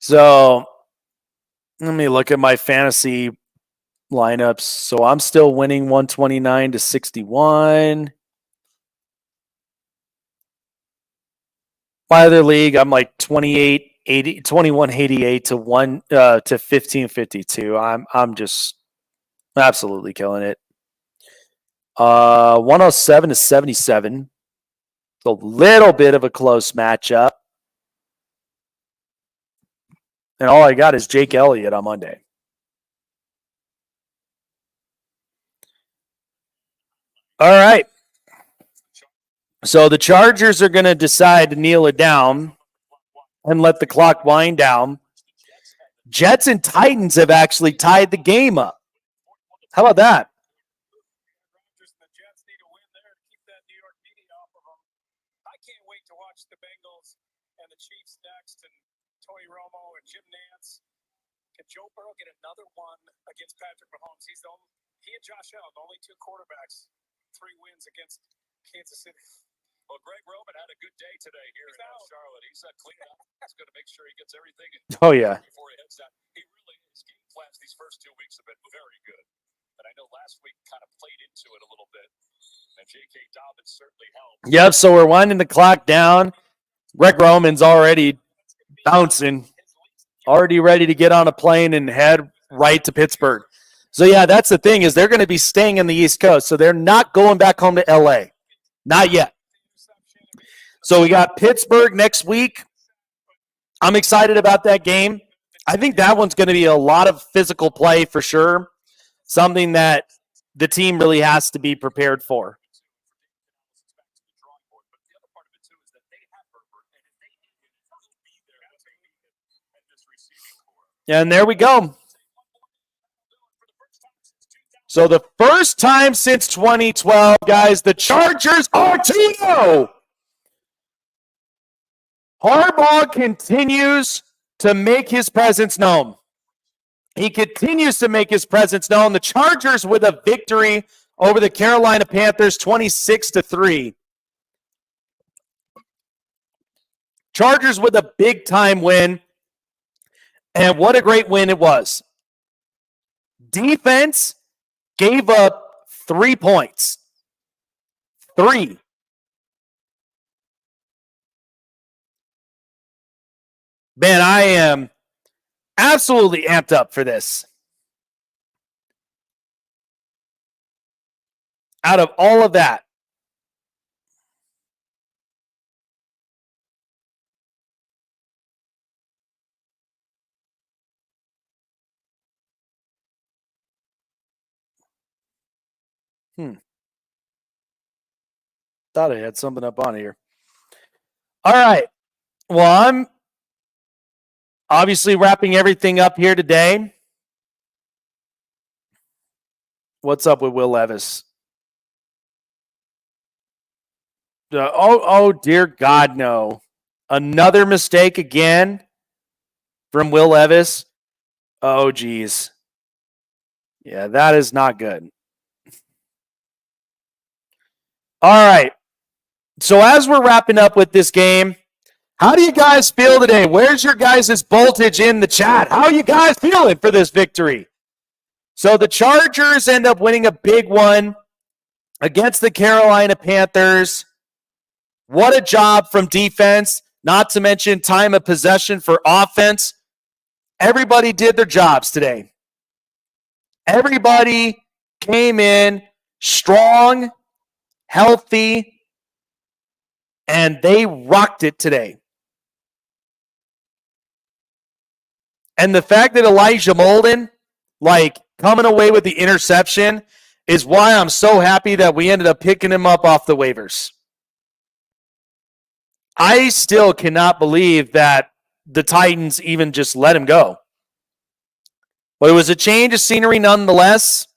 So let me look at my fantasy lineups. So I'm still winning 129-61. My other league, I'm like 2188 to 1552. I'm just absolutely killing it. 107-77. It's a little bit of a close matchup. And all I got is Jake Elliott on Monday. All right. So the Chargers are going to decide to kneel it down and let the clock wind down. Jets and Titans have actually tied the game up. How about that? The Jets need a win there to keep that New York media off of them. I can't wait to watch the Bengals and the Chiefs next, and Tony Romo and Jim Nantz. Can Joe Burrow get another one against Patrick Mahomes? He and Josh Allen, the only two quarterbacks, 3 wins against Kansas City. Well, Greg Roman had a good day today here in Charlotte. He's cleaned up. He's going to make sure he gets everything Oh, yeah. before he heads out. He really, his game plans these first 2 weeks have been very good. But I know last week kind of played into it a little bit. And J.K. Dobbins certainly helped. Yep, so we're winding the clock down. Greg Roman's already bouncing, already ready to get on a plane and head right to Pittsburgh. So, yeah, that's the thing is they're going to be staying in the East Coast. So they're not going back home to L.A. Not yet. So we got Pittsburgh next week. I'm excited about that game. I think that one's going to be a lot of physical play for sure. Something that the team really has to be prepared for. And there we go. So the first time since 2012, guys, the Chargers are 2-0. Harbaugh continues to make his presence known. He continues to make his presence known. The Chargers with a victory over the Carolina Panthers, 26-3. Chargers with a big-time win. And what a great win it was. Defense gave up 3 points. 3. Man, I am absolutely amped up for this. Out of all of that, thought I had something up on here. All right. Well, I'm obviously wrapping everything up here today. What's up with Will Levis? Oh, dear God, no. Another mistake again from Will Levis. Oh, geez. Yeah, that is not good. All right. So as we're wrapping up with this game, how do you guys feel today? Where's your guys' voltage in the chat? How are you guys feeling for this victory? So the Chargers end up winning a big one against the Carolina Panthers. What a job from defense, not to mention time of possession for offense. Everybody did their jobs today. Everybody came in strong, healthy, and they rocked it today. And the fact that Elijah Molden, coming away with the interception is why I'm so happy that we ended up picking him up off the waivers. I still cannot believe that the Titans even just let him go. But it was a change of scenery nonetheless.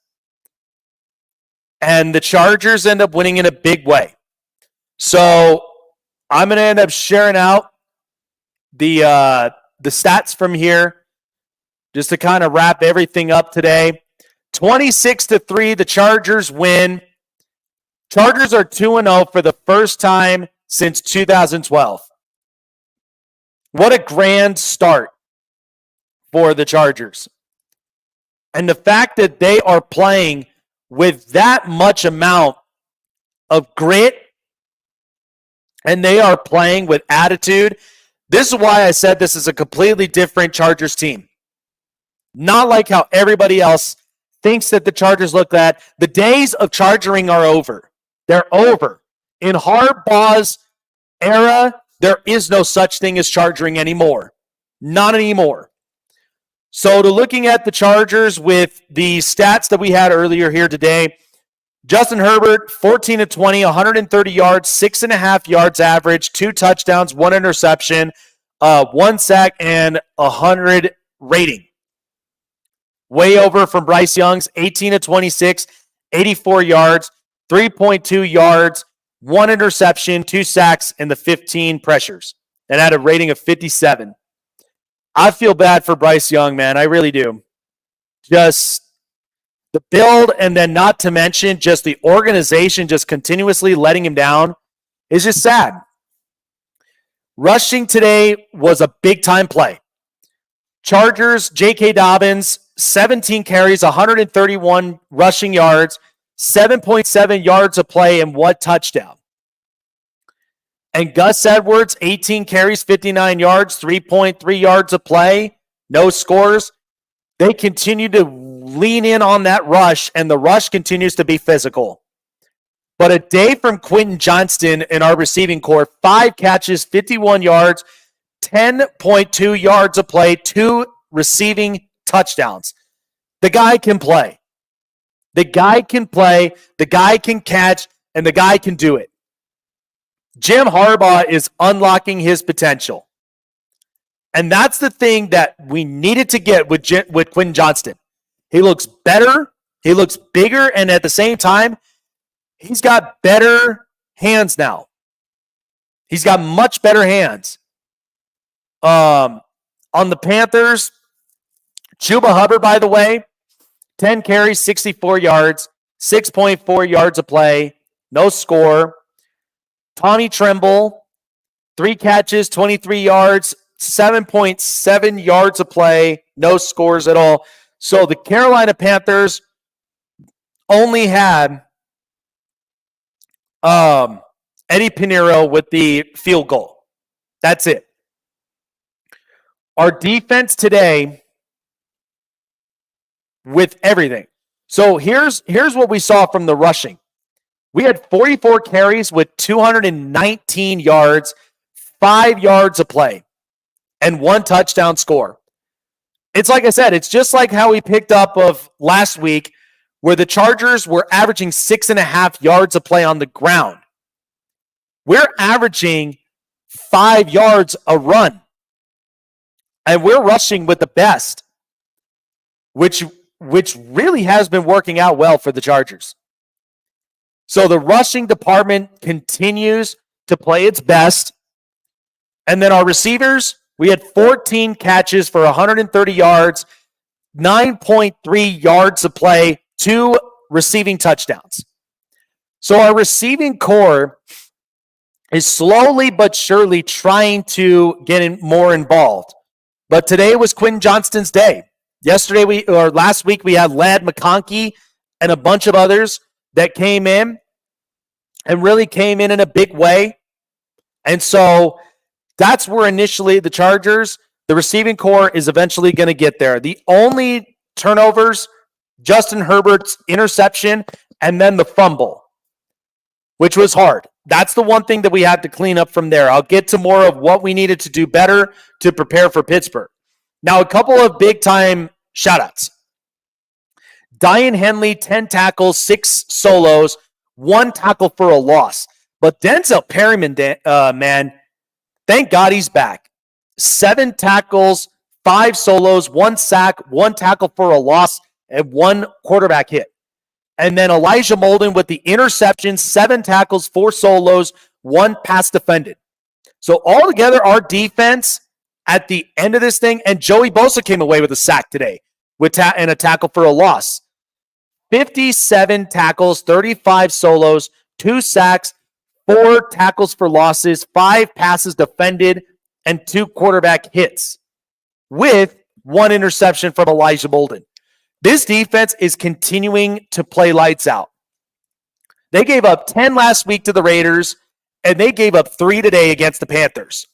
And the Chargers end up winning in a big way. So I'm going to end up sharing out the stats from here just to kind of wrap everything up today. 26-3, the Chargers win. Chargers are 2-0 for the first time since 2012. What a grand start for the Chargers. And the fact that they are playing with that much amount of grit and they are playing with attitude, this is why I said this is a completely different Chargers team. Not like how everybody else thinks that the Chargers look that. The days of charging are over. They're over. In Harbaugh's era, there is no such thing as charging anymore. Not anymore. So to looking at the Chargers with the stats that we had earlier here today, Justin Herbert, 14 of 20, 130 yards, 6.5 yards average, 2 touchdowns, 1 interception, 1 sack, and 100 rating. Way over from Bryce Young's 18 of 26, 84 yards, 3.2 yards, 1 interception, 2 sacks, and the 15 pressures, and had a rating of 57. I feel bad for Bryce Young, man. I really do. Just the build, and then not to mention just the organization just continuously letting him down is just sad. Rushing today was a big-time play. Chargers, J.K. Dobbins, 17 carries, 131 rushing yards, 7.7 yards a play, and 1 touchdown. And Gus Edwards, 18 carries, 59 yards, 3.3 yards a play, no scores. They continue to lean in on that rush, and the rush continues to be physical. But a day from Quentin Johnston in our receiving core, 5 catches, 51 yards, 10.2 yards a play, 2 receiving touchdowns. The guy can play. The guy can play, the guy can catch, and the guy can do it. Jim Harbaugh is unlocking his potential. And that's the thing that we needed to get with Quentin Johnston. He looks better, he looks bigger, and at the same time, he's got better hands now. He's got much better hands. On the Panthers, Chuba Hubbard, by the way, 10 carries, 64 yards, 6.4 yards a play, no score. Tommy Tremble, 3 catches, 23 yards, 7.7 yards a play, no scores at all. So the Carolina Panthers only had Eddie Pinheiro with the field goal. That's it. Our defense today with everything. So here's what we saw from the rushing. We had 44 carries with 219 yards, 5 yards a play, and 1 touchdown score. It's like I said, it's just like how we picked up of last week where the Chargers were averaging 6.5 yards a play on the ground. We're averaging 5 yards a run. And we're rushing with the best, which really has been working out well for the Chargers. So the rushing department continues to play its best. And then our receivers, we had 14 catches for 130 yards, 9.3 yards a play, 2 receiving touchdowns. So our receiving core is slowly but surely trying to get more involved. But today was Quentin Johnston's day. Last week we had Ladd McConkey and a bunch of others that came in and really came in a big way. And so that's where initially the Chargers, the receiving core is eventually going to get there. The only turnovers, Justin Herbert's interception, and then the fumble, which was hard. That's the one thing that we had to clean up from there. I'll get to more of what we needed to do better to prepare for Pittsburgh. Now, a couple of big-time shout-outs. Diane Henley, 10 tackles, 6 solos, 1 tackle for a loss. But Denzel Perryman, man, thank God he's back. 7 tackles, 5 solos, 1 sack, 1 tackle for a loss, and 1 quarterback hit. And then Elijah Molden with the interception, 7 tackles, 4 solos, 1 pass defended. So altogether, our defense at the end of this thing, and Joey Bosa came away with a sack today and a tackle for a loss. 57 tackles, 35 solos, 2 sacks, 4 tackles for losses, 5 passes defended, and 2 quarterback hits with 1 interception from Elijah Molden. This defense is continuing to play lights out. They gave up 10 last week to the Raiders, and they gave up 3 today against the Panthers.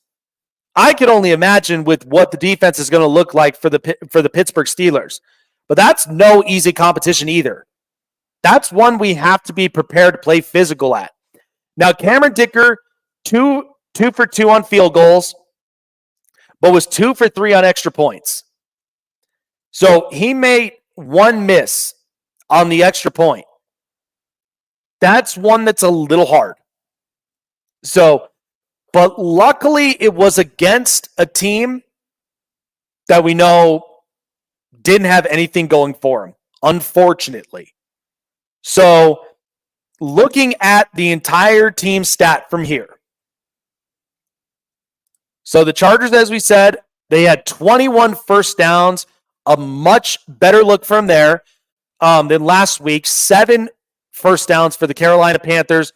I can only imagine with what the defense is going to look like for the Pittsburgh Steelers. But that's no easy competition either. That's one we have to be prepared to play physical at. Now, Cameron Dicker, two for 2 on field goals, but was 2 for 3 on extra points. So he made one miss on the extra point. That's one that's a little hard. So, but luckily it was against a team that we know didn't have anything going for him, unfortunately. So, looking at the entire team stat from here. So, the Chargers, as we said, they had 21 first downs, a much better look from there than last week. 7 first downs for the Carolina Panthers.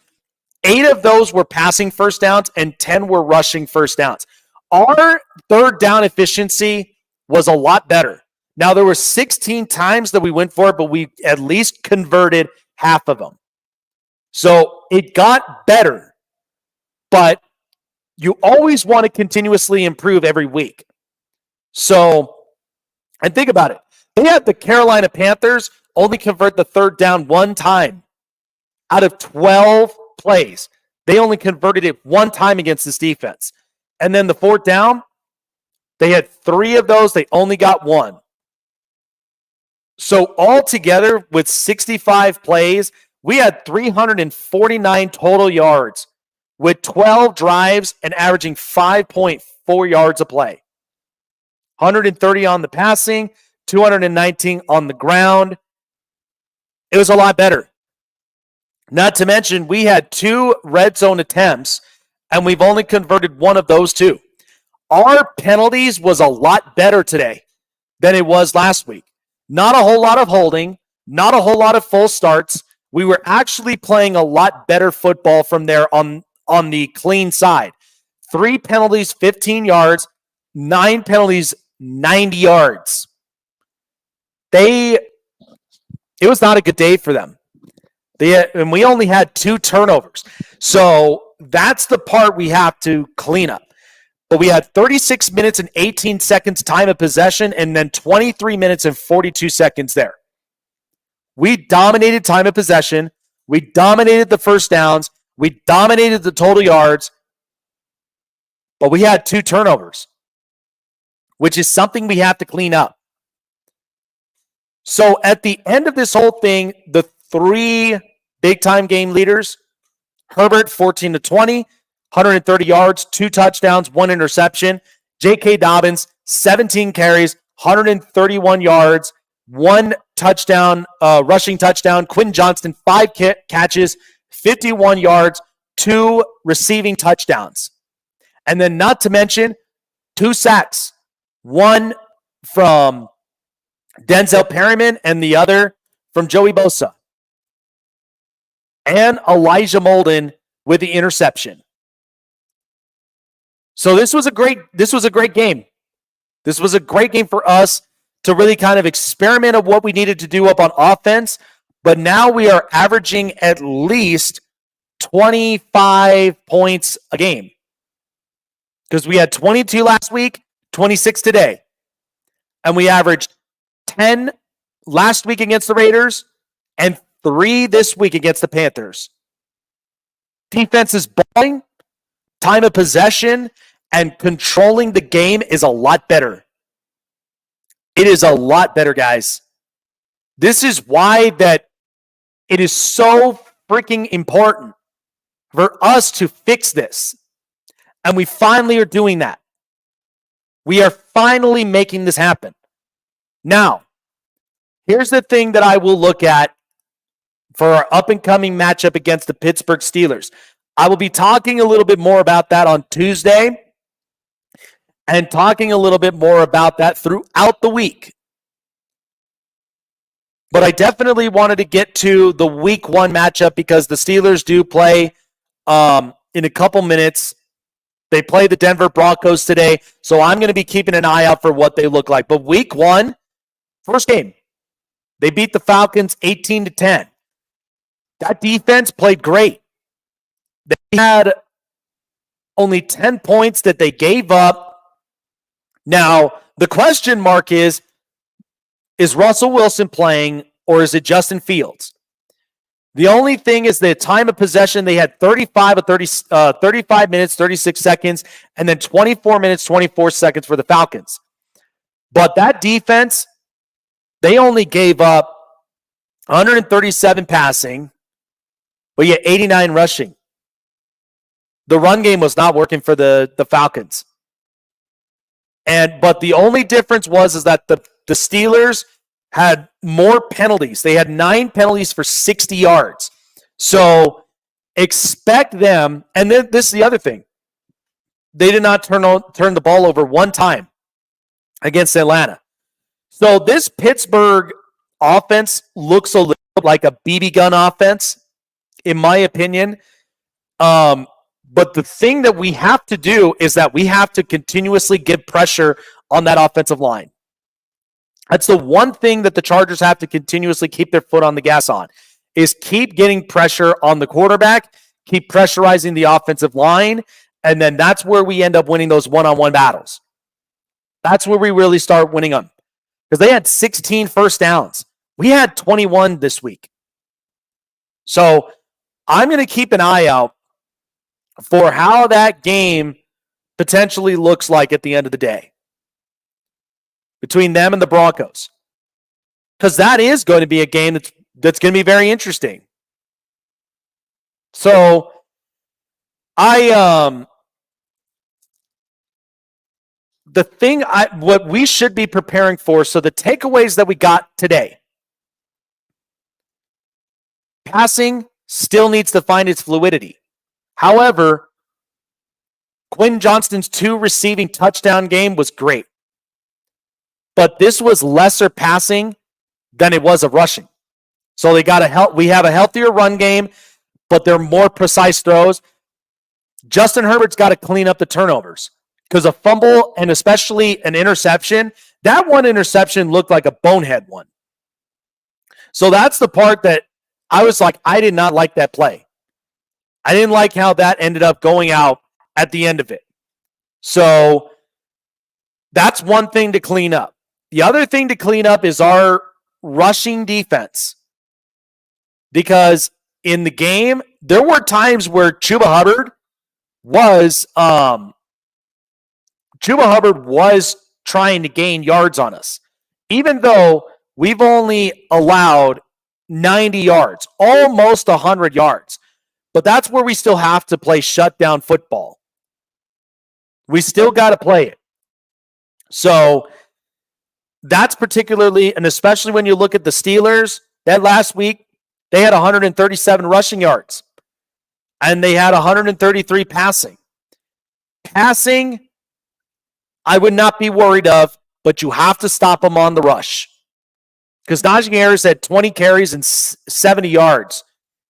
8 of those were passing first downs and 10 were rushing first downs. Our third down efficiency was a lot better. Now, there were 16 times that we went for it, but we at least converted half of them. So it got better, but you always want to continuously improve every week. So, and think about it. They had the Carolina Panthers only convert the third down one time out of 12 plays. They only converted it one time against this defense. And then the fourth down, they had 3 of those. They only got 1. So altogether, with 65 plays, we had 349 total yards with 12 drives and averaging 5.4 yards a play. 130 on the passing, 219 on the ground. It was a lot better. Not to mention, we had 2 red zone attempts, and we've only converted 1 of those 2. Our penalties was a lot better today than it was last week. Not a whole lot of holding, not a whole lot of full starts. We were actually playing a lot better football from there on the clean side. 3 penalties, 15 yards. 9 penalties, 90 yards. It was not a good day for them. And we only had 2 turnovers. So that's the part we have to clean up. But we had 36 minutes and 18 seconds time of possession and then 23 minutes and 42 seconds there. We dominated time of possession. We dominated the first downs. We dominated the total yards. But we had 2 turnovers, which is something we have to clean up. So at the end of this whole thing, the 3 big-time game leaders, Herbert, 14-20, 130 yards, 2 touchdowns, 1 interception. J.K. Dobbins, 17 carries, 131 yards, 1 touchdown, rushing touchdown. Quinn Johnston, 5 catches, 51 yards, 2 receiving touchdowns. And then not to mention 2 sacks. 1 from Denzel Perryman and the other from Joey Bosa. And Elijah Molden with the interception. So this was a great game. This was a great game for us to really kind of experiment of what we needed to do up on offense. But now we are averaging at least 25 points a game. Because we had 22 last week, 26 today. And we averaged 10 last week against the Raiders and 3 this week against the Panthers. Defense is balling. Time of possession and controlling the game is a lot better. It is a lot better, guys. This is why that it is so freaking important for us to fix this. And we finally are doing that. We are finally making this happen. Now, here's the thing that I will look at for our up-and-coming matchup against the Pittsburgh Steelers. I will be talking a little bit more about that on Tuesday and talking a little bit more about that throughout the week. But I definitely wanted to get to the week 1 matchup because the Steelers do play in a couple minutes. They play the Denver Broncos today, so I'm going to be keeping an eye out for what they look like. But week 1, first game, they beat the Falcons 18-10. That defense played great. They had only 10 points that they gave up. Now, the question mark is, is Russell Wilson playing or is it Justin Fields? The only thing is the time of possession, they had 35 minutes, 36 seconds, and then 24 minutes, 24 seconds for the Falcons. But that defense, they only gave up 137 passing, but yet 89 rushing. The run game was not working for the Falcons. But the only difference was that the Steelers had more penalties. They had 9 penalties for 60 yards. So expect them, and then this is the other thing. They did not turn the ball over one time against Atlanta. So this Pittsburgh offense looks a little like a BB gun offense, in my opinion. But the thing that we have to do is that we have to continuously give pressure on that offensive line. That's the one thing that the Chargers have to continuously keep their foot on the gas on, is keep getting pressure on the quarterback, keep pressurizing the offensive line, and then that's where we end up winning those one-on-one battles. That's where we really start winning them. Because they had 16 first downs. We had 21 this week. So I'm going to keep an eye out for how that game potentially looks like at the end of the day between them and the Broncos. Because that is going to be a game that's going to be very interesting. So what we should be preparing for, so the takeaways that we got today. Passing still needs to find its fluidity. However, Quinn Johnston's 2 receiving touchdown game was great. But this was lesser passing than it was of rushing. So we have a healthier run game, but they're more precise throws. Justin Herbert's got to clean up the turnovers because a fumble and especially an interception, that one interception looked like a bonehead one. So that's the part that I was like, I did not like that play. I didn't like how that ended up going out at the end of it. So that's one thing to clean up. The other thing to clean up is our rushing defense. Because in the game, there were times where Chuba Hubbard was trying to gain yards on us. Even though we've only allowed 90 yards, almost 100 yards. But that's where we still have to play shutdown football. We still got to play it. So that's particularly, and especially when you look at the Steelers, that last week, they had 137 rushing yards. And they had 133 passing. Passing, I would not be worried of, but you have to stop them on the rush. Because Najee Harris had 20 carries and 70 yards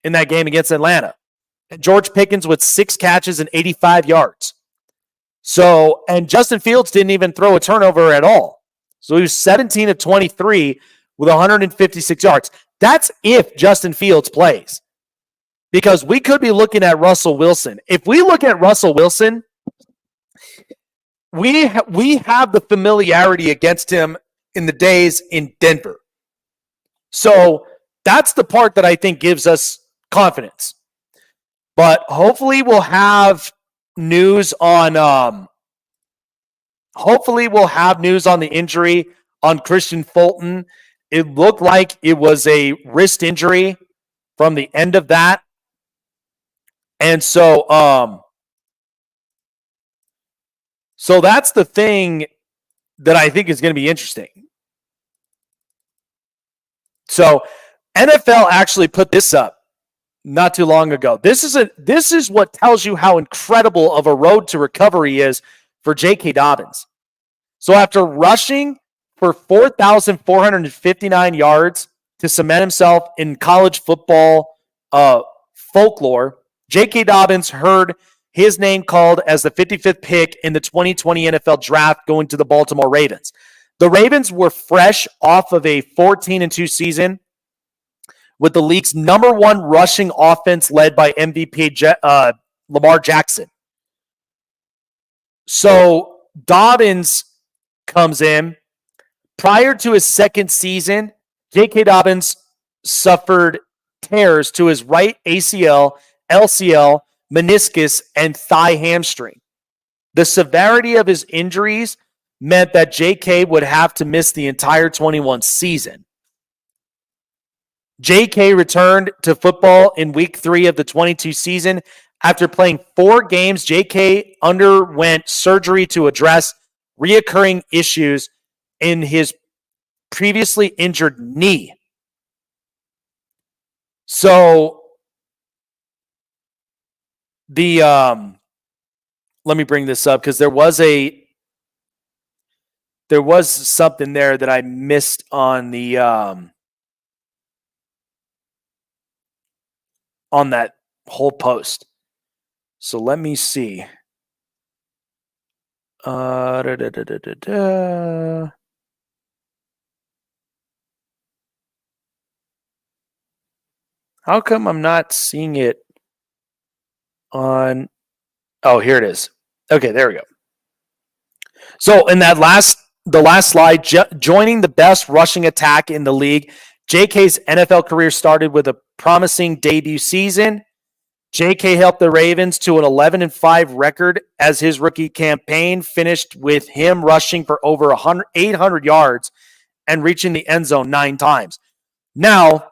in that game against Atlanta. And George Pickens with 6 catches and 85 yards. So, and Justin Fields didn't even throw a turnover at all. So he was 17 of 23 with 156 yards. That's if Justin Fields plays. Because we could be looking at Russell Wilson. If we look at Russell Wilson, we have the familiarity against him in the days in Denver. So that's the part that I think gives us confidence. But hopefully we'll have news on the injury on Christian Fulton. It looked like it was a wrist injury from the end of that. And so that's the thing that I think is going to be interesting. So NFL actually put this up not too long ago. This is what tells you how incredible of a road to recovery is for J.K. Dobbins. So after rushing for 4,459 yards to cement himself in college football folklore, J.K. Dobbins heard his name called as the 55th pick in the 2020 NFL Draft going to the Baltimore Ravens. The Ravens were fresh off of a 14-2 season with the league's number 1 rushing offense led by MVP Lamar Jackson. So Dobbins comes in, Prior to his second season, J.K. Dobbins suffered tears to his right ACL, LCL, meniscus, and thigh hamstring. The severity of his injuries meant that J.K. would have to miss the entire 21 season. J.K. returned to football in week 3 of the 22 season. After playing 4 games, J.K. underwent surgery to address reoccurring issues in his previously injured knee. So the let me bring this up because there was something there that I missed on the on that whole post. So let me see. How come I'm not seeing it on? Oh, here it is. Okay, there we go. So in the last slide, joining the best rushing attack in the league, JK's NFL career started with a promising debut season. JK helped the Ravens to an 11-5 record as his rookie campaign finished with him rushing for over 800 yards and reaching the end zone 9 times. Now,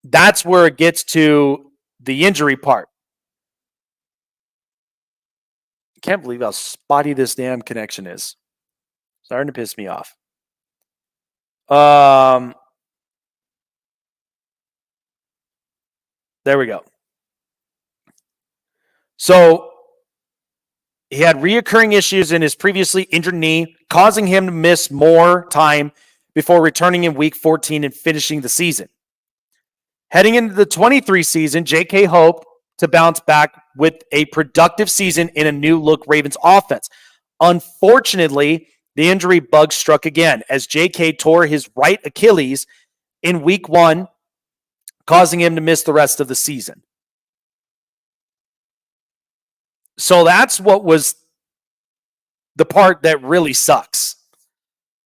that's where it gets to the injury part. I can't believe how spotty this damn connection is. Starting to piss me off. There we go. So he had reoccurring issues in his previously injured knee, causing him to miss more time before returning in week 14 and finishing the season. Heading into the 23 season, J.K. hoped to bounce back with a productive season in a new-look Ravens offense. Unfortunately, the injury bug struck again as J.K. tore his right Achilles in week 1, causing him to miss the rest of the season. So that's what was the part that really sucks.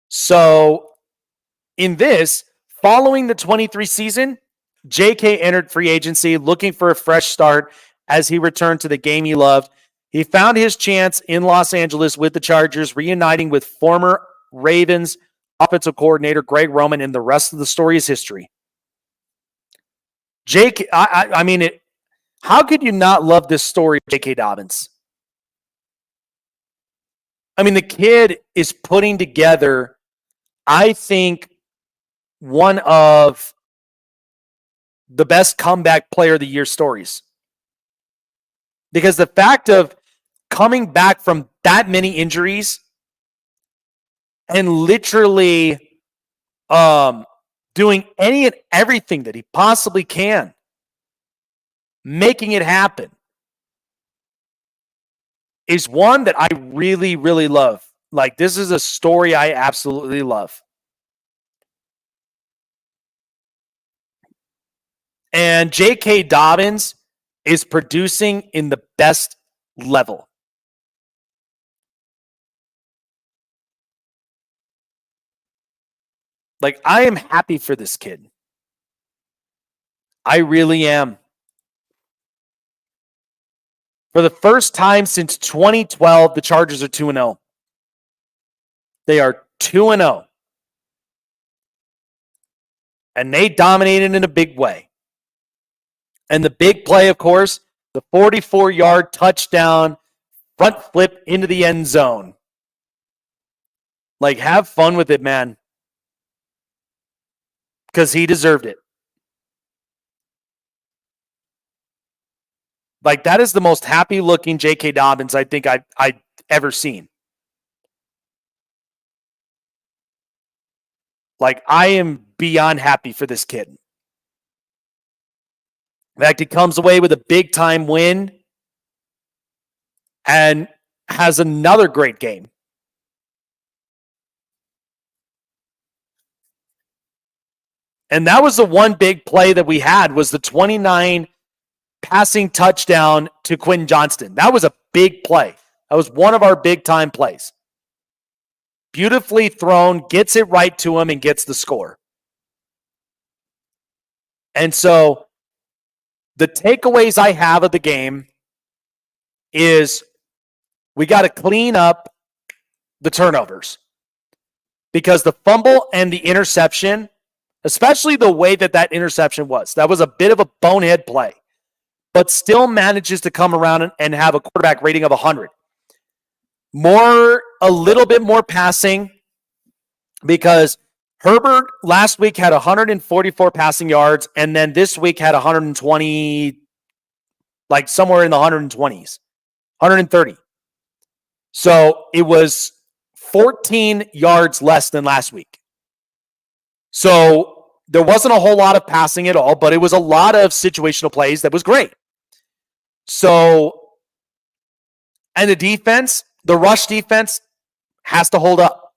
So in this, following the 23 season, J.K. entered free agency looking for a fresh start as he returned to the game he loved. He found his chance in Los Angeles with the Chargers, reuniting with former Ravens offensive coordinator Greg Roman, and the rest of the story is history. How could you not love this story, J.K. Dobbins? I mean, the kid is putting together, I think, one of the best comeback player of the year stories. Because the fact of coming back from that many injuries and literally doing any and everything that he possibly can, making it happen, is one that I really, really love. Like, this is a story I absolutely love. And J.K. Dobbins is producing in the best level. Like, I am happy for this kid. I really am. For the first time since 2012, the Chargers are 2-0. They are 2-0. And they dominated in a big way. And the big play, of course, the 44-yard touchdown, front flip into the end zone. Like, have fun with it, man. Because he deserved it. Like, that is the most happy-looking J.K. Dobbins I think I've ever seen. Like, I am beyond happy for this kid. In fact, he comes away with a big-time win and has another great game. And that was the one big play that we had, was the 29 passing touchdown to Quentin Johnston. That was a big play. That was one of our big-time plays. beautifully thrown, gets it right to him, and gets the score. And so the takeaways I have of the game is we got to clean up the turnovers, because the fumble and the interception, especially the way that interception was, that was a bit of a bonehead play, but still manages to come around and have a quarterback rating of 100. A little bit more passing, because Herbert last week had 144 passing yards, and then this week had 120, like somewhere in the 120s, 130. So it was 14 yards less than last week. So there wasn't a whole lot of passing at all, but it was a lot of situational plays that was great. So, and the defense, the rush defense has to hold up,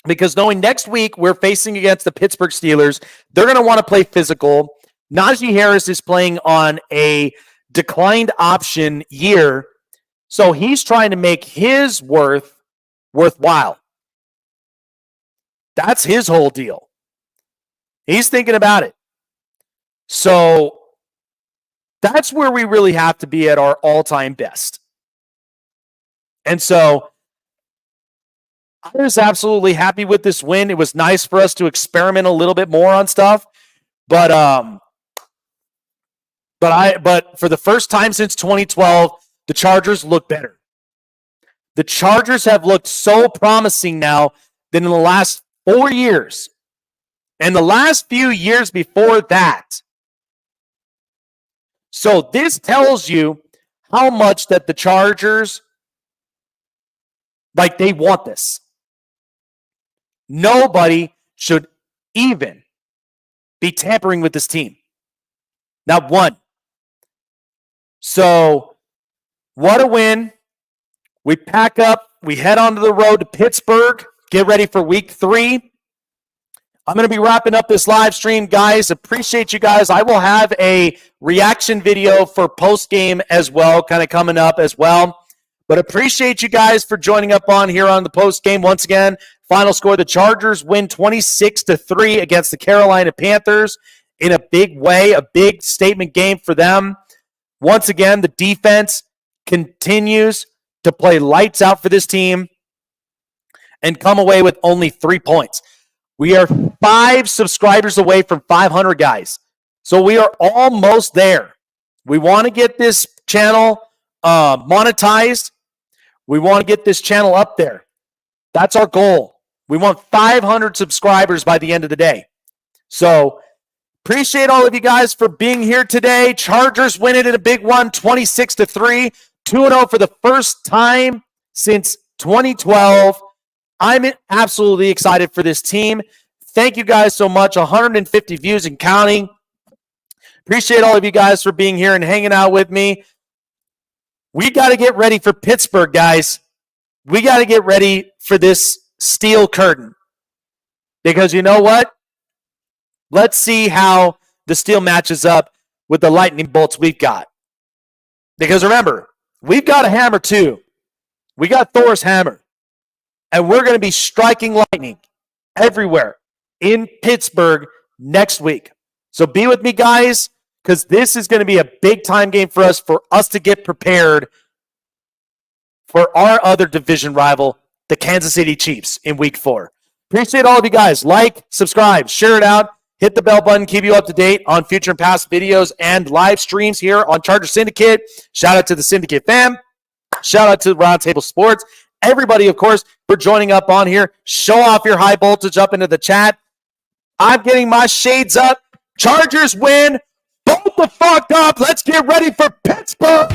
because knowing next week we're facing against the Pittsburgh Steelers, they're going to want to play physical. Najee Harris is playing on a declined option year, so he's trying to make his worthwhile. That's his whole deal. He's thinking about it. So that's where we really have to be at our all-time best. And so I was absolutely happy with this win. It was nice for us to experiment a little bit more on stuff. But for the first time since 2012, the Chargers look better. The Chargers have looked so promising now than in the last 4 years. And the last few years before that. So this tells you how much that the Chargers, like, they want this. Nobody should even be tampering with this team. Not one. So, what a win. We pack up. We head onto the road to Pittsburgh. Get ready for week 3. I'm going to be wrapping up this live stream, guys. Appreciate you guys. I will have a reaction video for post-game as well, kind of coming up as well. But appreciate you guys for joining up on here on the post-game. Once again, final score, the Chargers win 26-3 against the Carolina Panthers in a big way, a big statement game for them. Once again, the defense continues to play lights out for this team and come away with only 3 points. We are 5 subscribers away from 500, guys. So we are almost there. We want to get this channel monetized. We want to get this channel up there. That's our goal. We want 500 subscribers by the end of the day. So appreciate all of you guys for being here today. Chargers win it in a big one, 26-3, 2-0 for the first time since 2012. I'm absolutely excited for this team. Thank you guys so much. 150 views and counting. Appreciate all of you guys for being here and hanging out with me. We got to get ready for Pittsburgh, guys. We got to get ready for this steel curtain. Because you know what? Let's see how the steel matches up with the lightning bolts we've got. Because remember, we've got a hammer too. We got Thor's hammer. And we're going to be striking lightning everywhere in Pittsburgh next week. So be with me, guys, because this is going to be a big-time game for us to get prepared for our other division rival, the Kansas City Chiefs, in Week 4. Appreciate all of you guys. Like, subscribe, share it out, hit the bell button, keep you up to date on future and past videos and live streams here on Charger Syndicate. Shout out to the Syndicate fam. Shout out to Roundtable Sports. Everybody, of course, for joining up on here. Show off your high voltage up into the chat. I'm getting my shades up. Chargers win. Bolt the fuck up. Let's get ready for Pittsburgh.